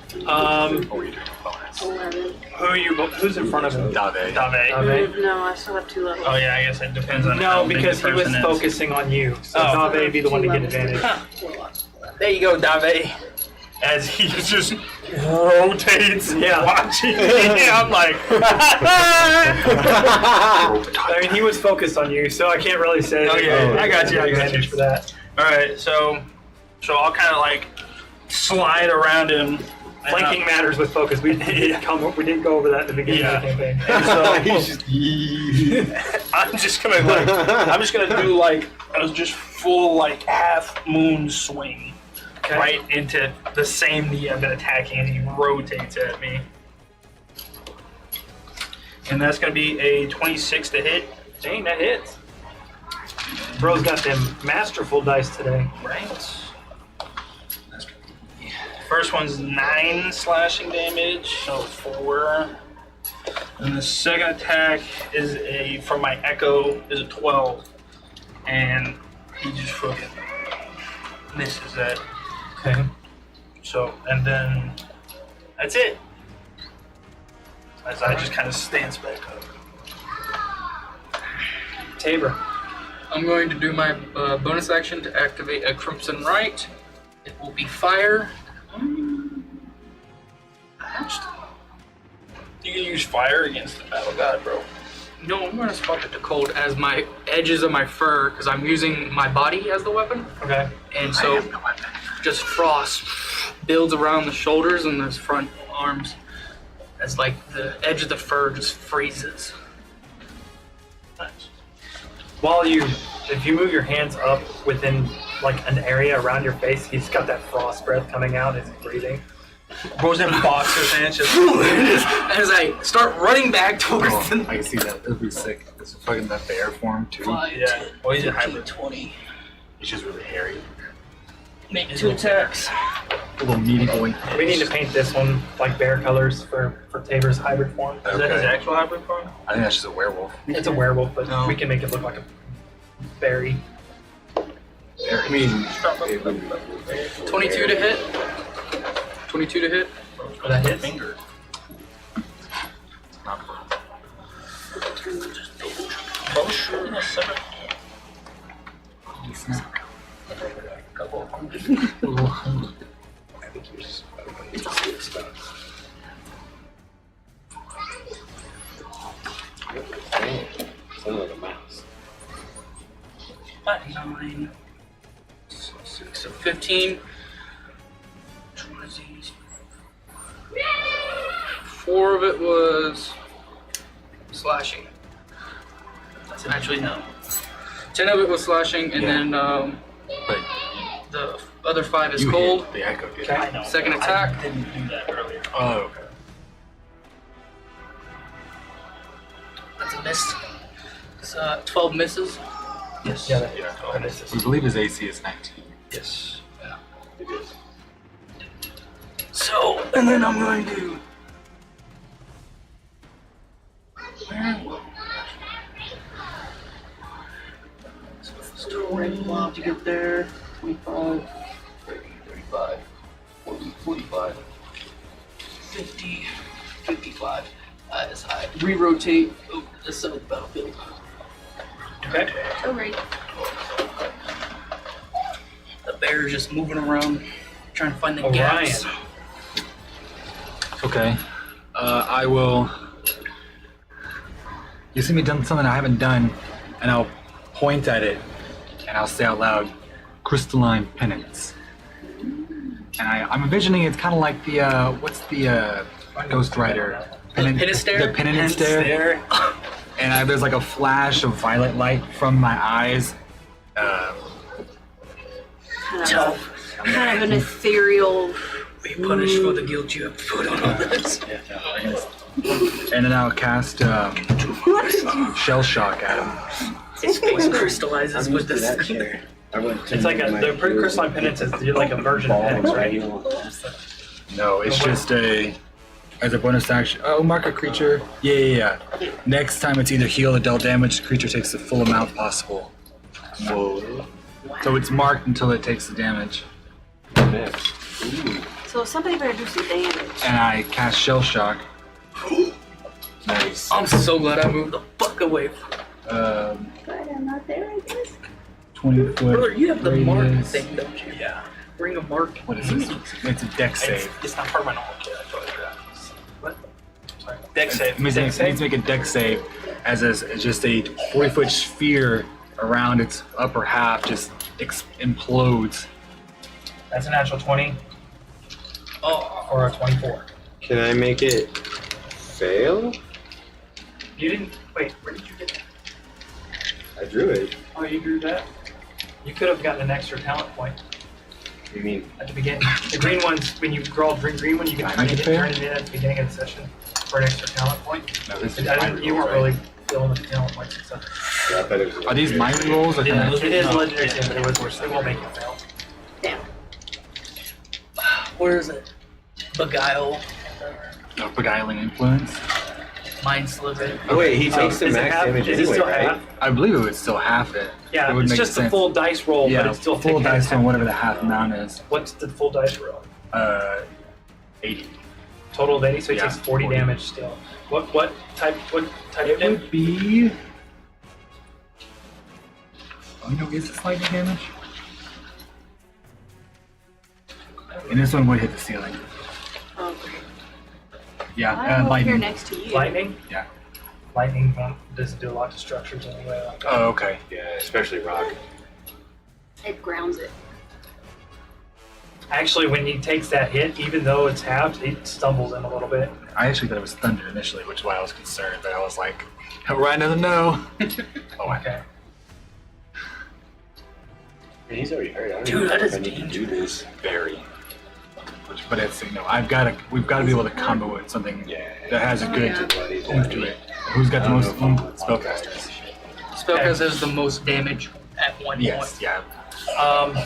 in front of him? Dave. Dave. Dave? No, I still have 2 levels. Oh yeah, I guess it depends on No, how big because the he was person is. focusing on you. So Oh. Dave be the one to get advantage. There you go, Dave. As he just rotates, Yeah. watching me, I'm like, I mean, he was focused on you, so I can't really say. Oh, yeah, that I got you, I got advantage you. for that. all right, so I'll kind of like slide around him. Flanking matters with focus. We didn't go over that at the beginning of the campaign. And so He's just, I'm just gonna do like a just full like half moon swing Okay. right into the same knee I've been attacking, and he rotates at me. And that's gonna be a 26 to hit. Dang, that hits. Bro's got them masterful dice today. Right. First one's 9 slashing damage, so 4. And the second attack is from my echo is a 12, and he just fucking misses that. Okay. So, and then that's it. As I just kind of stance back up. Tabor. I'm going to do my bonus action to activate a Crimson Right. It will be fire. You can use fire against the battle god, bro. No, I'm going to swap it to cold as my edges of my fur because I'm using my body as the weapon. Okay. And so just frost builds around the shoulders and the front arms as like the edge of the fur just freezes. Nice. If you move your hands up within like an area around your face, he's got that frost breath coming out as he's breathing. Bro's in boxer pants, just As I start running back towards Oh, the I can see that. That'd be sick. It's fucking that bear form too. 5, yeah. 10, Well, he's a 15, hybrid. 20. He's just really hairy. Make 2 attacks. A little meaty boy. We need to paint this one like bear colors for Tabor's hybrid form. Is that his Okay. actual hybrid form? I think that's just a werewolf. It's a werewolf, but No. we can make it look like a berry. I mean, 22 to hit. 22 to hit. Oh, that hits? Finger. Not for Oh, sure. Yeah, 7. sound like a mouse. 9. 6, so 15. 4 of it was slashing. Actually, no. 10 of it was slashing, and then But the other 5 is you cold. hit. The echo did. I know. Second I attack. didn't do that earlier. Oh, okay. That's a miss. It's, 12 misses. Yes. Yeah, that, Yeah. that is. We believe his AC is 19. Yes. It is. So, and then I'm going to. To get there. 25, 30, 35, 40, 45, 50, 55. As I re-rotate over to the side of the battlefield. Okay. Alright. The bear is just moving around, trying to find the Orion. gaps. Okay. I will. You see me done something I haven't done, and I'll point at it, and I'll say out loud, "Crystalline Penance." And I'm envisioning it's kind of like the what's the Ghost Rider? Penance stare? The penance stare. And there's like a flash of violet light from my eyes. Kind of an ethereal. Be punished for the guilt you have put on all this. And then I'll cast Shell Shock at him. His face crystallizes with this. It's like the crystalline penance is like a version of penance, right? No, it's just as a bonus action. Oh, mark a creature. Yeah. Next time it's either heal or deal damage, the creature takes the full amount possible. Whoa. So it's marked until it takes the damage. So somebody better do some damage. And I cast Shell Shock. Nice. I'm so glad I moved the fuck away from But I'm not there, I guess. 20 foot. Brother, you have the mark radius. thing, don't you? Yeah. Bring a mark. What is this? It's a deck save. It's not part of my normal kit. I told you that. What? Sorry. Deck save. It means it needs to make a deck save as just a 40-foot sphere around its upper half just implodes. That's a natural 20 Oh, or a 24. Can I make it fail? You didn't. Wait, where did you get that? I drew it. Oh, you drew that? You could have gotten an extra talent point You mean? at the beginning. The green ones, when you draw a green one, you can turn it in at the beginning of the session for an extra talent point. No, this And is you weren't really filling with the talent points and stuff. Yeah, I bet it was Are these mind rolls? Or It can I- is a legendary thing, but it won't make you fail. Damn. where is it? Beguile. No, beguiling influence. Mind sliver. Oh wait, he takes the Is it max half? damage Is it anyway, still right? half? I believe it would still half it. Yeah, it would it's make just sense. a full dice roll, Yeah, but it's still full taking dice half. on whatever the half amount is. What's the full dice roll? 80. Total of 80, so it Yeah, takes 40 40. damage still. What type of It damage? would be. Oh, you know, is this lightning damage? And this one would hit the ceiling. Oh, great. Yeah, I'm over here lightning. next to you. Lightning? Yeah. Lightning doesn't do a lot to structures anyway. Like that. Oh, okay. Yeah, especially rock. It grounds it. Actually, when he takes that hit, even though it's halved, he stumbles in a little bit. I actually thought it was thunder initially, which is why I was concerned. But I was like, Ryan doesn't know. Oh, Okay. And he's already hurt. I don't Dude, even know that if is I need to do this. Very. But it's we've got to be able to combo it something that has a good oomph to it. Who's got the most oomph? Spellcasters. Spellcaster has the most damage at one Yes, point. yeah.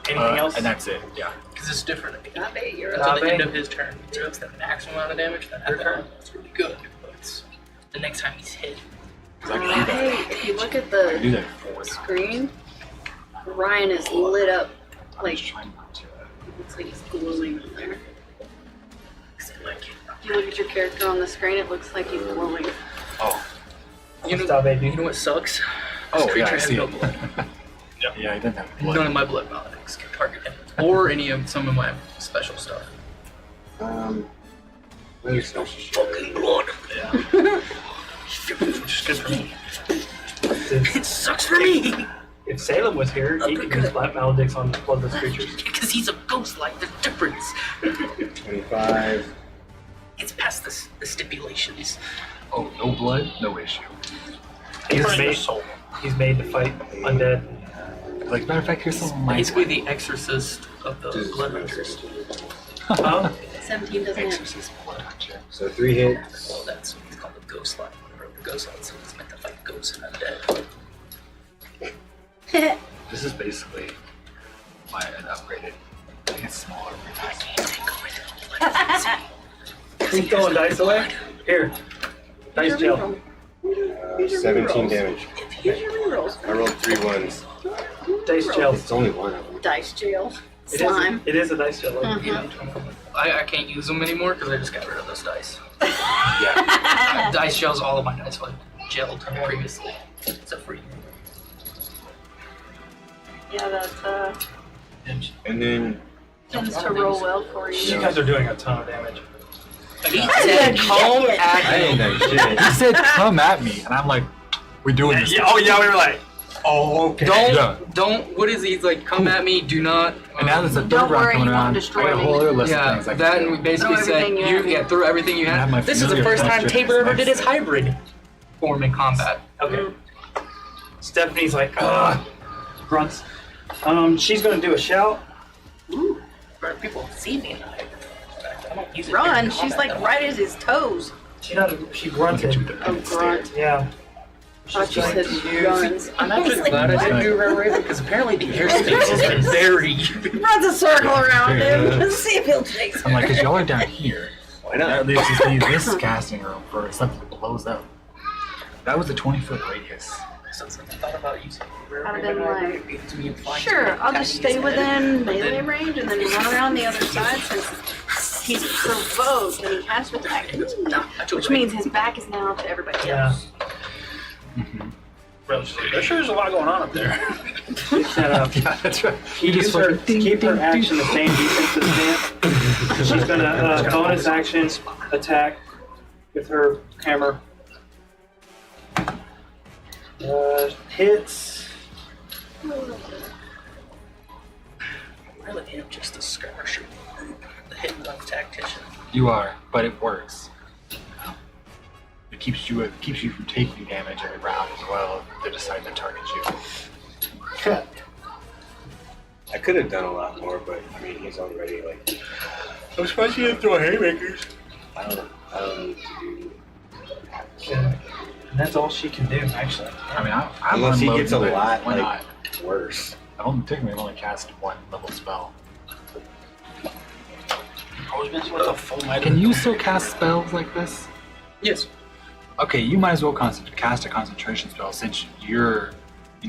Anything else? And that's it. Yeah. Because it's different. Agape, you're Until up. the end of his turn, he takes the maximum amount of damage. That Your turn? It's really good. But it's the next time he's hit. 'Cause I can do that. Hey, if you look at I can do the that for screen, Ryan is lit up like trying not to. looks like he's glowing in there. 'Cause I like it. If you look at your character on the screen, it looks like he's glowing. Oh. Stop it, You dude. know what sucks? Oh, This yeah, I creature has see no it. blood. Yeah, he doesn't have blood. None of my blood paladins can target him. Or any of some of my special stuff. Where's special Fucking blood. Which is good for me. It sucks for me! If Salem was here, he could use black maledicts on bloodless creatures. Because he's a ghost like the difference. 25. It's past the stipulations. Oh, no blood, no issue. He's made to fight undead. Like, matter of fact, here's some of my Basically the exorcist of the blood hunters. Huh? 17 doesn't hit. Exorcist blood hunter. So 3 hits. Well, that's it's called the ghost line. Or the ghost line, so it's meant to fight ghosts and undead. This is basically an upgraded. I think it's smaller. He's throwing dice away? Here. Dice Use your gel. reroll. 17 damage. Use your rerolls. I rolled 3 ones. Dice gel. It's only one of them. Dice jail. It Slime. is a dice gel. Like, I can't use them anymore because I just got rid of those dice. Yeah. Dice gels, all of my dice were gelled previously. Except for you. Yeah, that And then tends to roll well for You you. guys are doing a ton of damage. He said, "Come I at ain't him." done shit. He said, "Come at me," and I'm like, "We're doing this." Yeah, oh yeah, we were like, Oh, okay. Don't. What is he? He's like, come at me. Do not. And now there's a third Don't round worry, coming you won't around. I destroy got a whole other list of Yeah, things. I that can and we do. basically Throw said everything you have. throw everything you And I have have. my This is the familiar first time frustrations Tabor ever next did his to it. hybrid form in combat. Okay. Stephanie's like, grunts. She's gonna do a shout. Ooh. Where people see me in the hybrid. I don't use it Run, during she's combat like that right at his toes. She Look grunted. at you with the Oh, pink grunt. Yeah. Thought you going said to use- runs. I'm actually glad I didn't do Red Raven because apparently the airspace has been very. Runs a circle around him. Let's see if he'll chase I'm him. like, because y'all are down here. Why not? That leaves us to use this casting room for something that blows up. That was a 20-foot radius. Since I thought about using Red I'd have Raven, been I like, would to be fine Sure, to I'll just attacking stay his head, within but melee then- range and then run around the other side since he's provoked and he has to attack. No, I took Which means his back is now to everybody Yeah. else. Bro, she's like, there sure is a lot going on up there. She set up. Yeah, that's right. She used her to keep her action the same defensive stance. She's gonna bonus action attack with her hammer. Hits. I really am just a skirmisher, the hit and run tactician. You are, but it works. It keeps you from taking damage every round as well if they decide to target you. I could have done a lot more, but I mean, he's already like. I'm surprised you didn't throw haymakers. I don't need to do. And that's all she can do, actually. I mean, I'm Unless he unloading, gets a but lot why like not? worse. Technically, I've only cast one level spell. Always been with a full night. Can you still cast spells like this? Yes. Okay, you might as well cast a concentration spell since you're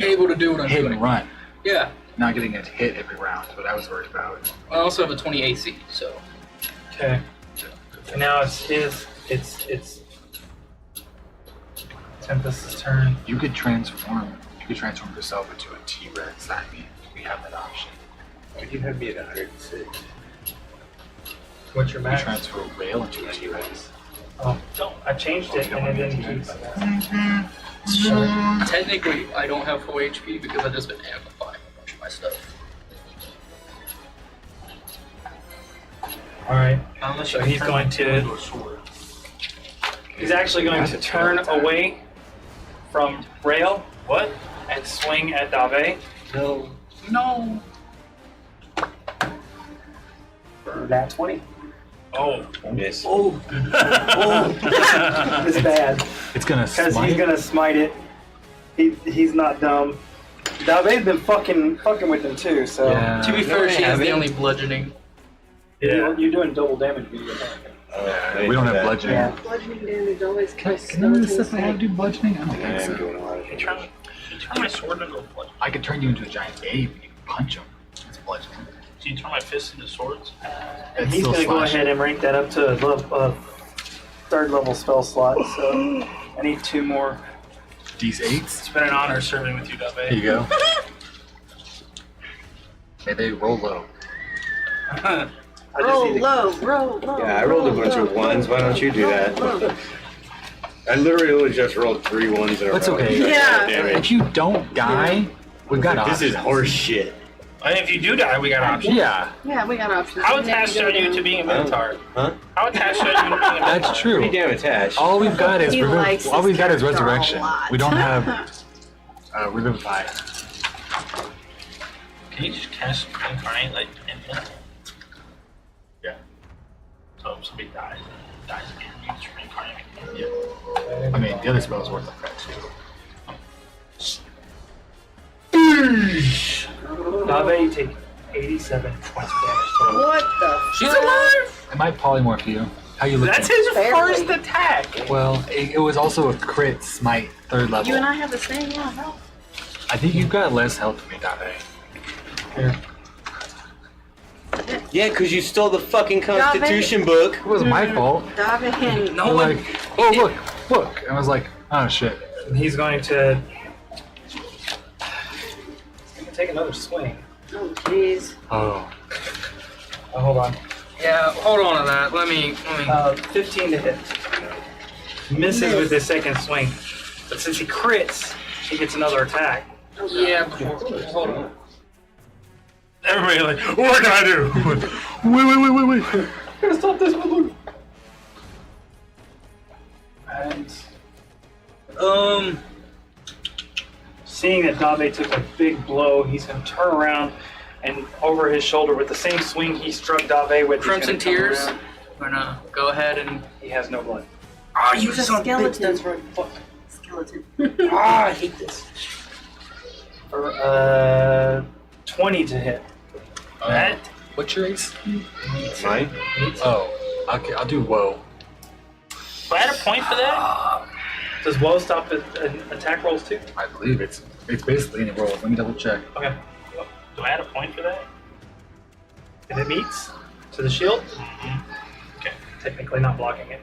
Able to do what I'm hit doing. and run, Yeah. not getting a hit every round. That's what I was worried about. I also have a 20 AC, so. Okay. And now it's his. It's Tempest's turn. You could transform yourself into a T-Rex. I mean, we have that option. Would you have me at 106? What's your You max? transfer Rail into a T-Rex. Oh, don't. I changed it and it didn't keep. Technically, I don't have full HP because I've just been amplifying a bunch of my stuff. All right. Unless So you he's turn going my to- tail into a sword. He's actually going to turn away from Rail. What? And swing at Dave. No. No. For that 20. Oh. Miss. Oh. It's bad. It's gonna Because smite. he's gonna smite it. He's not dumb. Dave's been fucking with him too, so Yeah. To be no, fair, I she has the haven't. only bludgeoning. you're doing double damage. When you attack. We don't have bludgeoning. Yeah. Bludgeoning damage always Can kills none of this skeletons. stuff I have to do bludgeoning? I don't I think am so. doing a lot of You damage. turn my sword into a bludgeon. I could turn you into a giant ape and you can punch him. It's bludgeoning. Do you turn my fists into swords? And It's he's still gonna go slashing. ahead and rank that up to third level spell slot. So I need 2 more. These 8s. It's been an honor serving with you, There Dave. you go. May they roll low. I just Roll need to- low, roll low. Yeah, I rolled a roll bunch low, of ones. Why don't you do roll that? low. I literally just rolled 3 ones in a That's row. okay. Yeah. Damage. If you don't die, we've got This options. is horse shit. And if you do die, we got options. Yeah, Yeah, we got options. How We never attached go are you down. to being a Minotaur? Huh? How attached are you to being a Minotaur? that's true. Pretty damn attached. All we've got is He likes all we've got is his character a resurrection. lot. We don't have revivify. Can you just cast Incarnate like infinite? Yeah. So if somebody dies again, you just reincarnate. Yeah. I mean, the other spells work like that too. Dave, you take 87 points of damage total. What the? She's alive! It might polymorph you. How you looking? That's his Barely. first attack! Well, it was also a crit smite, 3rd level. You and I have the same amount of health. I think you've got less health than me, Dave. Here. Yeah, because you stole the fucking Constitution book. It wasn't my fault. David. No like, oh look. And I was like, oh shit. And he's going to take another swing. Oh, jeez. Oh. Oh, hold on. Yeah, hold on to that. Let me. 15 to hit. Misses with his second swing. But since he crits, he gets another attack. Yeah, before. Hold on. Everybody like, what can I do? Wait. I'm gonna stop this one. And seeing that Dave took a big blow, he's gonna turn around and over his shoulder with the same swing he struck Dave with. he's Crimson gonna come Tears. around. We're gonna go ahead and. He has no blood. Ah, you He's a son of a bitch, skeleton. that's right. Fuck. Skeleton. I hate this. For 20 to hit. That? What's your ace? Mine? Oh, I'll do woe. Do I add a point for that? Does woe stop at attack rolls too? I believe it's basically any roll. Let me double check. Okay. Do I add a point for that? If it meets to the shield, Okay. technically not blocking it.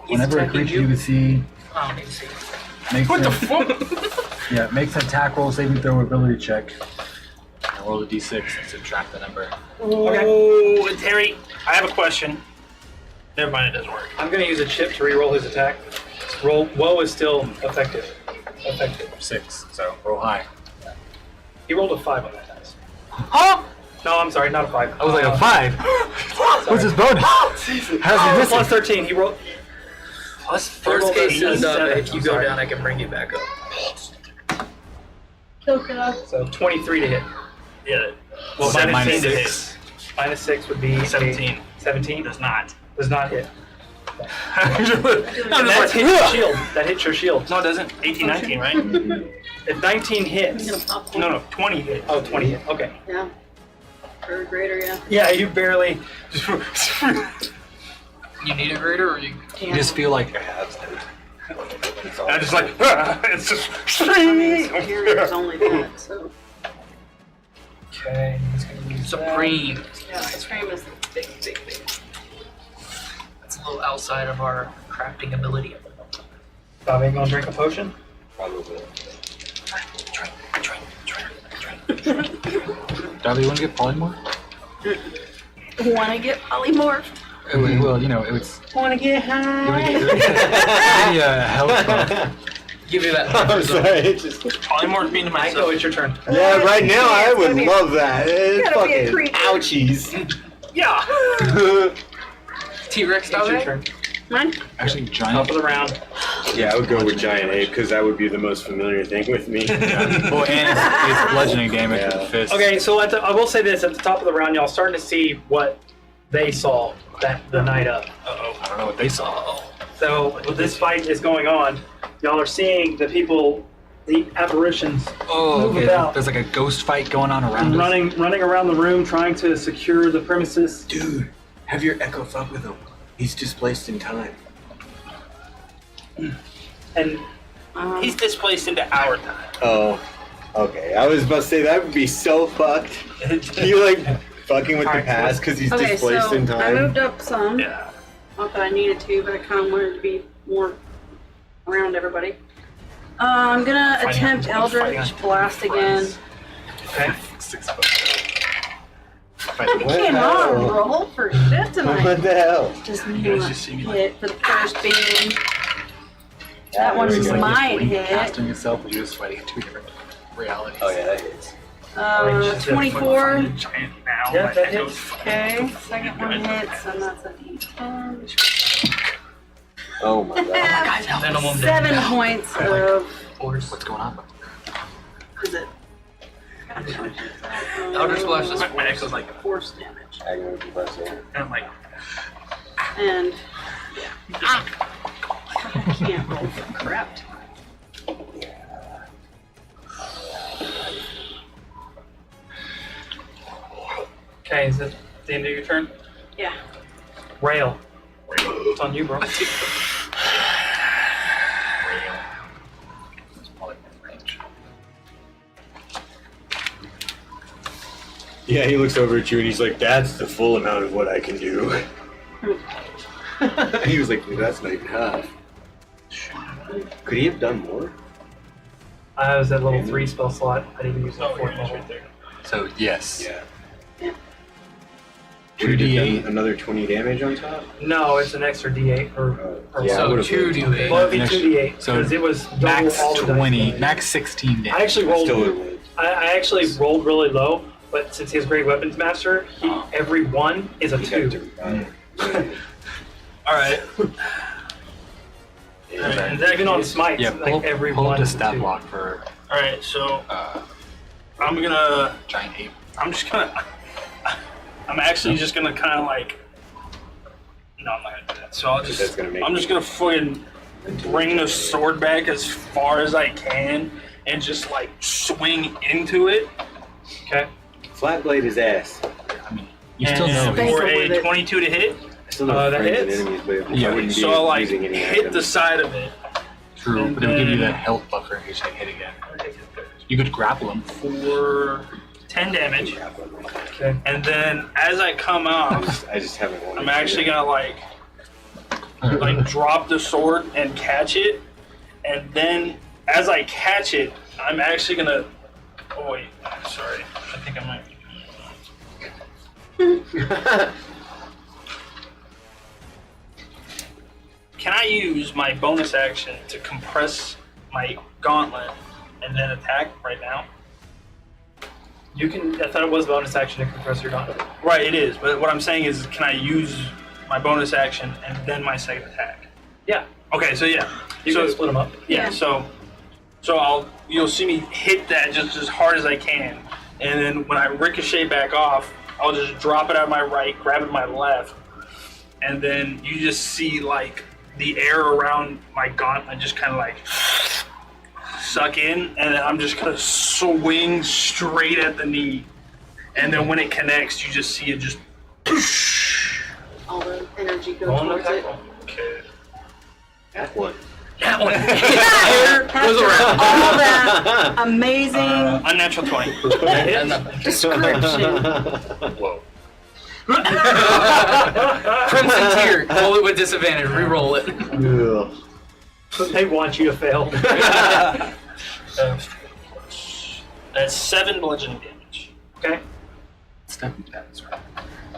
Whenever a attacking creature you? you would see I don't even see. makes What the an- fuck? yeah, makes an attack roll, saving throw, ability check. And roll a d6 and subtract the number. Oh, Terry, I have a question. Never mind, it doesn't work. I'm going to use a chip to re-roll his attack. Woe is still effective. 6, so roll high. He rolled a 5 on that dice. Huh? No, I'm sorry, not a 5. I was like a 5. What's his bonus? How's he Plus missing? 13. He rolled. Plus Worst case is seven, if you I'm go sorry. down, I can bring you back up. So 23 to hit. Yeah. Well, So minus minus 6. Minus 6 would be 17. 17 Does not. does not hit. I'm just And that like, hits your shield. That hits your shield. no, it doesn't. 18, 19, right? If 19 hits. No, 20 hit. Oh, 20 hit. Okay. Yeah. Or greater, yeah. Yeah, you barely. You need a greater, or you? You just feel like I'm just like, it's just. Superior's only that, so. Okay. He's gonna use that. Supreme. Yeah, Supreme is the big. That's a little outside of our crafting ability. Dave gonna drink a potion? Probably. Darby, you want to get polymorph? Wanna get polymorphed? Well, you know, it was. Wanna get You want high? to get yeah, health buff. Give me that. I'm sorry. It just, Polymorph me into Ico, myself. it's your turn. yeah, right now I would be- love that. It's gotta be a fucking creature. ouchies. Yeah. T-Rex It's your down turn. Mine? Actually, Top giant. of the round. Yeah, I would go with Giant Ape because that would be the most familiar thing with me. Well, and it's bludgeoning damage with the Yeah. fist. Okay, so I will say this: at the top of the round, y'all starting to see what they saw the night of. I don't know what they saw. So this fight is going on. Y'all are seeing the people, the apparitions, Oh, Move okay. about. There's like a ghost fight going on around us. running around the room, trying to secure the premises. Dude, have your Echo fuck with him. He's displaced in time. And He's displaced into our time. Oh, okay. I was about to say that would be so fucked. You like fucking with the Alright, past because he's Okay, displaced so in I time. moved up some. Yeah. Not that I needed to, but I kind of wanted to be more around everybody. I'm gonna Fighting attempt on- fighting Eldritch on Blast again. friends. okay, 6 foot. I What the came hell? on roll for shit tonight. What the hell? Just You guys just see me like- hit for the first beam. That one's There we go. might hit. Casting yourself, but you're just fighting two different realities. Oh yeah, that is. 24. Giant now. Yeah, my that echo's hits. fucking- Okay, second one hits, and that's a D10. Oh my god. Minimum 7 damage. points of. Force. What's going on? Is it? Eldritch Blast is My echo's like, force damage. Agony compressor. and I'm like, And yeah. I can't roll for crap. okay, is it the end of your turn? Yeah. Rail. It's on you, bro. Yeah, he looks over at you and he's like, "That's the full amount of what I can do." He was like, "That's not even half." Could he have done more? I was at level 3 spell slot. I didn't use that oh, 4th yeah, it's level. right there. So, yes. Yeah. 2d8. Another 20 damage on top? No, it's an extra D8 per Yeah, I So would've 2d8. Well, it'd be Next- 2D8 so because it was double Max all the dice 20, rolls. max 16 I damage. actually rolled. Still would've lived. I actually rolled really low, but since he has Great Weapons Master, every one is a You got 2. to- All right. And even on smites, Yeah, like pull, every pull one the is a stat 2. block for All right. So uh, I'm gonna. giant ape. I'm just gonna. I'm actually just gonna kind of like. No, I'm not gonna do that. So I'll That's just. gonna make I'm just gonna fucking bring the sword back as far as I can and just like swing into it. Okay. Flat blade his ass. I mean, you still know. Space for with a it. 22 to hit. I still know that friends and hits. enemies, but Yeah, I wouldn't be So I'll like using any hit the items. side of it True, but it would give you that health buffer in case you hit again. You could grapple him. for 10 damage, Okay. and then as I come out, I just haven't wanted I'm to. actually gonna like drop the sword and catch it, and then as I catch it, I'm actually gonna. Oh wait, sorry. I think I might. Can I use my bonus action to compress my gauntlet and then attack right now? You can. I thought it was bonus action to compress your gauntlet. Right, it is. But what I'm saying is, can I use my bonus action and then my second attack? Yeah. Okay, so yeah. You so can split them up. yeah, Yeah. so you'll see me hit that just as hard as I can, and then when I ricochet back off, I'll just drop it out of my right, grab it with my left, and then you just see like the air around my gauntlet just kind of like suck in, and then I'm just gonna swing straight at the knee, and then when it connects, you just see it just. All the energy goes Roll an towards attack it. roll. Okay. That one. That one. After all that amazing Unnatural 20. description. Whoa. Crimson Tear. Roll it with disadvantage. Reroll it. Ugh. They want you to fail. That's 7 bludgeoning damage. Okay. Stepping pads, right?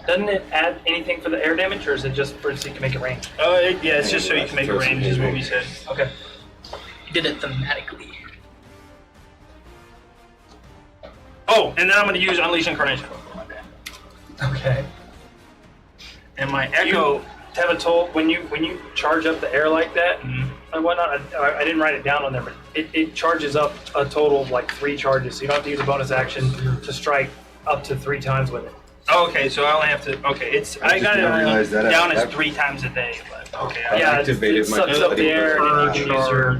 Doesn't it add anything for the air damage, or is it just for so you can make it range? Yeah, it's just so you can make a range, is what we said. Okay. You did it thematically. Oh, and then I'm going to use Unleash Incarnation. Okay. And my Echo. Tevatol, when you charge up the air like that Mhm. and whatnot, I didn't write it down on there, but it charges up a total of like 3 charges. So you don't have to use a bonus action to strike up to 3 times with it. Oh, okay, so I only have to. Okay, it's. I just got it didn't realize that down as that- 3 times a day, but okay. I Yeah, activated it my sucks up the bloody air and then you can use your.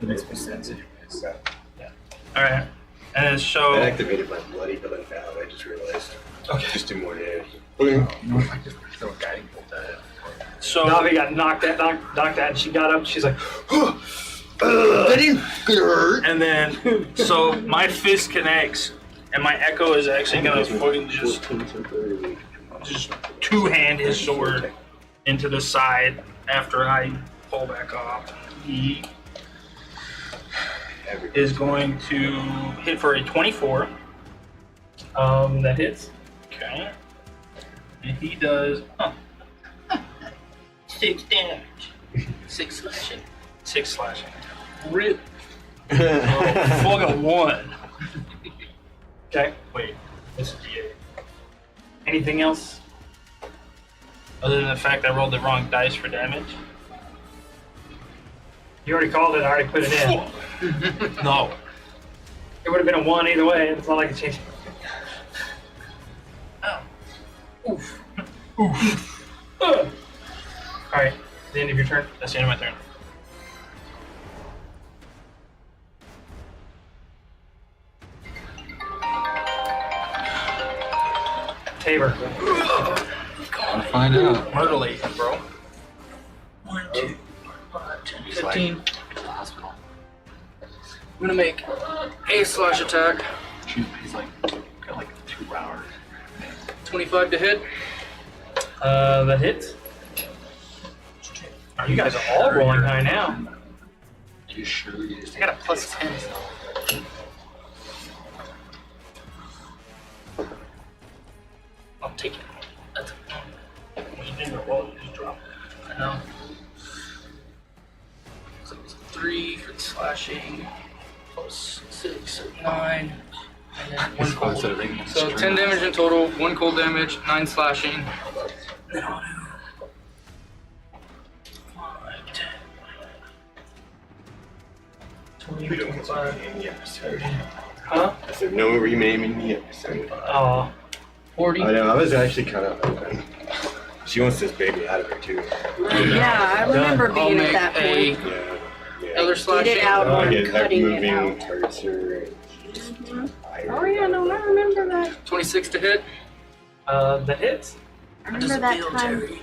It makes more sense anyways. Alright. And then so. I activated my bloody blood valve. I just realized. Okay. Just do more damage. You know, if I just throw a guiding bolt at it. So. Navi got knocked out, and she got up. She's like, And then. So my fist connects, and my Echo is actually going to fucking just 2-hand his sword into the side after I pull back off. He is going to hit for a 24. that hits. Okay. And he does 6 damage. 6 slashing. 6 slashing. Rip. Fucking 1. Okay. Wait, this is D8. Anything else? Other than the fact I rolled the wrong dice for damage? You already called it. I already put it in. No. It would have been a 1 either way. It's not like it changed. Oof. Oof. All right. The end of your turn. That's the end of my turn. Tabor. I'll find out. Myrtle bro. 1, 2, 5, 10, 15. Get to the hospital. I'm gonna make a slash attack. Shoot, he's like, got like 2 hours. 25 to hit. That hits. You guys are all rolling high now. You sure you just I got a plus 10. I'll take it. No. So it's 3 for the slashing, plus 6, so 9, and then 1 Oh, cold. instead of reading So strings. 10 damage in total, 1 cold damage, 9 slashing. And then I'll do 5, 10, 20, 25, 30. Huh? I said, no renaming the episode. Oh. 40. I know, I was actually kind of hoping. She wants this baby out of her, too. Yeah, I remember I'll being make at that a point. Yeah. other Get slashing. it out Oh, when yeah, that cutting it moving out. hurts her. Oh yeah, no, I remember that. 26 to hit. The hits. I remember that time. Jerry?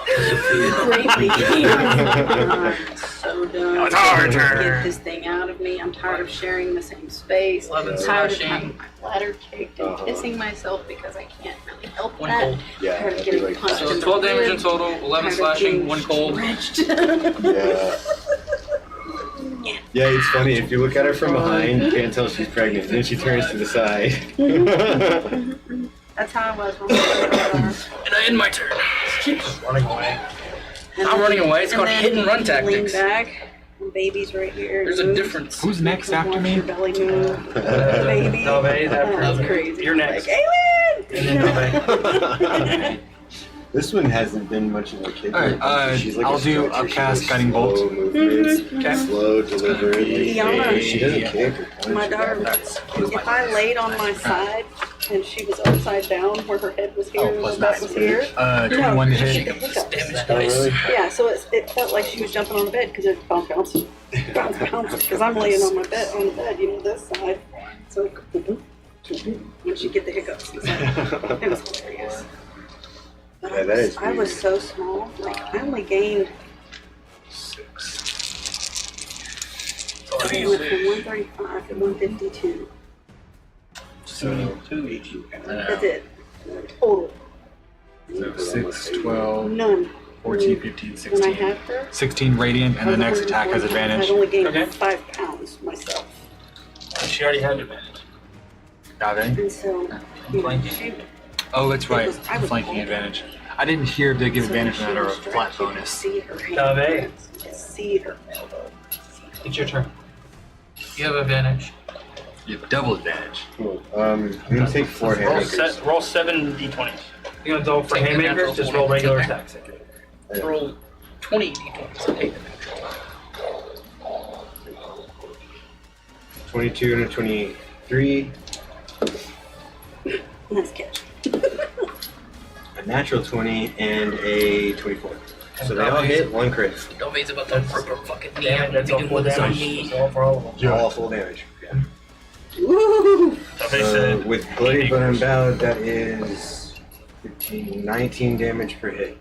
Greatly. I'm so done. It's our Get turn. this thing out of me. I'm tired of sharing the same space. 11 I'm tired of slashing. having my bladder kicked and Uh-huh. kissing myself because I can't really help 1 that. cold. Yeah, Tired I'd of be getting like, punched So in the 12 damage in ribs. total, 11 Tired of slashing, being 1 cold. stretched. yeah. Yeah, it's funny. If you look at her from behind, you can't tell she's pregnant. Then she turns to the side. That's how I was when I was And I end my turn. Keeps running away. I'm running away. It's called hit and run Lean tactics. back. Baby's right here. There's a Move. difference. Who's next after Watch me? your belly move. Baby. Nove after That's you. crazy. You're next. Like, And then Nove. This one hasn't been much of a kid. Alright, She's like I'll a do stretcher. She upcast, does guiding bolt. slow movements, Okay. slow delivery. Yana. She doesn't kick or punch. My or daughter, that. if I laid on my side and she was upside down where her head was here and plus her butt was here. 21 to she hit. got hiccups. Damage Oh, dice. really? Yeah, so it felt like she was jumping on the bed because it bounce, bounce, because I'm laying on my bed, this side. So it, when she get the hiccups, it was hilarious. But Yeah, that is I was so small, like I only gained. I went from 135 to 152. So, That's it. Total. 6, 12, None. 14, 15, When I 16. had her, 16 radiant, and the next attack has advantage. I'd only gained Okay. 5 pounds myself. She already had advantage. Nave? And so, Flanking. she, Oh, that's right. I was Flanking older. advantage. I didn't hear if they give so advantage she on that or a was flat stretched, you could bonus. See her hand. Nave. You could see her elbow. It's your turn. You have advantage. You have double advantage. Cool. I'm gonna take 4 haymakers. Roll 7 d20s. You gonna go for Take the haymakers? natural Just 20. roll regular attacks. Yeah. Roll 20 d20s and take the natural. 22 and a 23. Nice catch. A natural 20 and a 24. So they all hit, 1 crit. Nobody's about to rip her fucking knee out. Damage, that's all Begin full with his own damage. knee. That's all for all of them. All full damage. Yeah. Woo! Nove said, With Bloody but Unbowed, that is 15, 19 damage per hit.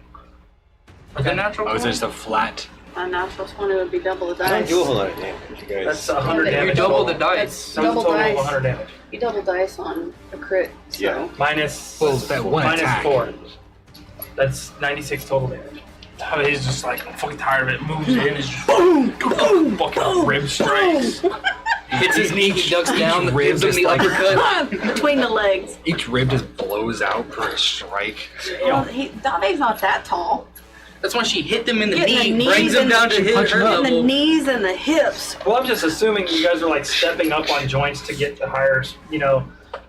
With the natural Oh, is it 20? just a flat? A natural 20 would be double the I don't dice. do a whole lot of damage, you guys. that's 100 You damage. You double the total. dice. So it's a Double total of dice. 100 damage. You double dice on a crit, so. Yeah. Minus, Well, that one minus attack. 4. That's 96 total damage. He's just like, I'm fucking tired of it. Moves in, is just boom, boom, fucking rib strikes. Hits his knee, he ducks down, rib gives him just the like- uppercut. Between the legs. Each rib just blows out per strike. Well, Dave's not that tall. That's when she hit them in the Getting knee, the brings knees him and down to she hit punched her him up. And the level. knees and the hips. Well, I'm just assuming you guys are like stepping up on joints to get to higher,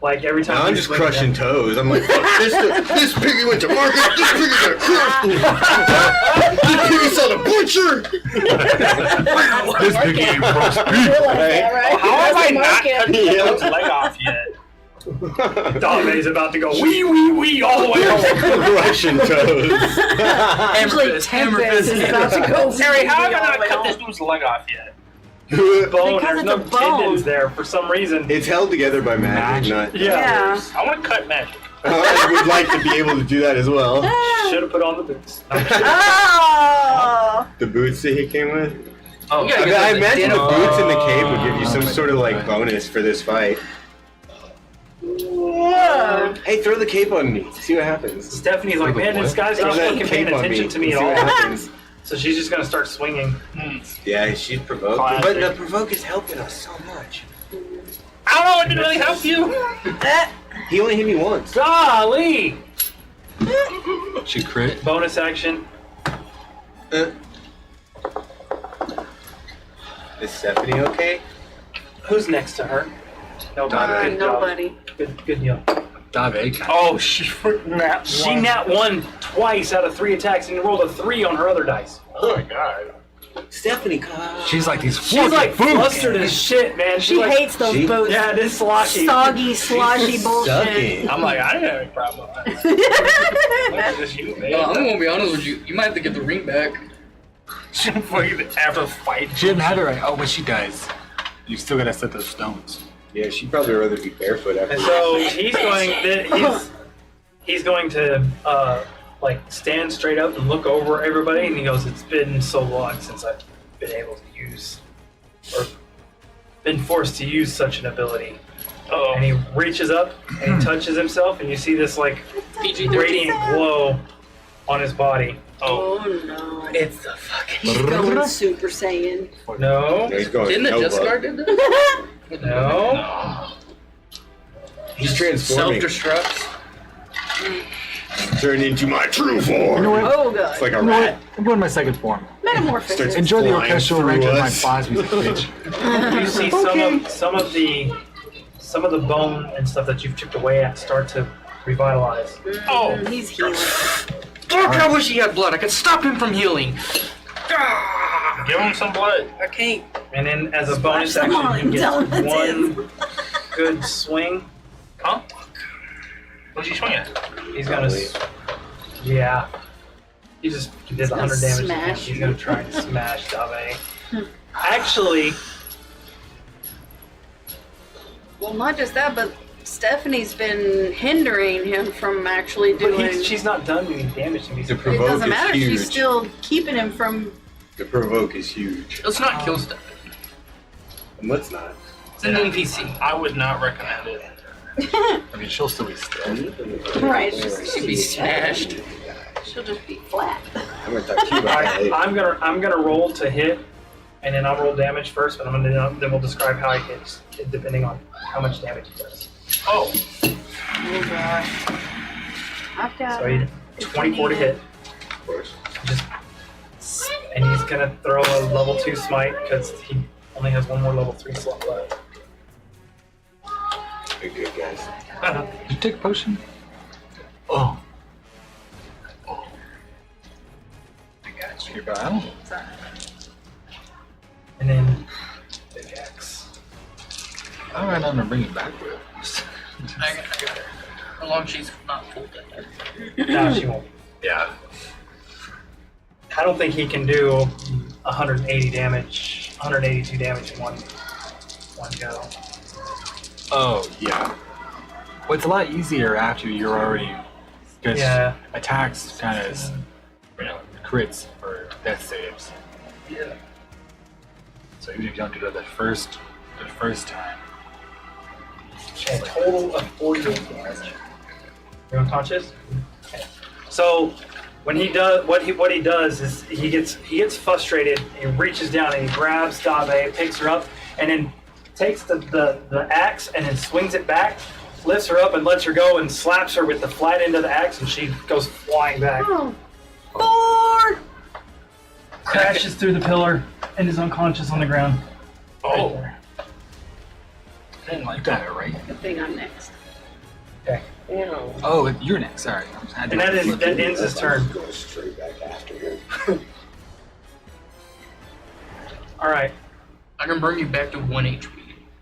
like every time. Now I'm you just swing crushing them- toes. I'm like, fuck, this piggy went to market, this piggy got crushed. This piggy saw the butcher. This big game roast beef. How have I not market. cut the dude's leg off yet? Dave's about to go wee wee wee all the way home. Crushing toes. Hammer fist, hammer Tempest fist. is about to go. Harry, how have I all the not way cut home. this dude's leg off yet? Bone. Because There's it's no a bone. tendons there for some reason. It's held together by magic, not. Yeah. I want to cut magic. I would like to be able to do that as well. Should have put on the boots. No, Oh! The boots that he came with. Oh, I, mean, I imagine the boots in the cave would give you some sort of like bonus for this fight. Whoa. Hey, throw the cape on me. See what happens. Stephanie's like, man, this guy's Throw not that fucking paying cape on attention to me See at what all. happens. So she's just gonna start swinging. Yeah, she's provoked. Classic. But the provoke is helping us so much. I don't know, it didn't really help you. He only hit me once. Golly! She crit. Bonus action. Is Stephanie okay? Who's next to her? Nobody. Good job. Nobody. Good deal. Dave kind Oh, she nat She nat one twice out of 3 attacks and rolled a 3 on her other dice. Oh my god. Stephanie, come. She's like these. She's like flustered as shit, man. She like, hates those boots. Yeah, this sloshy. Soggy, sloshy bullshit. Sucking. I'm like, I didn't have any problem with that. That's just you, man. I'm gonna be honest with you. You might have to get the ring back. She didn't fucking ever fight. She didn't have it right. Oh, but she does. You still gotta set those stones. Yeah, she'd probably rather be barefoot after. And so he's going to like stand straight up and look over everybody, and he goes, "It's been so long since I've been able to use or been forced to use such an ability." Oh, And he reaches up and he touches himself, and you see this like radiant glow on his body. Oh no. It's the fucking. He's going Super Saiyan. No, He's going. Didn't the no Death bug. Guard did that? no. He's transforming. Self-destructs. Turn into my true form. You know what? Oh god. It's like a You know what? rat. I'm going my second form. Metamorphosis. Starts- Enjoy the Flying orchestral through range of my us. boss music, bitch. You see some of the bone and stuff that you've chipped away at start to revitalize. Oh. He's healing. Fuck, I wish he had blood. I could stop him from healing. give him some blood. I can't. And then as a bonus Splash some action, he on gets him, one good swing. Huh? What's he swinging? He's gonna, yeah. He just did 100 damage. smash. He's gonna try and smash Dave. Actually, Well, not just that, but Stephanie's been hindering him from actually but doing. she's not done any damage to me. The It provoke doesn't matter. is huge. She's still keeping him from. The provoke is huge. Let's not kill stuff. And let's not. It's an NPC. I would not recommend it. I mean, she'll still be still. Right. She'd be smashed. She'll just be flat. I'm gonna talk to you about that Alright, later. I'm gonna roll to hit, and then I'll roll damage first, but then we'll describe how he hits, depending on how much damage he does. Oh, Oh gosh. I've got. So he 24 to hit. Of course. And he's gonna throw a level 2 smite because he only has one more level 3 slot left. You're good, guys. Did you take a potion? Oh. Oh. I got you. Your battle? And then big axe. I don't know. I'm bring it back with. I got her. As long as she's not full dead. No, she won't. Yeah. I don't think he can do 180 damage, 182 damage in one go. Oh, yeah. Well, it's a lot easier after you're already. Because Yeah. attacks kind of, crits or death saves. Yeah. So even if you don't do that the first time. A total of 48 damage. You're unconscious? Okay. So when he does what he does is he gets frustrated, he reaches down and he grabs Dave, picks her up, and then takes the axe and then swings it back, lifts her up and lets her go and slaps her with the flat end of the axe, and she goes flying back. Oh. 4! Crashes through the pillar and is unconscious on the ground. oh. Right there. I didn't You like got that. it, right? Good thing I'm next. Okay. Oh, you're next. Sorry. And that ends his turn. Go straight back after him. Alright. I can bring you back to 1 HP.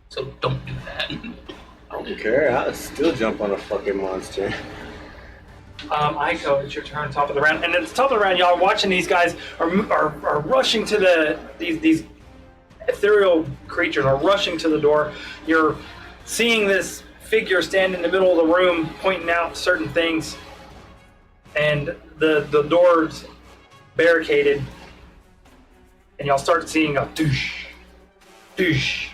So don't do that. I don't care. I'll still jump on a fucking monster. Aiko, it's your turn, top of the round. And at the top of the round, y'all are watching these guys are rushing to these ethereal creatures are rushing to the door. You're seeing this figure stand in the middle of the room, pointing out certain things, and the door's barricaded. And y'all start seeing a doosh, doosh.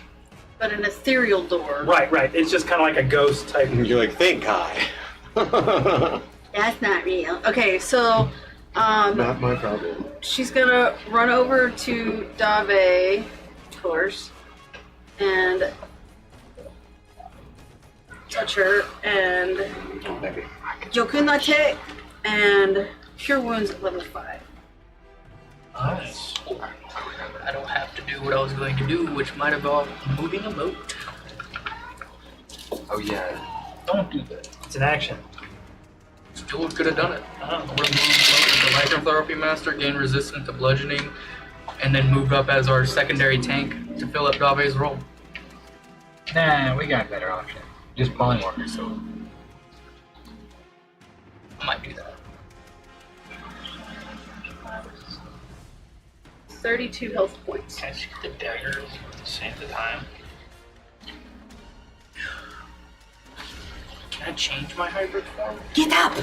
But an ethereal door. Right. It's just kind of like a ghost type. And you're like, thank God. That's not real. Okay, so Not my problem. she's gonna run over to Dave, of course, and touch her and Maybe. Jokunate and Cure Wounds at level 5. Nice. I don't have to do what I was going to do, which might involve moving a moat. Oh yeah. Don't do that. It's an action. Still could have done it. I would have moved the Lycanthropy Master, gain resistance to bludgeoning, and then moved up as our secondary tank to fill up Dave's role. Nah, we got a better option. Just polymorph so. I might do that. 32 health points. Catch the daggers. Save the time. Can I change my hybrid form? Get up!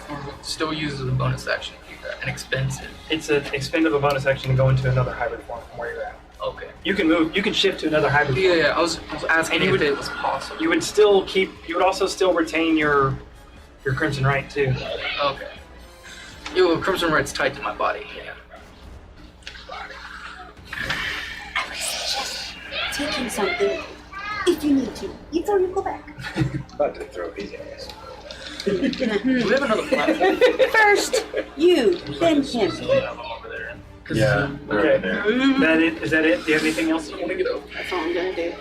Or still uses a bonus action to do that, and expensive. It's an expendable bonus action to go into another hybrid form from where you're at. Okay. You can move. You can shift to another hybrid form. Yeah, I was asking And you if would- it was possible. You would still keep. You would also still retain your Crimson Right too. Okay. Yo, Crimson Right's tied to my body. Yeah. Taking something. If you need to, before you go back. About to throw his ass. Do we have another platform? First, you, then him. Over there. Yeah. Okay. There. That it? Is that it? Do you have anything else you want to get over? That's all I'm gonna do.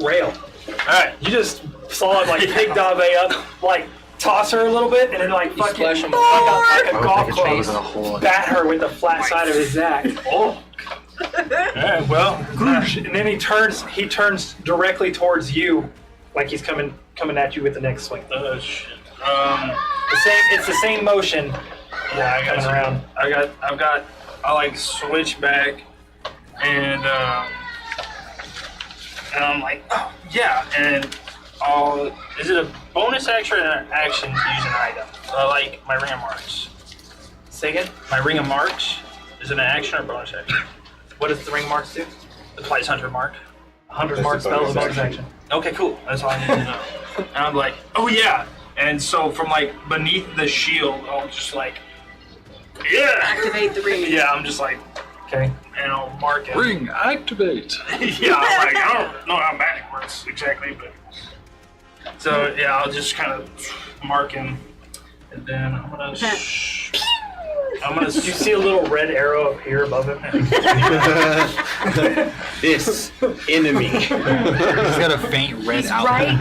Rail. Alright, you just saw it like pick Dave up, like toss her a little bit, and then like fucking splash him. like a I would golf think it's probably club, a hole. bat her with the flat side of his zack. Oh. Alright, well. And then he turns directly towards you, like he's coming at you with the next swing. Shit. It's the same motion. Yeah, I Coming got around. I like switch back and I'm like, oh yeah, and is it a bonus action or an action to use an item? Like my Ring of March. Say again? My Ring of March, is it an action or bonus action? What does the ring marks do? The Place Hunter mark. 100 That's mark a spell is a bonus bonus action. Okay, cool. That's all I need to know. And I'm like, oh yeah. And so from like beneath the shield, I'll just like, yeah. Activate the ring. Yeah, I'm just like, Okay. and I'll mark it. Ring activate. Yeah, I'm like, I don't know how magic works exactly, but so yeah, I'll just kind of mark him, and then I'm gonna. You see a little red arrow appear above him. This enemy. He's got a faint red He's outline.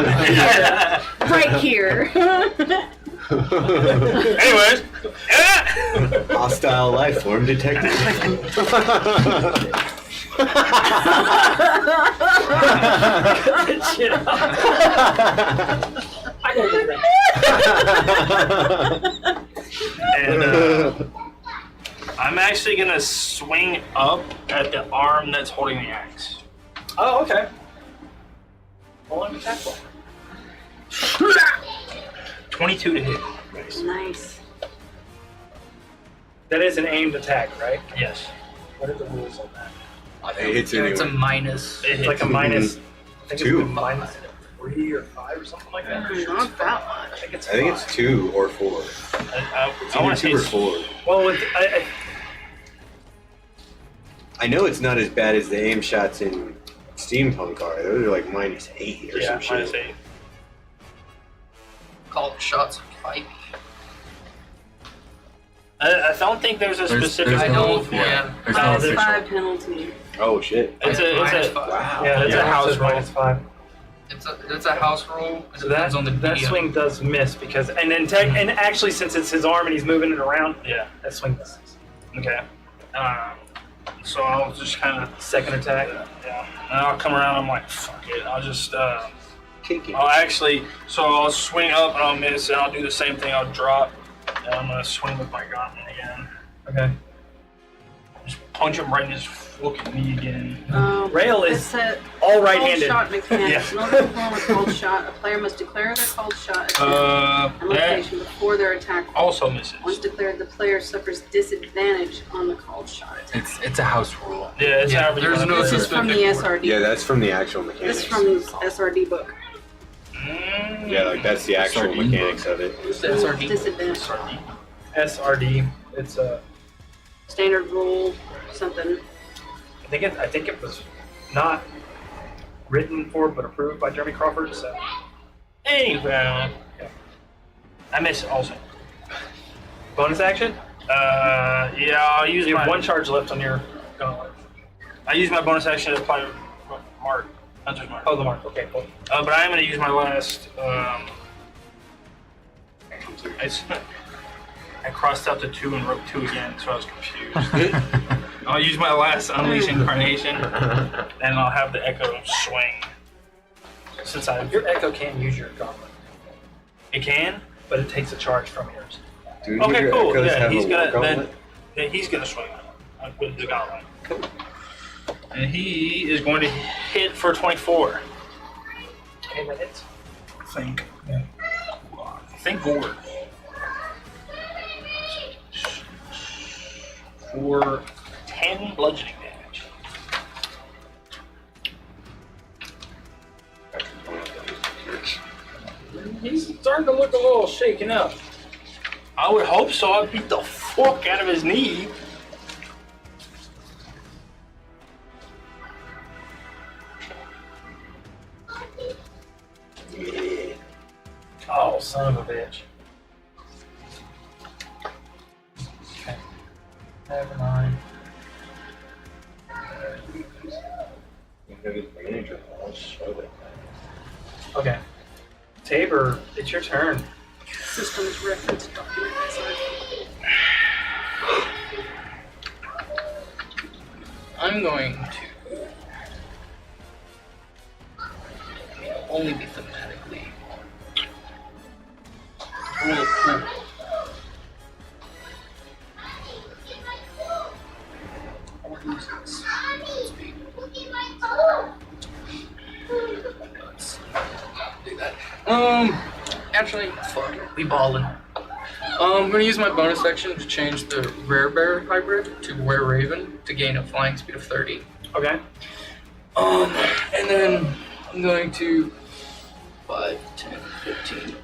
right here. Anyways, Hostile life form detected. Shit. and I'm actually gonna swing up at the arm that's holding the axe. Oh, okay. Roll an attack roll. 22 to hit. Nice. That is an aimed attack, right? Yes. What are the rules on that? It hits Yeah, it's a anyway. minus. It's like a minus. I think Two. It's a minus 3 or 5 or something like that. Not that much. I think it's. I think it's 2 or 4. It's I want either to 2 or say 4. Well, I know it's not as bad as the aim shots in Steampunk are. Those are like -8 or some shit. minus 8. Call the shots. Fight. I don't think there's a specific I no- don't. for Yeah. it. There's no Minus official. 5 penalty. Oh shit. It's a Minus 5. Wow. yeah, it's Yeah, a house it's rule. Minus 5. It's a house rule. It So depends on the that DM. swing does miss because, and then and actually since it's his arm and he's moving it around, Yeah. that swing misses. Okay. So I'll just kind of Second attack. yeah, and I'll come around. I'm like, fuck it. I'll just Kicking. I'll actually I'll swing up and I'll miss and I'll do the same thing. I'll drop and I'm gonna swing with my gauntlet again. Okay. Just punch him right in his fucking knee again. Rail is It's a all called right-handed. shot mechanics. Yeah. In order to perform a called shot, a player must declare their called shot at a That location before their attack. also misses. Once declared, the player suffers disadvantage on the called shot attack. It's a house rule. Yeah, it's Yeah, however you there's wanna no do This it. is from the specific SRD. Yeah, that's from the actual This mechanics. is from the SRD book. Yeah, like that's the actual Sardine mechanics of it. That's our deep. Disadvantage. SRD. It's a. Standard rule, something. I think it was not written for but approved by Jeremy Crawford. So Anyway, I miss also. bonus action. Yeah, I'll use You have my one charge left on your gauntlet. I use my bonus action to apply mark, Hunter's Mark. Oh, the mark. Okay, cool. But I am going to use my last. I crossed out the 2 and wrote 2 again, so I was confused. I'll use my last Unleash Incarnation, and I'll have the Echo swing. Since Your Echo can use your gauntlet, it can. but it takes a charge from yours. Do Okay, your cool. echoes Yeah, have he's a gonna gauntlet? he's gonna swing with the gauntlet. And he is going to hit for 24. Okay, that hits. Think. Yeah. Think forward. For 10 bludgeoning damage. He's starting to look a little shaken up. I would hope so. I'd beat the fuck out of his knee. Oh, son of a bitch. Okay. Never mind. Okay. Tabor, it's your turn. Systems reference document. I'm going to only be thematically. Roll a pool. Or use this. Look at my phone. Let's do that. Actually, fuck it. We ballin'. I'm gonna use my bonus action to change the Rare Bear hybrid to Were Raven to gain a flying speed of 30. Okay. And then I'm going to 5, 10, 15,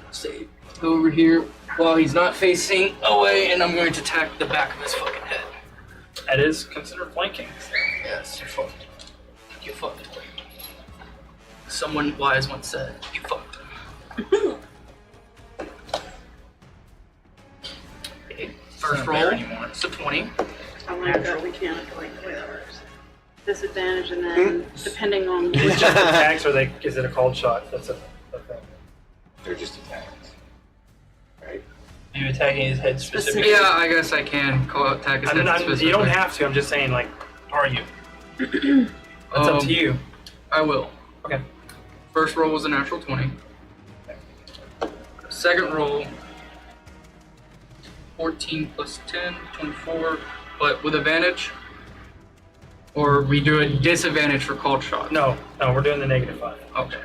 say, go over here while he's not facing away, and I'm going to attack the back of his fucking head. That is considered flanking. Yes, you're fucked. You fucked. Someone wise once said, you fucked. Okay, first roll, it's a 20. I like that we can't like the way that works. Disadvantage, and then depending on It's just attacks, or is it a cold shot? That's a thing. They're just attacks. Right? Are you attacking his head specifically? Yeah, I guess I can call out attack his head specifically. You don't have to. I'm just saying, like, Are you? it's up to you. I will. Okay. First roll was a natural 20. Second roll, 14 plus 10, 24, but with advantage? Or we do a disadvantage for cold shot? No, we're doing the -5. Okay.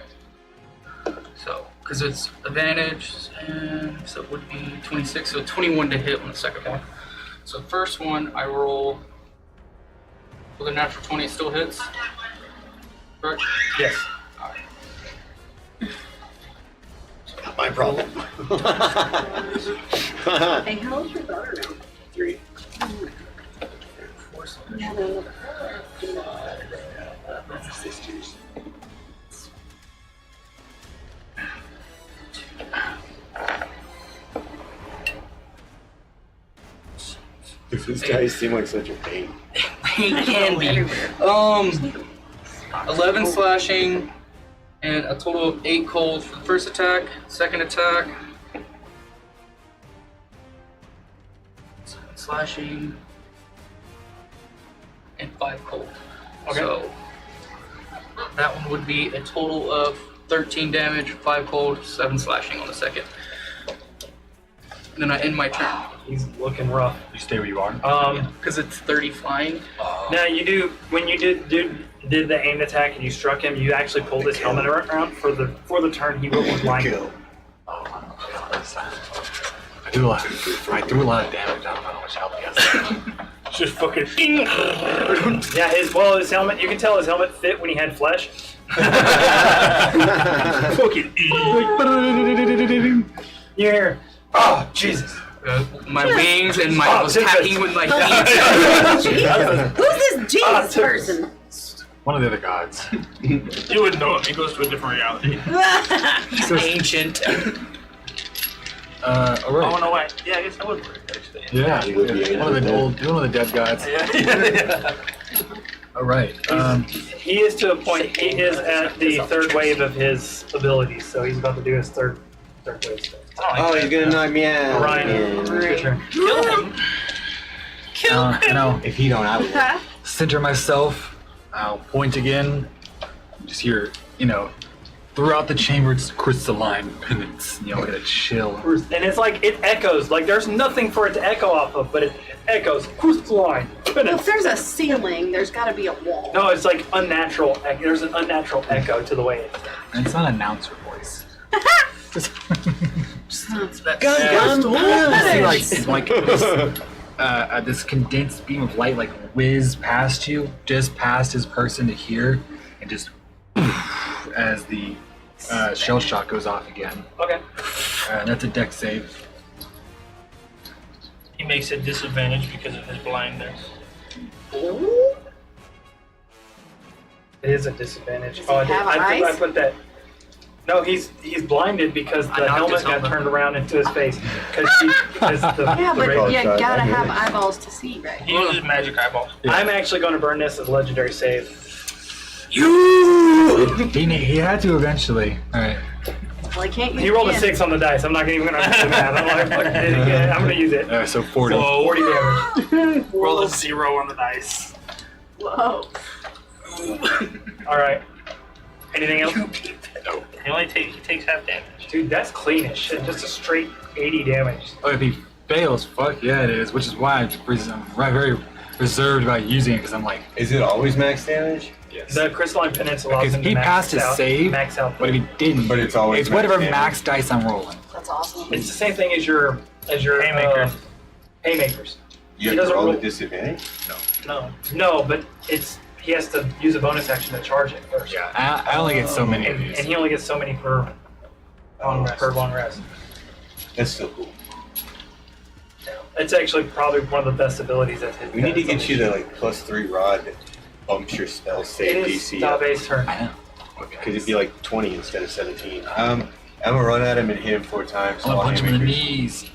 So, because it's advantage, and so it would be 26, so 21 to hit on the second one. So first one, I roll with a natural 20, it still hits? Correct? Yes. Not my problem. Hey, how old's your daughter now? 3. Yeah, no, Sisters. This guy seem like such a pain. He can be. 11 slashing, and a total of 8 cold for the first attack. Second attack, 7 slashing, and 5 cold. Okay. So that one would be a total of 13 damage, 5 cold, 7 slashing on the second. And then I end my turn. He's looking rough. You stay where you are. Because it's 30 flying. Now you do when you did the aimed attack and you struck him. You actually pulled his helmet around for the turn. He went with blind go. I do a lot of damage. I don't know how much help he has. Just fucking ding. Yeah, his helmet. You can tell his helmet fit when he had flesh. Fucking You hear? Oh Jesus! My wings and I was tapping with my feet. Who's this Jesus person? One of the other gods. You wouldn't know him. He goes to a different reality. He's ancient. All Oh right. no, wait. Yeah, I guess I would work actually. Yeah, He would be one of the dead gods. Yeah. All right. He is to a point. He is at the third wave of his abilities, so he's about to do his third wave stuff. Oh, he's gonna knock me out. Orion, it's your turn. Kill him. If he don't, I will. Center myself. I'll point again. Just hear, throughout the chamber, it's crystalline penance. Gotta chill. And it's like it echoes. Like there's nothing for it to echo off of, but it echoes. Crystalline. Well, if there's a ceiling, there's got to be a wall. No, it's like unnatural. There's an unnatural echo to the way it. And it's not an announcer voice. That's You see, like this condensed beam of light, like whiz past you, just past his person to here, and just as the shell shock goes off again. Okay. That's a dex save. He makes a disadvantage because of his blindness. It is a disadvantage. Does he have I eyes? put that. No, he's blinded because I the knocked helmet his got helmet. turned around into his face. Because the Yeah, the but raven- you shot, gotta I have hear it. eyeballs to see, right? He uses magic eyeballs. I'm actually going to burn this as a legendary save. He had to eventually. All right. Well, I can't use He rolled a it 6 on the dice. I'm not even going to do that. I'm like, fuck it again. I'm going to use it. So 40. Whoa. 40 damage. Roll a 0 on the dice. Whoa. All right. Anything else? He takes half damage. Dude, that's clean as shit. Just a straight 80 damage. Oh, if he fails, fuck yeah, it is. Which is why I'm very reserved about using it because I'm like, Is it always max damage? yes. The crystalline penance allows Because him to he max passed his out, save, max out. but if he didn't, But it's always it's whatever max max dice I'm rolling. That's awesome. It's the same thing as your Haymakers. haymakers. You He have to doesn't roll roll- a disadvantage? No, but he has to use a bonus action to charge it first. Yeah, I only get so many of And these. he only gets so many per long rest. That's still cool. It's actually probably one of the best abilities that his. We need to get you the +3 rod that bumps your spell It save is DC up. Dabe's turn. I know. Because it'd be like 20 instead of 17. I'm gonna run at him and hit him 4 times. I'm gonna punch him in the haymakers. knees.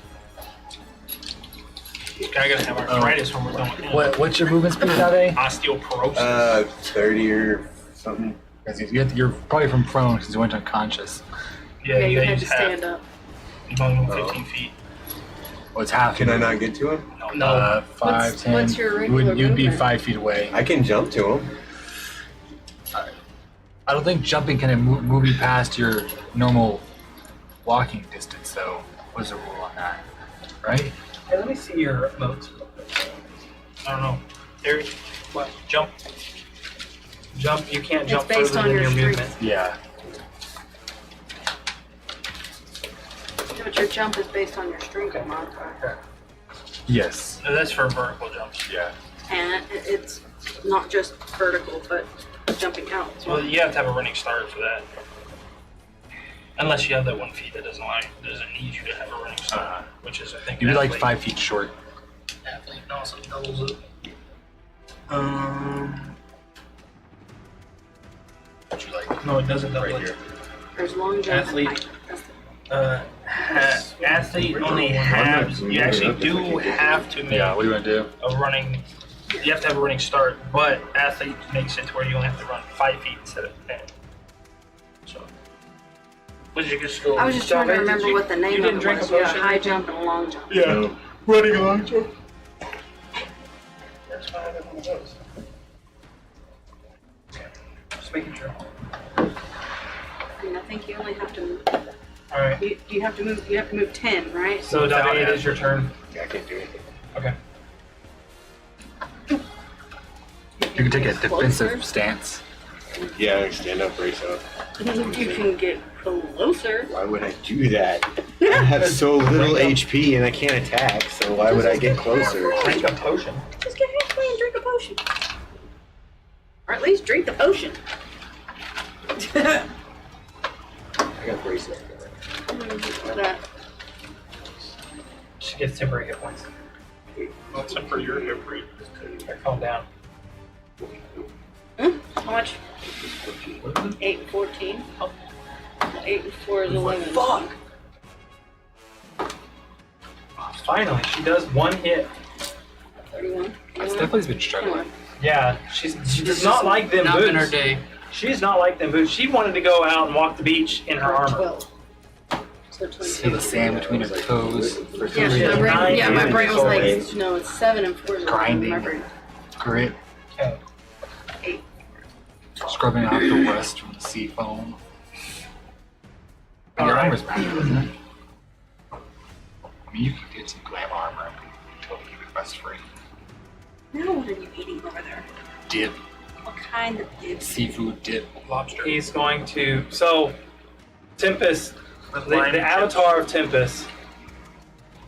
I gotta have arthritis when we're done with him. What's your movement speed, Ade? Osteoporosis. 30 or something. Because you're probably from prone because you went unconscious. Yeah, you gotta had to use half. stand up. He's only moving 15 feet. Well, it's half. Can I not get to him? No. 5, 10. what's your You would- regular You'd be movement? 5 feet away. I can jump to him. I don't think jumping can move you past your normal walking distance, though. What's the rule on that? Right? Hey, let me see your modes. I don't know. There. What? Jump. Jump. You can't It's jump based further on than your your strength. movement. Yeah. But your jump is based on your strength modifier. Yes. No, that's for vertical jumps. Yeah. And it's not just vertical, but jumping out. as well. Well, you have to have a running start for that. Unless you have that 1 feet that doesn't need you to have a running start, which is I think. You'd be like athlete. 5 feet short. Athlete also doubles it. Would you like? No, it doesn't double Right it. here. There's long jump Athlete. and height. That's the- Athlete only halves. You actually do have to make Yeah, what do you want to do? a running. You have to have a running start, but athlete makes it to where you only have to run 5 feet instead of 10. So, what did you just go? I was just trying to Did remember you- what the name you of didn't it drink was. a Yeah, potion? high jump and a long jump. Yeah. Running a long jump. That's why I have one of those. Just making sure. I mean, I think you only have to move. All right. You have to move. You have to move 10, right? So Dabe, it is your turn. Yeah, I can't do anything. Okay. You can take a defensive Closer. stance. Yeah, I stand up, brace up. You can get closer. Why would I do that? I have so little HP and I can't attack, so why would I get closer? Drink a potion. Just get halfway and drink a potion. Or at least drink the potion. I got brace up. She gets temporary hit points. What's up for your hip rate? Or calm down. How much? 8 and 14. 8 and 4 is 11. Fuck! Finally, she does one hit. 31. Stephanie's been struggling. Yeah, she does not like them Not boots. been her day. She does not like them boots. She wanted to go out and walk the beach in her armor. 12. So Feel 22. the sand between her toes. Yeah, She has my brain, nine yeah, my damage brain was already. like, no, it's 7 and 4. Grinding. My brain. Grit. Okay. 8. Scrubbing out the rust from the sea foam. And your Alright. armor's back, isn't it? I mean, you can get some glam armor and totally keep it rust free. Now what are you eating over there? Dip. What kind of dip? Seafood dip. Lobster. He's going to. So, Tempest, the avatar of Tempest,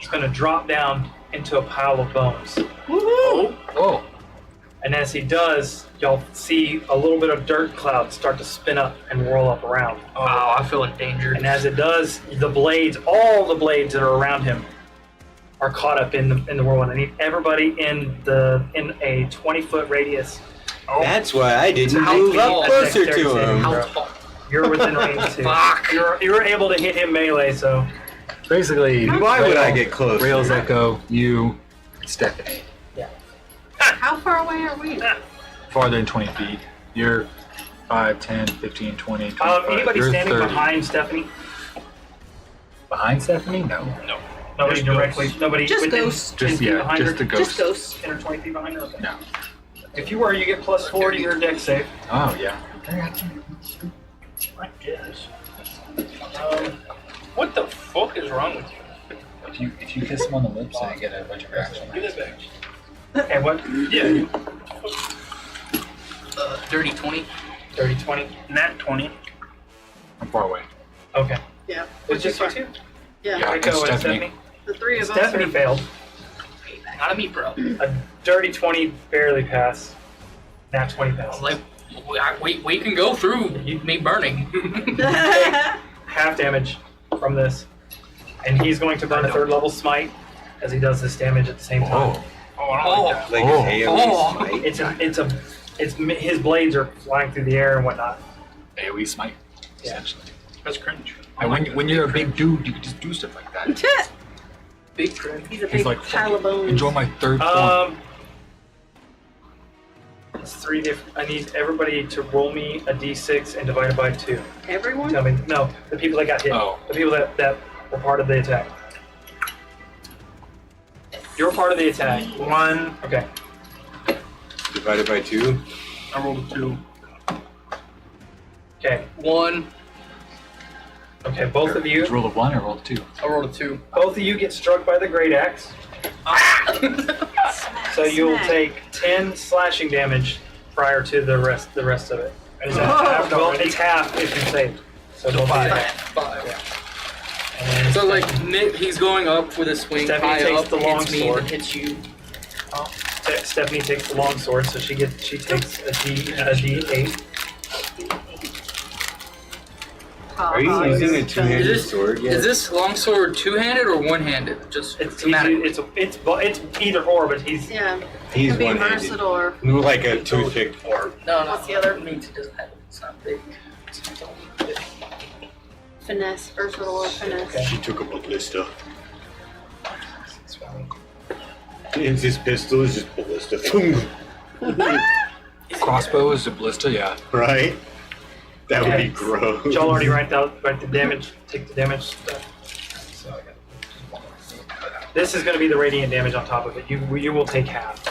is going to drop down into a pile of bones. Woohoo! Oh, And as he does, y'all see a little bit of dirt cloud start to spin up and whirl up around. Oh, I feel endangered. And as it does, the blades, all the blades that are around him, are caught up in the whirlwind. I need everybody in a 20-foot radius. That's why I didn't How move tall? up closer Dexterity to saving him. throw. How tall? You're within range too. Fuck. You're able to hit him melee, so basically. Why would I Rail- get close? Rails Echo, you, Stephanie. How far away are we? Farther than 20 feet. You're 5, 10, 15, 20, 25. anybody You're standing 30. behind Stephanie? Behind Stephanie? No. Nobody Just directly. ghosts. Nobody. Just within ghosts. 10 Just, feet yeah, behind just her? the ghost. Just ghosts. 10 or 20 feet behind her. Okay. No. If you were, you get plus 4 to your dex save. Oh, yeah. I guess. What the fuck is wrong with you? If you kiss him on the lips, then you get a bunch of reaction. Give that back. Okay, what? Yeah. Dirty 20. 30, 20. Nat 20. I'm far away. Okay. Yeah. It's just you two? Yeah. Yeah. Echo and Stephanie. Stephanie. The 3 of us Stephanie are. failed. Not a me, bro. A dirty 20 barely passed. Nat 20 I passed. was like, we can go through me burning. Half damage from this. And he's going to burn a 3rd level smite as he does this damage at the same time. Oh, I don't like that. Like Oh. AoE smite. His blades are flying through the air and whatnot. AoE smite, Yeah. essentially. That's cringe. And when you're a big dude, you can just do stuff like that. Big cringe. He's a He's big like, pile of bones. enjoy my 3rd point. It's 3 different. I need everybody to roll me a d6 and divide it by 2. Everyone? Tell me, no, the people that got hit. Oh. The people that were part of the attack. You're part of the attack. 1. Okay. Divided by 2. I rolled a 2. Okay. 1. Okay. Both of Did you you. roll a 1 or roll a 2? I rolled a 2. Both of you get struck by the great axe. So you'll Smack. take 10 slashing damage prior to the rest of it. Is Oh. that half Well, already? it's half if you save. So both of you 5. have. 5. And So like Nick, he's going up with a swing, Stephanie high takes up, the long hits me, sword. then hits you. Stephanie takes the long sword, so she takes a d8. Are you using a two-handed Is this- sword yet? Is this longsword two-handed or one-handed? Just It's thematically. it's either or, but he's Yeah. He's Could be one-handed. versatile or Like a toothpick. No, What's the other? means it doesn't have it. It's not big. finesse, versatile or finesse. She took a ballista. And his pistol is just ballista. Crossbow is a ballista, yeah. Right? That would Okay. be gross. Y'all already write the damage, take the damage stuff. So this is going to be the radiant damage on top of it. You will take half.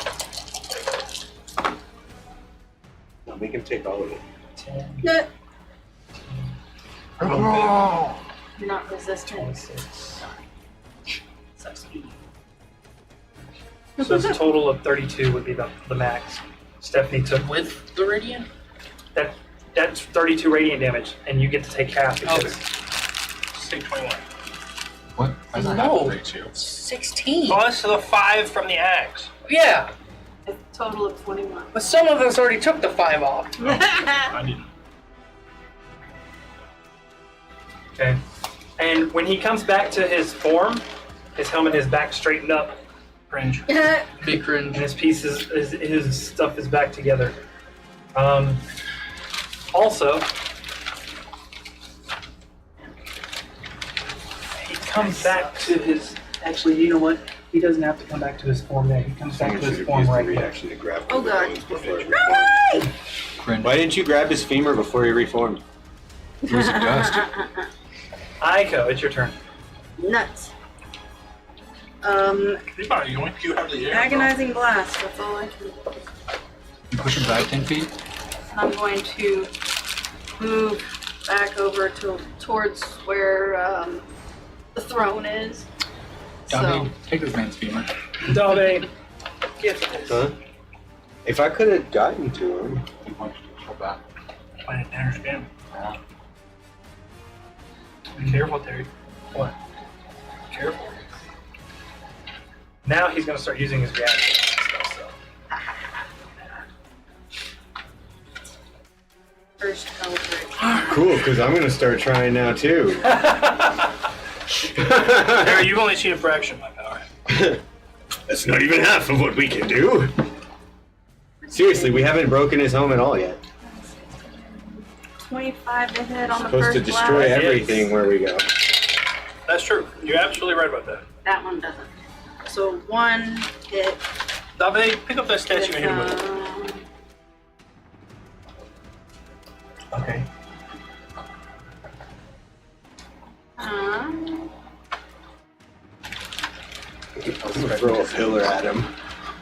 I'll make him take all of it. 10, No, Oh. you're not resistant. 26. So it's a total of 32 would be the max. Stephanie took With the radiant? that's 32 radiant damage, and you get to take half because Say 21. What? I don't No. have a 32. 16. Plus the 5 from the axe. Yeah, A total of 21. but some of us already took the 5 off. I didn't. okay. And when he comes back to his form, his helmet is back straightened up, Cringe. Big cringe. and his pieces, his stuff is back together. Also, he comes back to his. Actually, you know what? He doesn't have to come back to his form there. He comes back to Someone his should have form used the right here. reaction to grab Oh, the God. bones before he reformed. Cringe. Why didn't you grab his femur before he reformed? It was a dust. Aiko, it's your turn. Nuts. You have the air. Agonizing blast. That's all I can. You push him back 10 feet. I'm going to move back over towards where the throne is. Dobby, take this man's femur. Dobby, gift this. Huh? If I could have gotten to him. You punched him. Hold back. I didn't understand. Yeah. Be careful, Terry. What? Careful. Now he's going to start using his reaction and stuff. First Eldritch. Cool, because I'm going to start trying now too. Terry, you've only seen a fraction of my power. That's not even half of what we can do. Seriously, we haven't broken his home at all yet. 25 to hit on the Supposed first to destroy blast. everything where we go. That's true. You're absolutely right about that. That one doesn't. So 1 hit. Dave, pick up that statue and hit him with it. Okay. I'm going to throw a pillar at him.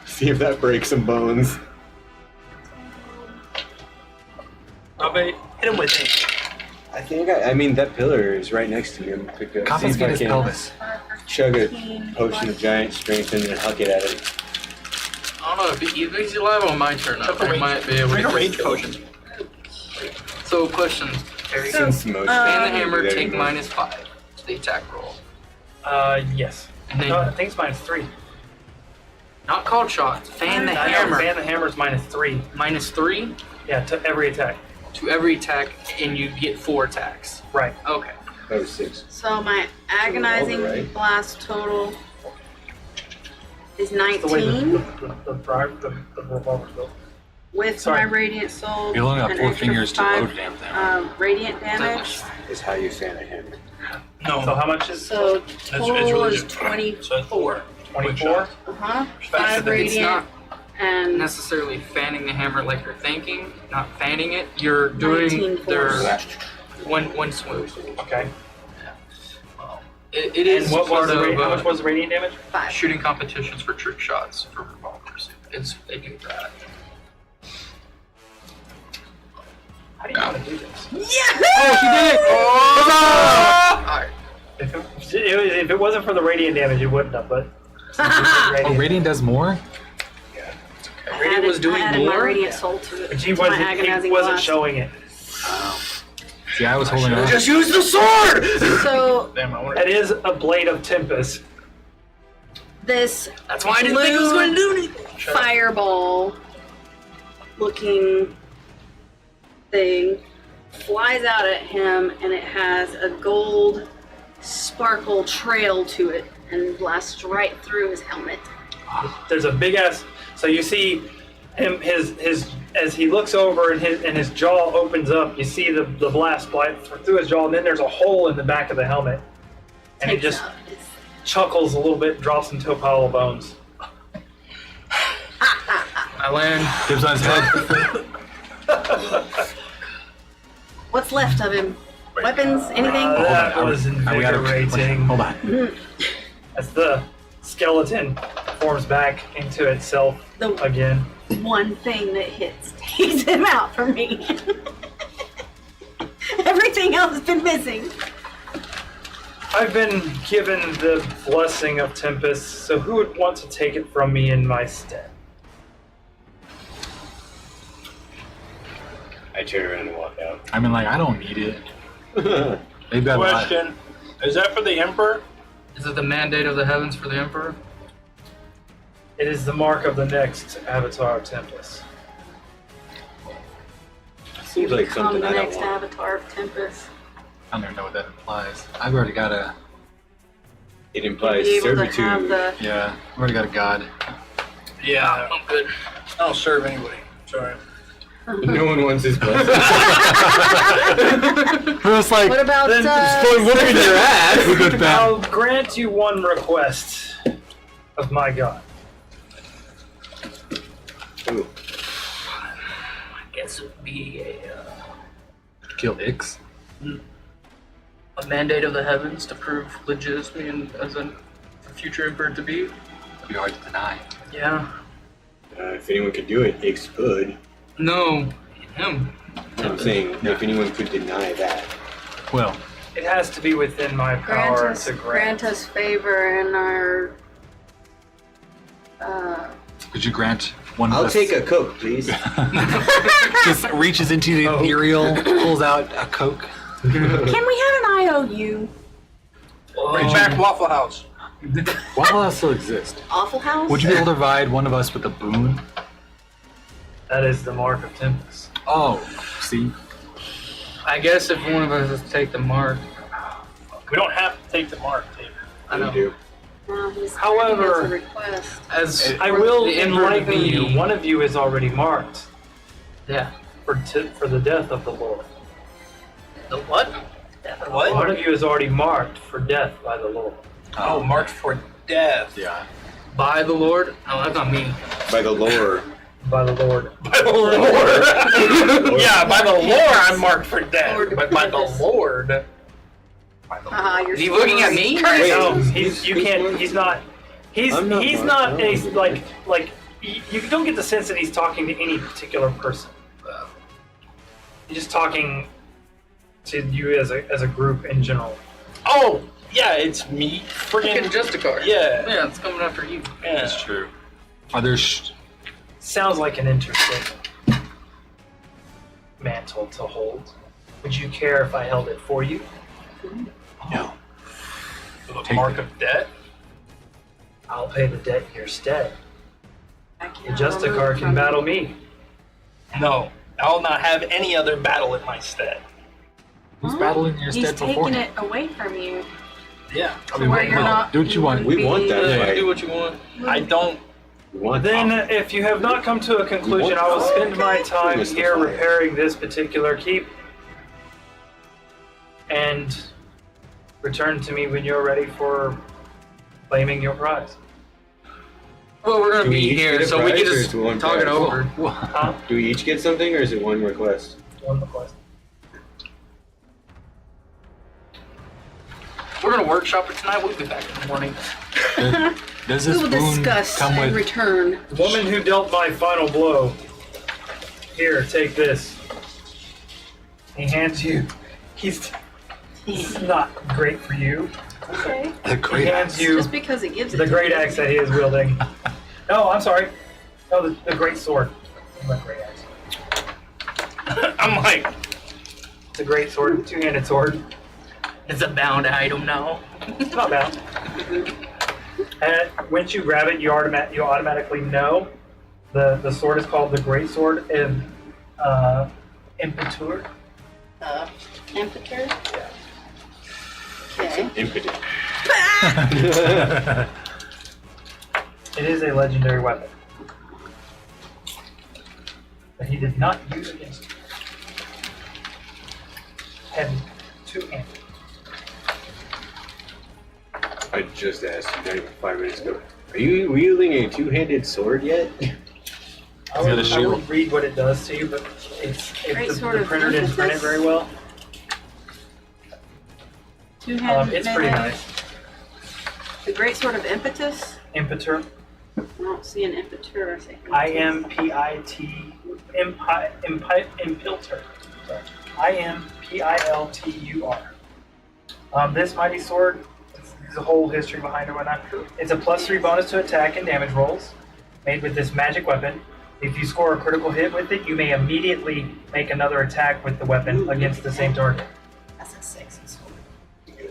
See if that breaks some bones. Dave, hit him with it. I think I mean that pillar is right next to him. Pick up, see if Confiscate I his can pelvis. chug a potion of giant strength and then huck it at him. I don't know if he's alive on my turn. I might be able Bring to a rage kill potion. him. So, question, Terry. Since motion. Fan the can do hammer, that take anymore. -5 to the attack roll. Yes. And then, No, I think it's -3. not called shots, fan the I know, hammer, Fan the hammer is -3. -3 Yeah, to every attack. to every attack, and you get 4 attacks. Right. Okay. That was 6. So my agonizing Right. blast total is The way the 19 revolver's built. with Sorry. my radiant soul. You only got an 4 extra fingers to 5, load damn thing. radiant damage. Is how you fan a hammer. So No. how much is So it's total really is good. 24. 24? Uh-huh. It's 5 radiant not and necessarily fanning the hammer like you're thinking, not fanning it. You're doing 19 their force. one swoop. Okay. It is And what was part the of how much was the radiant damage? 5. shooting competitions for trick shots for revolvers. They do that. How do you want to do this? Oh, she did it! Alright. If it wasn't for the radiant damage, it wouldn't have, but. Oh, Radiant does more? Radiant was doing I added my more? radiant soul to it. But he to my wasn't, agonizing wasn't blast. showing it. See, I was holding on. Just use the sword! So Damn, I wonder. That is a blade of Tempest. this That's why I didn't think it was going to do anything. fireball looking thing flies out at him, and it has a gold sparkle trail to it and blasts right through his helmet. There's a big ass. So you see him, his as he looks over and his jaw opens up. You see the blast fly through his jaw, and then there's a hole in the back of the helmet, and he Takes just out his- chuckles a little bit, drops into a pile of bones. I land. Dibs on his head. What's left of him? Weapons? Anything? That on, was we gotta- invigorating. Hold on. As the skeleton forms back into itself The again. one thing that takes him out for me. Everything else has been missing. I've been given the blessing of Tempest, so who would want to take it from me in my stead? I turn around and walk out. I mean, like, I don't need it. They've got a lot. Question: is that for the Emperor? Is it the mandate of the heavens for the Emperor? It is the mark of the next Avatar of Tempest. Seems like Become something the I don't next want. avatar of Tempest. I don't even know what that implies. I've already got a. It You'll implies be able to have servitude. the Yeah, I've already got a god. Yeah, I'm good. I don't serve anybody. Sorry. No one wants his blessing. It's like, What about Then One in your ass. good I'll grant you one request. of my god. Ooh. I guess it would be Kill Ix. a mandate of the heavens to prove legitimacy and as a future emperor to be. It'd be hard to deny. Yeah. If anyone could do it, Ix could. No, him. I'm saying if anyone could deny that. Well, It has to be within my power to Grant us favor in our. could you grant one of I'll us? take a Coke, please. Just reaches into the ethereal, pulls out a Coke. Can we have an IOU? Bring back Waffle House. Waffle House still exists. Awful House? Would you be able to provide one of us with a boon? That is the mark of Tempest. Oh, see? I guess if one of us is to take the mark. We don't have to take the mark, David. I know. do. No, he's However- it's a request. As I will the emperor to enlighten be- you. One of you is already marked Yeah. for the death of the Lord. The what? What? One of you is already marked for death by the Lord. Oh, marked for death. Yeah. By the Lord? No, that's not me. By the lore. By the Lord. By the Lord. Yeah, by the Lord, I'm marked for death. Lord But by the Tempest. Lord. You're Is he looking at sorry. me? No, you can't. He's not. He's I'm not he's marked, not no. a like. You don't get the sense that he's talking to any particular person. He's just talking to you as a group in general. Oh, yeah, it's me. Freaking Friggin' Justicar. yeah. Yeah, it's coming after you. Yeah. That's true. Are there Sounds like an interesting mantle to hold. Would you care if I held it for you? No. The Take mark it. of death. I'll pay the debt in your stead. I The can't Justicar remove can from battle you. me. No, I'll not have any other battle in my stead. Who's battling your He's stead taking beforehand? it away from you. Yeah. I mean, where you're well, not- do what you want. We want that Yeah, fight. Do what you want. I don't. We want Then, that. if you have not come to a conclusion, I will spend my time Mr. here Fire. repairing this particular keep, and return to me when you're ready for claiming your prize. Well, we're gonna Do we be each here, get a so we prize, can or just is it one talk it prize? over. Huh? Do we each get something, or is it one request? One request. We're gonna workshop it tonight. We'll be back in the morning. Does We this will boon discuss come and with? return. The woman who dealt my final blow. Here, take this. He hands you. He's not great for you. Okay. The He great hands you Just because it gives it the to great you. axe that he is wielding. No, I'm sorry. No, the great sword. Not great axe. I'm like, It's a great sword, two-handed sword. It's a bound item now. It's not bad. And once you grab it, you automatically know the sword is called the Great Sword of Impetur. Impeter? Okay. Impotent. It is a legendary weapon that he did not use against you. Heavy, two-handed. I just asked you not even 5 minutes ago. Are you wielding a two-handed sword yet? I got a would shield. read what it does to you, but Great the sword of printer didn't print it emphasis. very well. Two-handed It's pretty melee. nice. The great sword of impetus? Impetur. I don't see an impeter. I say I-M-P-I-T Impilter. Sorry. I-M-P-I-L-T-U-R. This mighty sword, there's a whole history behind it. Whatnot. It's a +3 bonus to attack and damage rolls, made with this magic weapon. If you score a critical hit with it, you may immediately make another attack with the weapon against the same target. That's a sexy sword.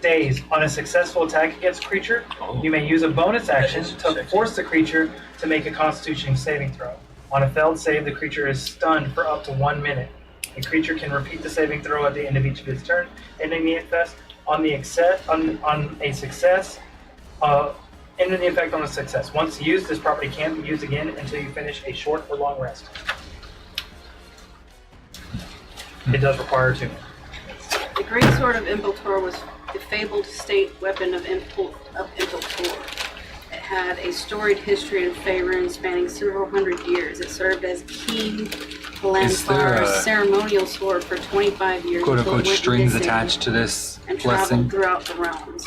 Days. On a successful attack against a creature, you may use a bonus action to force the creature to make a Constitution saving throw. On a failed save, the creature is stunned for up to 1 minute. The creature can repeat the saving throw at the end of each of its turn, ending the effect on a success. Ending the effect on a success. Once used, this property can't be used again until you finish a short or long rest. It does require attunement. The great sword of Impetor was the fabled state weapon of Impetor. It had a storied history in Faerun spanning several hundred years. It served as King Is there Lanfar's a ceremonial sword for 25 years. quote until it unquote went strings missing attached to this and blessing? traveled throughout the realms.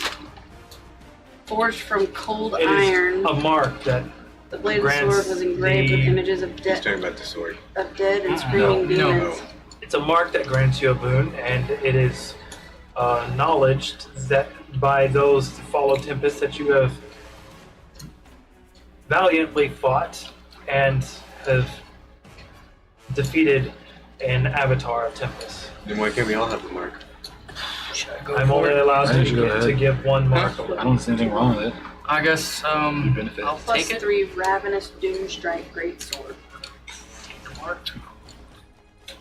Forged from cold It is iron, a mark that the blade of the grants sword was engraved with the- images of He's dead, talking about the sword. and screaming No. demons. it's a mark that grants you a boon, and it is acknowledged that by those who follow Tempest that you have valiantly fought and have defeated an avatar of Tempest. Then why can't we all have the mark? Should I go I'm for only it? allowed Why to, don't you go to ahead? give one mark. I don't see anything wrong with it. I guess benefit. I'll Plus take it. 3 ravenous doom strike great sword. Mark.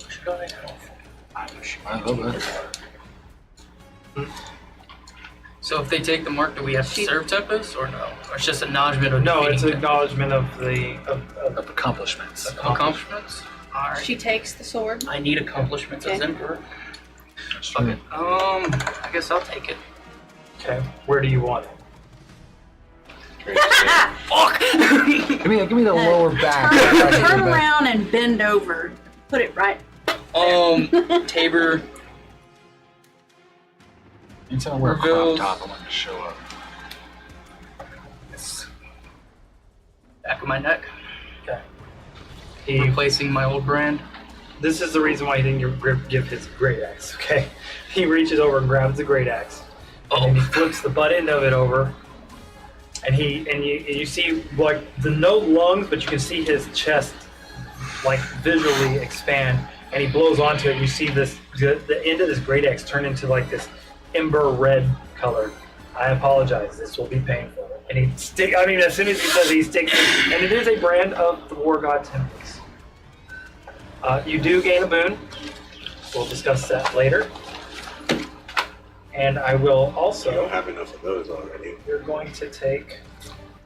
Should I? I love it. So if they take the mark, do we have to serve Tempest or no? Or it's just acknowledgement of No, defeating it's an Tempest? acknowledement of the Of accomplishments. Accomplishments? Alright. She takes the sword. I need accomplishments as Okay. Emperor. That's Fuck true. it. I guess I'll take it. okay. Where do you want it? Fuck! Give me the lower back. Turn around and bend over. Put it right. Tabor. Anytime I wear a crop Reveals- top, I want to show up. Back of my neck. Okay. He, Replacing my old brand. this is the reason why he didn't give his great axe. Okay. He reaches over and grabs the great axe, and then he flips the butt end of it over, and you see like no lungs, but you can see his chest like visually expand, and he blows onto it. You see the end of this great axe turn into like this ember red color. I apologize. This will be painful. And he as soon as he says, he sticks it, and it is a brand of the War God Tempest. You do gain a boon. We'll discuss that later. And I will We don't also. have enough of those already. You're going to take.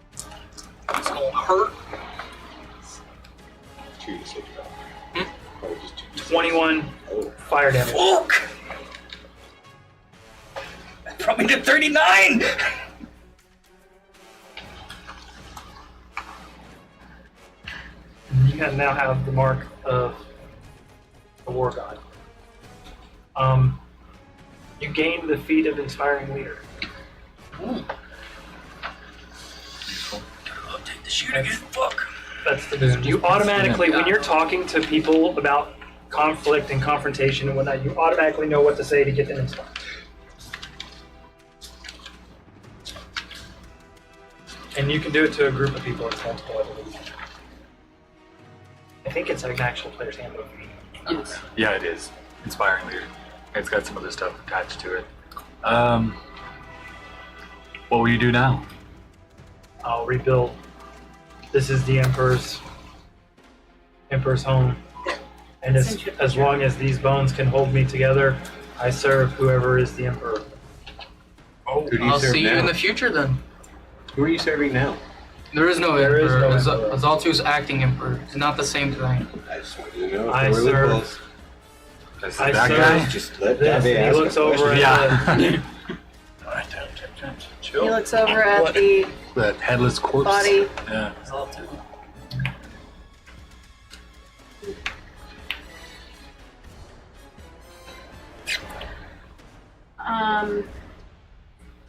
It's gonna hurt. 2d6. Probably just 2d6. 21 Oh. fire damage. Fuck! That brought me to 39! You now have the mark of the War God. You gain the feat of Inspiring Leader. I'll take the shoot again. Fuck. That's the boon. You automatically, when you're talking to people about conflict and confrontation and whatnot, you automatically know what to say to get them inspired. And you can do it to a group of people. It's multiple, I believe. I think it's an actual player's handbook. Yes. Yeah, it is. Inspiring leader. It's got some other stuff attached to it. What will you do now? I'll rebuild. This is the Emperor's home. And as long as these bones can hold me together, I serve whoever is the Emperor. Oh, Who do you I'll serve see you now? in the future then. Who are you serving now? There is no There is Emperor. no Emperor. Azaltu's acting Emperor. It's not the same thing. I just wanted to know if I there were serve. loopholes. That's I that serve- guy? Just let This, Davey he ask looks a over question. at Yeah. He looks over at the That headless corpse. body. Yeah. Azaltu.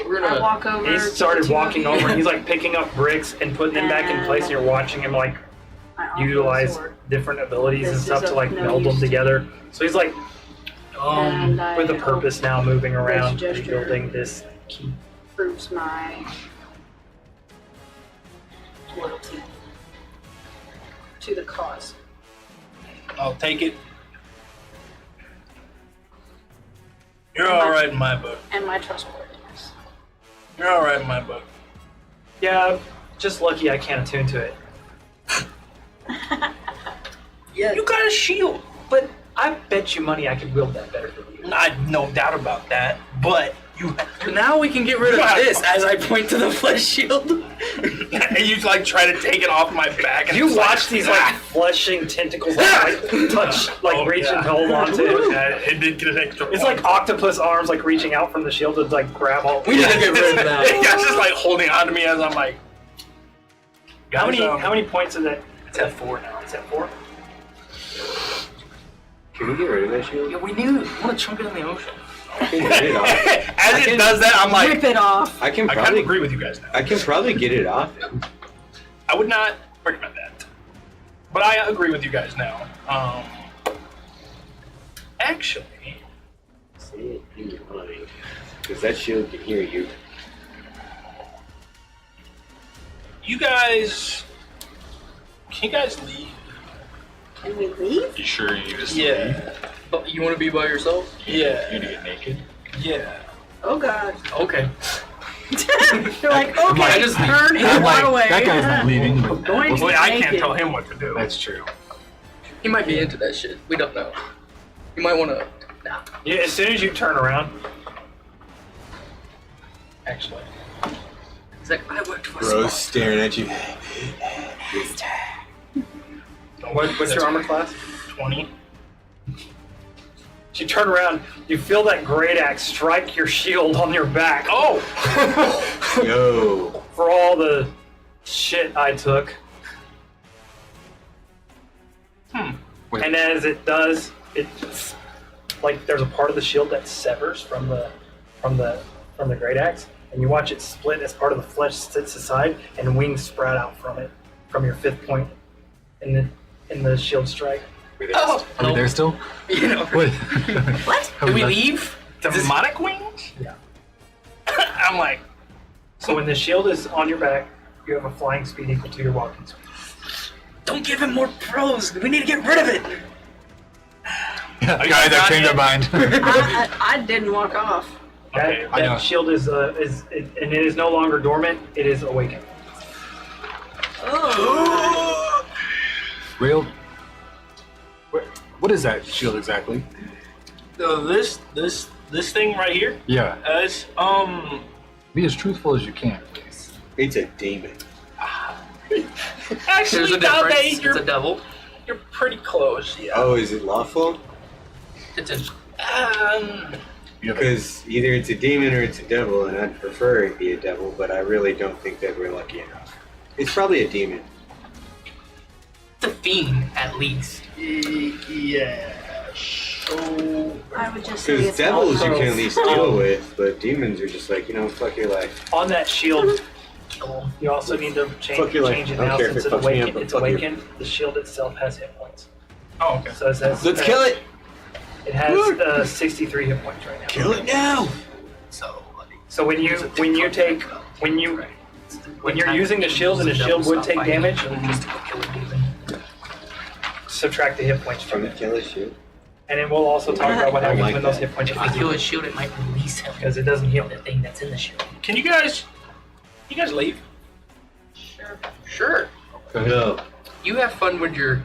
We're I gonna. walk over. He to the started two of walking you. over and he's like picking up bricks and putting them back in place, and you're watching him like I offer the utilize sword. different abilities and This stuff is to of like no meld them use to together. So he's like And I with a purpose now, moving around, this gesture rebuilding this key. proves my loyalty to the cause. I'll take it. You're alright in my book. And my trustworthiness. You're alright in my book. Yeah, just lucky I can't attune to it. Yeah. You got a shield. But I bet you money I could wield that better than you. I no doubt about that. But you Now we can get rid of this as I point to the flesh shield. and you like try to take it off my back. And You it's watch these like ah. fleshing tentacles like touch, like Oh, reach yeah. and hold onto it. Yeah, it did connect. It's like octopus arms like reaching out from the shield to like grab all. We need to get rid of that. It's just like holding on to me as I'm like. How Guys, many points is that? It's at 4 now. It's at 4. Can we get rid of that shield? Yeah, we want to chunk it in the ocean. I can get it off. As it does that, I'm like, Rip it off. I can I kind of probably agree with you guys now. I can probably get it off him. I would not recommend that. But I agree with you guys now. Actually, Say it in your mind. Because that shield can hear you. you guys, can you guys leave? Can we leave? You sure you just Yeah. But you want to be by yourself? Yeah. You need to get naked? Yeah. Oh god. Okay. You're like, okay, I just- turn and I'm walk like, away. that guy's not leaving, but Going to Well, I make can't it. tell him what to do. that's true. He might be into that shit. We don't know. You might want to. Nah. Yeah, as soon as you turn around, Actually. He's like, I worked for Bros staring at you. what's your armor class? 20. You turn around, you feel that great axe strike your shield on your back. Oh! Yo. For all the shit I took. Wait. And as it does, it's like there's a part of the shield that severs from the great axe, and you watch it split as part of the flesh sits aside, and wings sprout out from it, from your 5th point in the shield strike. Oh, Are we there still? You know. What? What? Are Did we left? leave? Demonic wings? Yeah. I'm like, So when the shield is on your back, you have a flying speed equal to your walking speed. Don't give him more pros. We need to get rid of it. Yeah, guys, I've changed our mind. I didn't walk off. okay. I know. That shield is and it is no longer dormant. It is awakened. Oh. Real? What is that shield exactly? This thing right here, Yeah. it's Be as truthful as you can, please. It's a demon. actually There's a nowadays difference. It's you're a devil. pretty close. Yeah. Oh, is it lawful? It's a. You have a- Because either it's a demon or it's a devil, and I'd prefer it be a devil, but I really don't think that we're lucky enough. It's probably a demon. It's a fiend, at least. Yeah. So I would just say Because it's devils you also- can at least deal with, but demons are just like, fuck your life. On that shield, you also need to Fuck your life. change it I don't now care if since it fucks me up, but it's fuck you. awakened. The shield itself has hit points. oh, okay. So it says Let's kill it! It has 63 hit points right now. Kill it now! So when you're using the shield and the shield would take damage, subtract the hit points Can from we it. kill a shield? And it will also talk about what I happens like when those that. hit points If are we kill his shield, it might release him. because it doesn't heal. The thing that's in the shield. Can you guys leave? Sure. No. You have fun with your.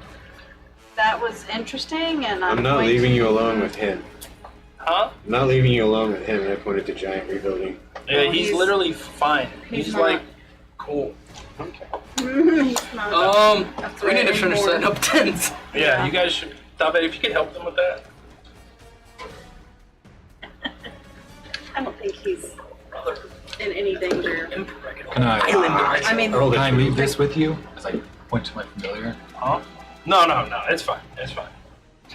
That was interesting, and I'm not going leaving to- you alone with him. Huh? I'm not leaving you alone with him, and I pointed to giant rebuilding. Yeah, No, he's he's- literally fine. he's He's not. like cool. He's not That's We need to right, finish anymore. setting up tents. Yeah, you guys should stop it if you could help them with that. I don't think he's in any danger. Can I? I mean, Can I leave this with you? As I point to my familiar. Huh? No, it's fine. It's fine.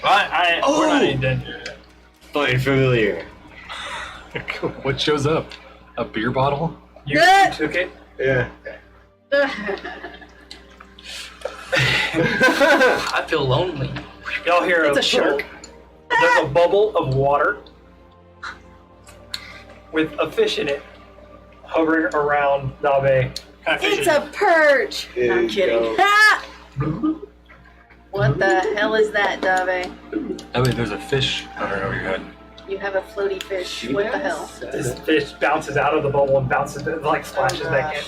We're not in danger yet. Fine, familiar. What shows up? A beer bottle? You took it. Yeah. I feel lonely. Y'all hear It's a shark. There's a bubble of water with a fish in it hovering around Dave. Kind of fish It's is- a perch. There I'm you kidding. go. Ah! What the hell is that, Dave? Oh wait, there's a fish hovering over your head. You have a floaty fish. What the hell? This fish bounces out of the bubble and bounces, like splashes Oh, back in.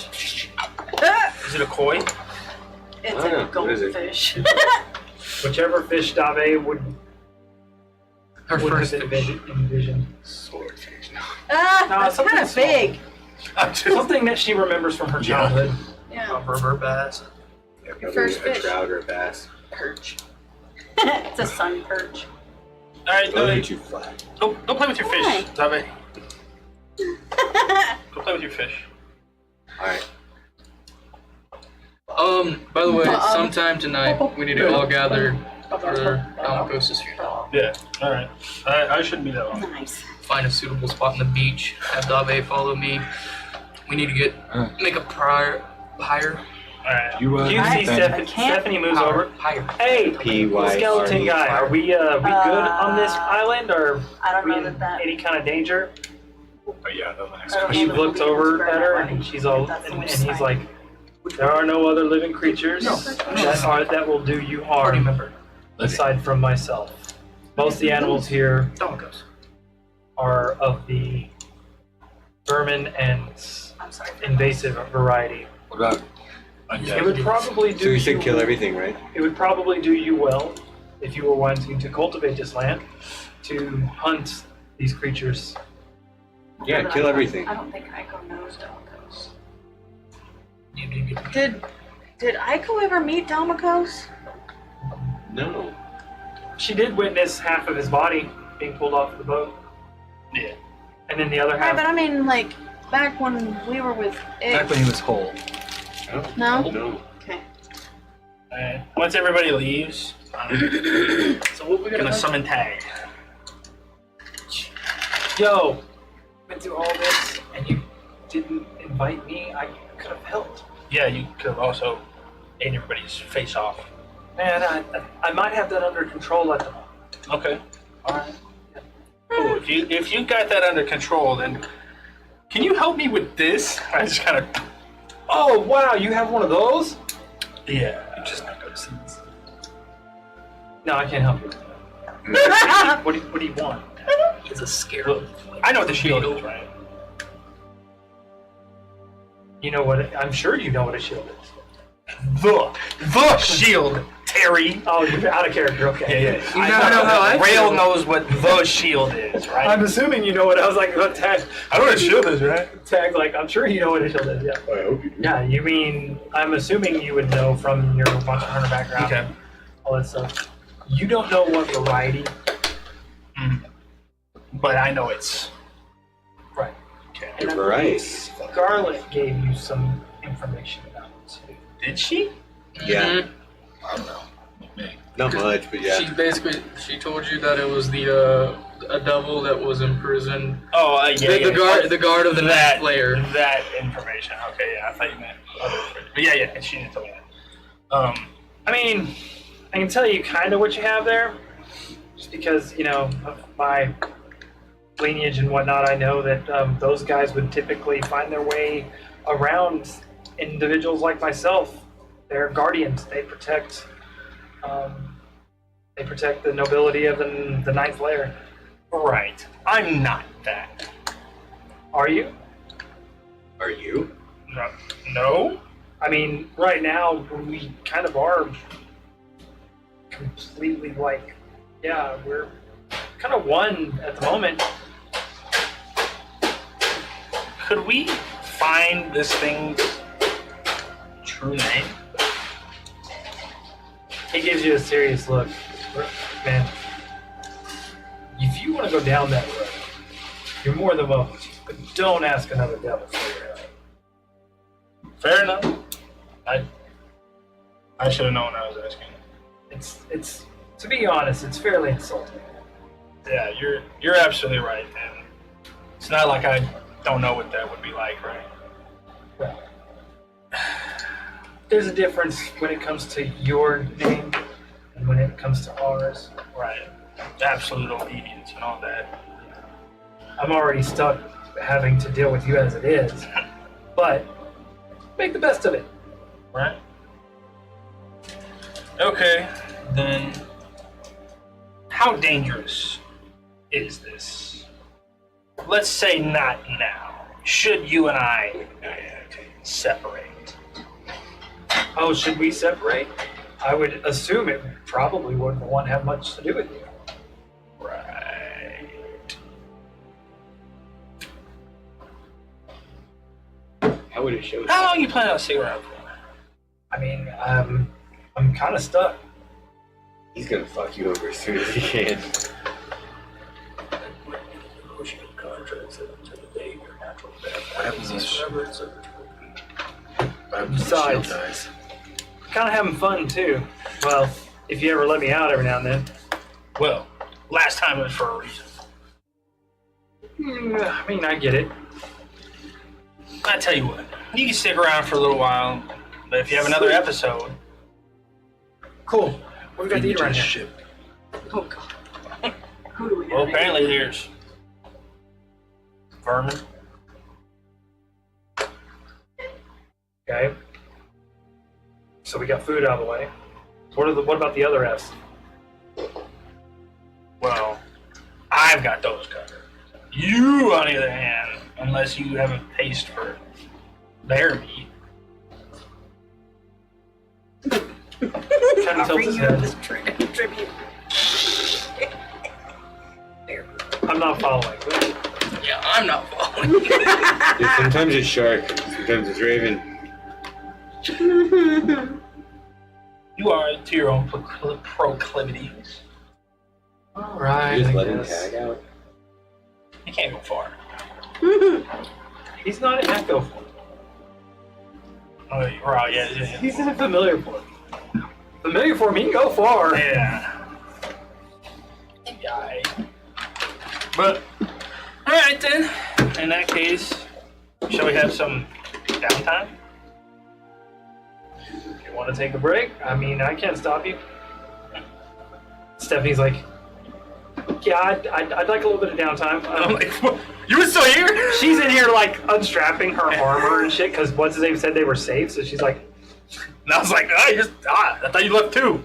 Ah! Is it a koi? It's I don't know. a What is it? goldfish. Whichever fish Dave would Her first have fish. envisioned. Swordfish. Ah, No, that's something kind of small. big. Something that she remembers from her childhood. Yeah. River bass. Your first A fish. trout or a bass. Perch. It's a sun perch. All right, Those are too flat. go play with your Why? fish, Dave. Go play with your fish. Alright. By the way, sometime tonight we need to all gather for Almacosa's funeral. Yeah. All right. I shouldn't be that long. Nice. Find a suitable spot on the beach. Have Dave follow me. We need to make a pyre. All right. You, You see Stephanie moves over. Pyre. Hey, PY. skeleton guy, are we good on this island, or I are don't we know in that. any kind of danger? Oh, yeah, that's the next I don't question. She looks over at her, and she's all, and he's like, "There are no other living creatures that will do you Party harm member. aside from myself. Most of the animals here Domicos. are of the vermin and I'm sorry. invasive variety. What about It would probably do So you said you- kill everything, right? It would probably do you well if you were wanting to cultivate this land to hunt these creatures. Yeah, kill everything. I don't think Aiko knows Dalmakos. You need to get Did Aiko ever meet Dalmakos? No. She did witness half of his body being pulled off the boat. Yeah. And then the other Right, half. but I mean, like, back when we were with back when he was whole? No? No. Okay. Alright. Once everybody leaves, So what we're gonna summon Tag. Yo, went through all this and you didn't invite me. I could have helped. Yeah, you could have also ate everybody's face off. Man, I might have that under control at the moment. Okay. Alright. Cool. If you got that under control, then can you help me with this? I just kind of. Oh wow, you have one of those? Yeah. Just not noticing this. No, I can't help you. What do you want? He's a scarab. I know what the shield is, right? You know what? I'm sure you know what a shield is. The shield, Terry. Oh, you're out of character. Okay. Yeah. I know how I Rail feel. knows what the shield is, right? I'm assuming you know what I was like. What tag? I know what a shield is, right? Tag like I'm sure you know what a shield is. Yeah. I hope you do. Yeah. You mean I'm assuming you would know from your Monster Hunter background. Okay. All that stuff. You don't know what variety. But I know it's Right. okay. And I Variety. believe Scarlet gave you some information about it too. Did she? Yeah. I don't know. Not much, but She yeah. basically told you that it was the a devil that was imprisoned. Oh, yeah. The guard of the that next layer. That information. Okay, yeah. I thought you meant other information. But yeah. She didn't tell me that. I mean, I can tell you kind of what you have there, just because you know of my lineage and whatnot. I know that those guys would typically find their way around individuals like myself. They're guardians. They protect. They protect the nobility of the ninth layer. Right. I'm not that. Are you? Are you? No. I mean, right now we kind of are completely like, yeah, we're kind of one at the moment. Could we find this thing's true name? He gives you a serious look. Man, if you want to go down that road, you're more than welcome to, but don't ask another devil for your help. Fair enough. I should have known I was asking. It's to be honest, it's fairly insulting. Yeah, you're absolutely right, and it's not like I don't know what that would be like, right? Well, there's a difference when it comes to your name and when it comes to ours. Right. Absolute obedience and all that. I'm already stuck having to deal with you as it is, but make the best of it. Right? Okay, then how dangerous is this? Let's say not now. Should you and I separate? Oh, should we separate? I would assume it probably wouldn't want to have much to do with you. Right. How would it show? How long you planning on sticking around for? I mean, I'm kind of stuck. He's gonna fuck you over as soon as he can. What happens if Besides, kind of having fun too. Well, if you ever let me out every now and then. Well, last time it was for a reason. I mean, I get it. I tell you what, you can stick around for a little while, but if you have another episode, Cool. What we got to eat around here? ship. Oh god. Who do we Well, have? apparently there's vermin. Okay. So we got food out of the way. What about the other F's? Well, I've got those covered. You, on the other hand, unless you have a taste for bear meat. Kind of tilts his head. This tribute. I'm not following. Yeah, I'm not following. Dude, sometimes it's shark, sometimes it's raven. You are to your own proclivities. Alright, Just I let him guess. tag out. You can't go far. He's not an echo form. Oh, you're right, yeah. He's in a familiar form. Familiar form, he can go far. Yeah. Yeah. But, alright then. In that case, shall we have some downtime? If you want to take a break, I mean, I can't stop you. Stephanie's like, yeah, I'd like a little bit of downtime. I'm like, what? You were still here? She's in here, like, unstrapping her armor and shit, because what's his name said they were safe, so she's like, And I was like, I thought you left too.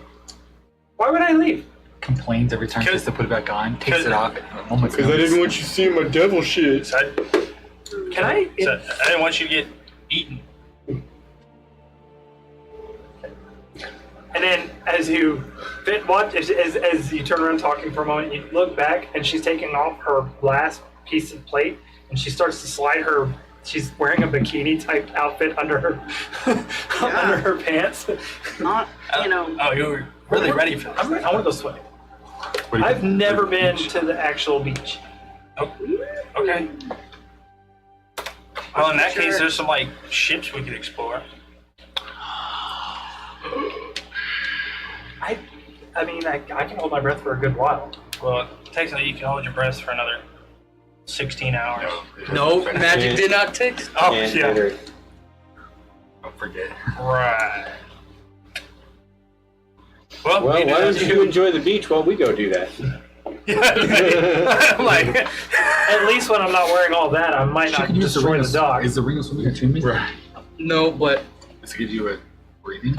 why would I leave? Complains every time she has to put it back on, takes it off at a moment's Because I notice. didn't want you seeing my devil shit. So Can I? I didn't want you to get eaten. And then as you as you turn around talking for a moment, you look back and she's taking off her last piece of plate and she starts to slide her. She's wearing a bikini type outfit under her under her pants. Not, you know. Oh, you were really ready for this. I want to go swimming. What do you I've think? never been to the actual beach. Oh, okay. Well, in that Sure. case, there's some like ships we could explore. I mean, I can hold my breath for a good while. Well, technically, you can hold your breath for another 16 hours. No, magic did not take. Oh, And yeah. better. Don't forget. Right. Well, Well, we why did don't you enjoy the beach while we go do that? I'm like, At least when I'm not wearing all that, I might She not can use the destroy ring. the dog. Is the ring of swimming attunement? Right. No, but Does it give you a breathing?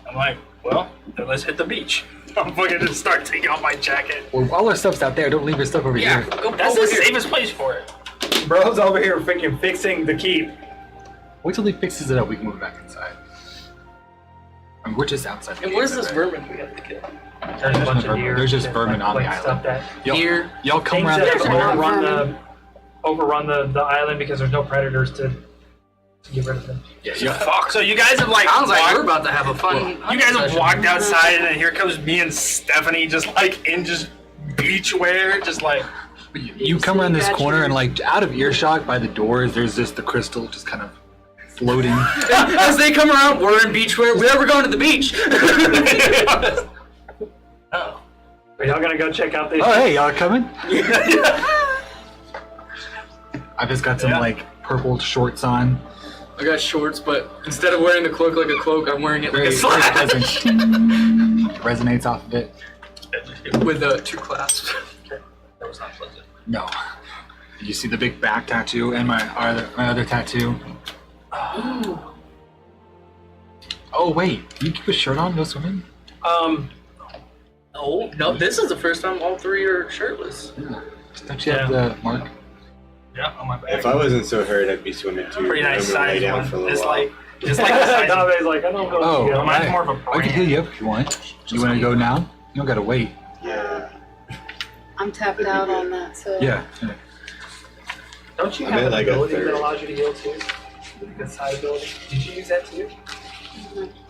I'm like, well, then let's hit the beach. I'm fucking just start taking off my jacket. Well, all our stuff's out there. Don't leave your stuff over yeah, here. go That's over the here. safest place for it. Bro's over here freaking fixing the keep. Wait till he fixes it up. We can move back inside. I mean, we're just outside. the And where's gate, this right? vermin we have to kill? There's a bunch of vermin. deer. There's just and, vermin on the like, stuff island. that Y'all, Here. y'all come things around that the corner. overrun the island because there's no predators to get rid of them. Yeah. Fuck. So you guys have like, Sounds like walked- we're about to have a fun. you guys have session. walked outside and then here comes me and Stephanie just like in just beach wear, just like. You come around this corner and like out of earshot by the doors, there's just the crystal just kind of floating. As they come around, we're in beachwear. We're never going to the beach. Oh. Are y'all gonna go check out this? Oh, hey, y'all coming? I just got some Yeah. like purple shorts on. I got shorts, but instead of wearing the cloak like a cloak, I'm wearing it like Very, a very slap pleasant. Resonates off of it. with two clasps. That was not pleasant. No. You see the big back tattoo and my other tattoo. Oh wait, you keep a shirt on, no swimming? Oh no, this is the first time all three are shirtless. Yeah. Don't you have the mark? Yeah, on my back. If I wasn't so hurt, I'd be swimming too. Pretty nice I'm gonna lay size down one. for a little It's while. like the size. Nobody's like, I don't know. Oh, What you got. mine's I- more of a I can brand. heal you up if you want. You want to go now? You don't gotta wait. Yeah. I'm tapped out on that, so. Yeah. Don't you I have meant an like a ability third. that allows you to heal too? The side ability. Did you use that too?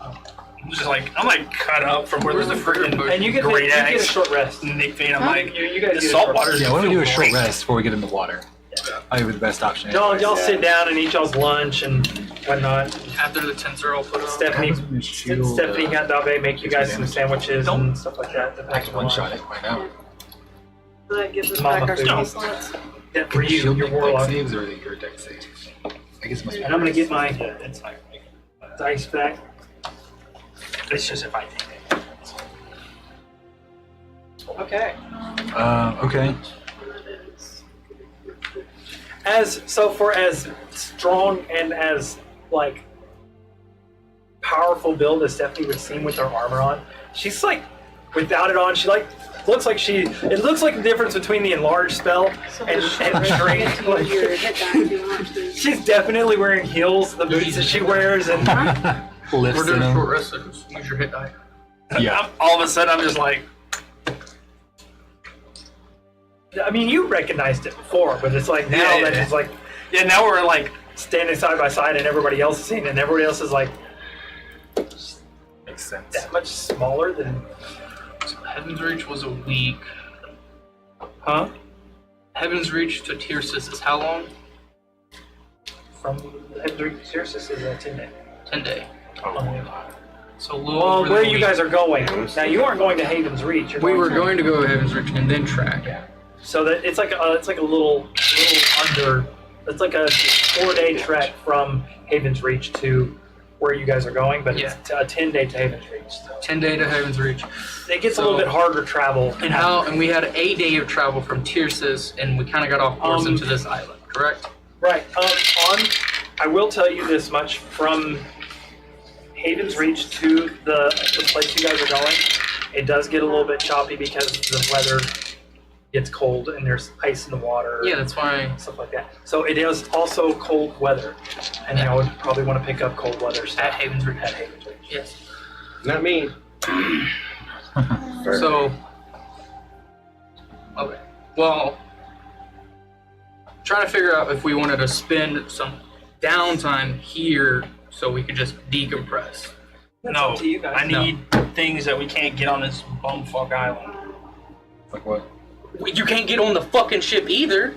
I'm just like, I'm like cut up from where there's the freaking And you get great you get a axe. short rest. Nick Vane, I'm like, You guys the get a salt short water rest. is Yeah, I want to do a short great. rest before we get in the water. Probably the best option. Y'all sit down and eat y'all's lunch and whatnot. After the tents are all put up. Stephanie got Dave make you guys some sandwiches and stuff like that. I can one-shot it right now. So that gives us Mama back our food. ski slots. Yeah, for you, Shield your deck warlock. saves or your deck saves? I guess it must be. And I'm gonna get my It's like, dice back. it's just if I take it. Okay. Okay. As strong and as like powerful build as Stephanie would seem with her armor on, she's like without it on, she like looks like it looks like the difference between the enlarged spell and shrink. Like, Your hit die if you want to. she's definitely wearing heels, the boots that she wears, and Lifts We're doing in a short them. rest, so just use your hit die. Yeah. All of a sudden, I'm just like, I mean you recognized it before, but it's like now that it's like yeah, now we're like, standing side by side and everybody else is seeing it and everybody else is like Makes sense. that much smaller than Heaven's Reach was a week. huh? Heaven's Reach to Tyrsis is how long? From Hendrik Circus is a 10 day. 10 day. Oh. So a little Well, over where than a you week. guys are going. Now you aren't going to Haven's Reach. You're We were to- going to go to Heaven's Reach and then track. So that it's like a little under. It's like a 4-day trek from Haven's Reach to where you guys are going, but it's a 10-day to Haven's Reach. So 10 day to Heaven's Reach. it gets a little bit harder to travel. And we had a day of travel from Tyrsis, and we kind of got off course Um, into this island, correct? Right. I will tell you this much: from Haven's Reach to the place you guys are going, it does get a little bit choppy because the weather gets cold and there's ice in the water. Yeah, that's why. Stuff like that. So it is also cold weather, and I would probably want to pick up cold weather stuff At Haven's Reach. At Haven's Reach. Yes. Not me. So, okay. Well, trying to figure out if we wanted to spend some downtime here so we could just decompress. That's no, up to you guys. I need things that we can't get on this bumfuck island. Like what? You can't get on the fucking ship either.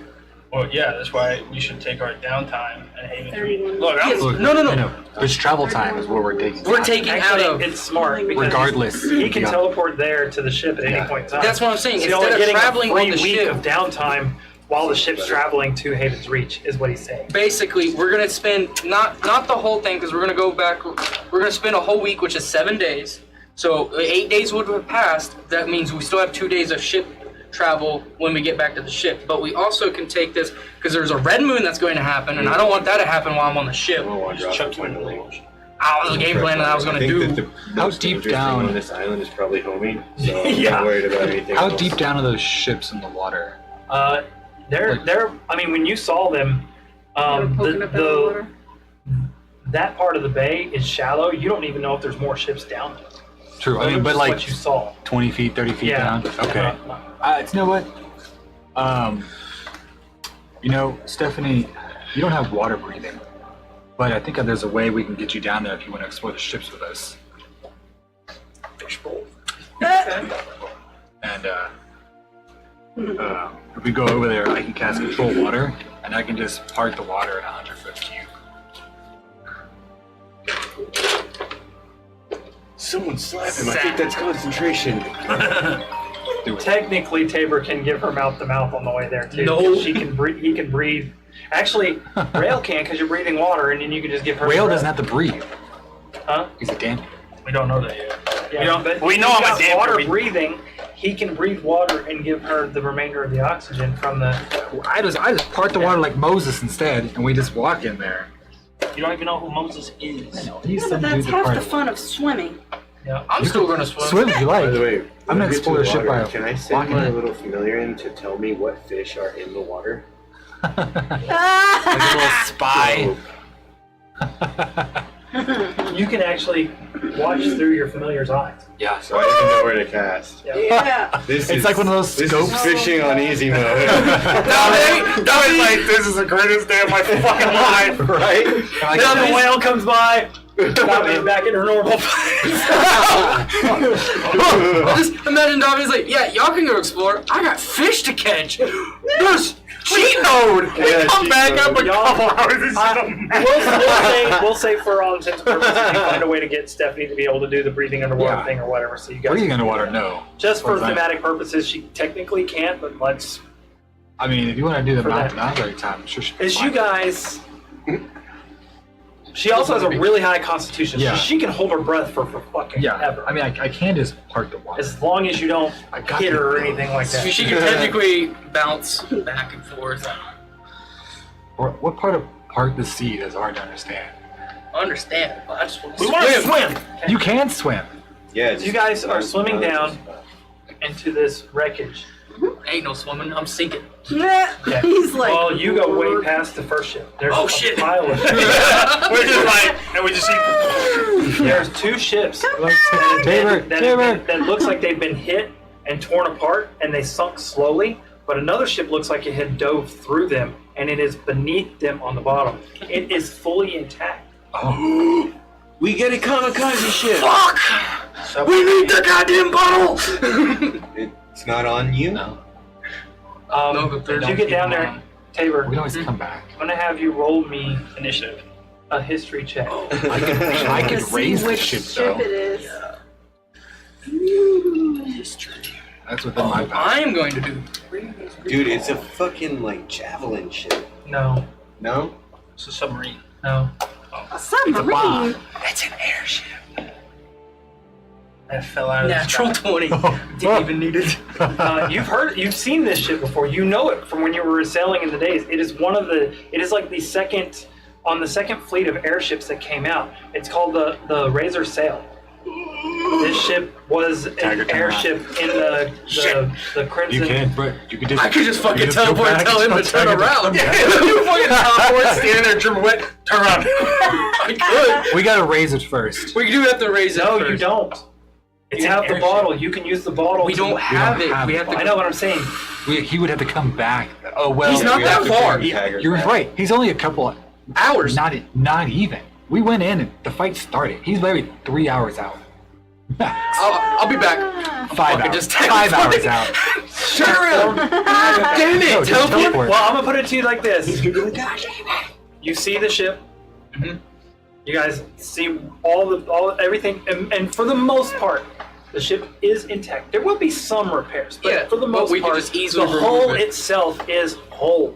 Well, yeah, that's why we should take our downtime at Haven's Reach. 31. Look, Yes. I'm, No. I know. Which travel time is what we're taking. We're taking Actually, out of. it's smart because Regardless. he can Yeah. teleport there to the ship at any point in time. That's what I'm saying. So you're Instead only of getting traveling a free on the week ship, of downtime while the ship's traveling to Haven's Reach is what he's saying. basically, we're gonna spend not the whole thing because we're gonna go back. We're gonna spend a whole week, which is 7 days. So 8 days would have passed. That means we still have 2 days of ship travel when we get back to the ship. But we also can take this because there's a red moon that's going to happen, and I don't want that to happen while I'm on the ship. just chuck you into the ocean. I was a game plan that I was gonna do. The How most deep dangerous down- thing on this island is probably homing, so I'm Yeah. not worried about anything How else. deep down are those ships in the water? They're. I mean, when you saw them, Poking up out of the water. that part of the bay is shallow. You don't even know if there's more ships down there. True. I mean, Just but like what you saw. 20 feet, 30 feet Yeah. down. Okay. You know what? Stephanie, you don't have water breathing, but I think there's a way we can get you down there if you want to explore the ships with us. Fishbowl. And if we go over there, I can cast control water, and I can just part the water in a 100-foot cube. Someone slap him. I think that's concentration. Do it. Technically, Tabor can give her mouth to mouth on the way there too. No. She can breathe. He can breathe. Actually, Rail can because you're breathing water, and then you can just give her. Whale the doesn't breath. have to breathe. Huh? He's a damn. We don't know that yet. Yeah, We don't- but we know he's I'm a got damper. water We- breathing. He can breathe water and give her the remainder of the oxygen from the. I just part the water like Moses instead, and we just walk in there. You don't even know who Moses is. He's But some that's dude that half the part. fun of swimming. Yeah. I'm still gonna swim. Swim if you like. By the way, I'm gonna when we get explore to the ship water, by can I send walking my in. little familiar in to tell me what fish are in the water? Like a little spy. You can actually watch through your familiar's eyes. Yeah. So I even know where to cast. Yeah. This It's is, like one of those This scopes. is fishing on easy mode. That was like, this is the greatest day of my fucking life. Right? Like, Then the whale comes by. Davi's back in her normal place. Just imagine Davi's like, yeah, y'all can go explore. I got fish to catch. Yes. Cheat mode! Yeah, Come cheat back mode. up a couple hours and We'll say for all intents and purposes, you find a way to get Stephanie to be able to do the breathing underwater Yeah. thing or whatever. So you guys, Breathing underwater, no. just for Or that. thematic purposes, she technically can't. But let's. I mean, if you want to do the For mouth that. to mouth every time, I'm sure she. As you guys. She also has a really high constitution, Yeah. so she can hold her breath for fucking Yeah. ever. I mean, I can just park the water. As long as you don't I got hit her or you. anything like that. She can technically bounce back and forth. Or what part of park the sea is hard to understand? I understand, but I just want to We want to swim. You can swim. Yeah. You guys are swimming down into this wreckage. Ain't no swimming, I'm sinking. Yeah. Yeah. He's like. Well, you go way past the first ship. There's Oh, a shit. pile of We're just like, and we just see. There's two ships Like, Taylor, that looks like they've been hit and torn apart, and they sunk slowly. But another ship looks like it had dove through them, and it is beneath them on the bottom. It is fully intact. Oh, We get a kamikaze ship. Fuck! So We need the goddamn bottle! It's not on you. no. No, but they're as you not get down keeping there, on. Tabor, We can always come back. I'm gonna have you roll me Initiative. a history check. I to could see raise the which ship ship though. it is. That's within my power. I am going to do. Dude, it's a fucking like javelin ship. No, No? It's a submarine. no, A submarine. bomb. It's an airship. that fell out of the Natural sky. 20. Didn't even need it. You've seen this ship before. You know it from when you were sailing in the days. It is it is like the second fleet of airships that came out. It's called the Razor Sail. This ship was Tiger an Town. airship in the Crimson. You can, but you could just. I could just fucking you go teleport and back, tell him to turn Tiger around. come back. You fucking teleport, standing there, dripping wet, turn around. I could. We gotta raise it first. We do have to raise it No, first. you don't. It's You an have the airship. bottle. You can use the bottle. We don't have it. have We it. have to. I know what I'm saying. He would have to come back. Oh well. He's not We that have to far. bring Tiger You're back. right. He's only a couple. Hours. Not even. We went in and the fight started. He's literally 3 hours out. I'll be back. 5 fucking hours. just 5 hours out. Turn around. Damn it. No, just teleport. Well, I'm gonna put it to you like this. You see the ship. Mhm. You guys see everything, and for the most part, the ship is intact. There will be some repairs, but Yeah, for the but most we can part, just easily the remove hull it. itself is whole.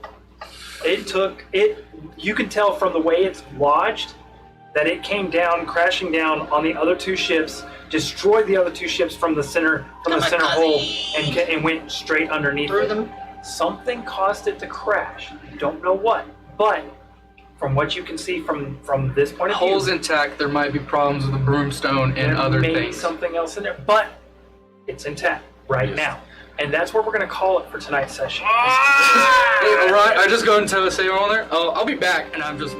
It took it. You can tell from the way it's lodged that it came down, crashing down on the other two ships, destroyed the other two ships from the center hole, and went straight underneath Through it. them. Something caused it to crash. You don't know what, but from what you can see from this point of view, Holes intact. There might be problems with the broomstone and there other may be things. something else in there, but it's intact right now, and that's what we're going to call it for tonight's session. Hey, alright, I just go and say on there. Oh, I'll be back, and I'm just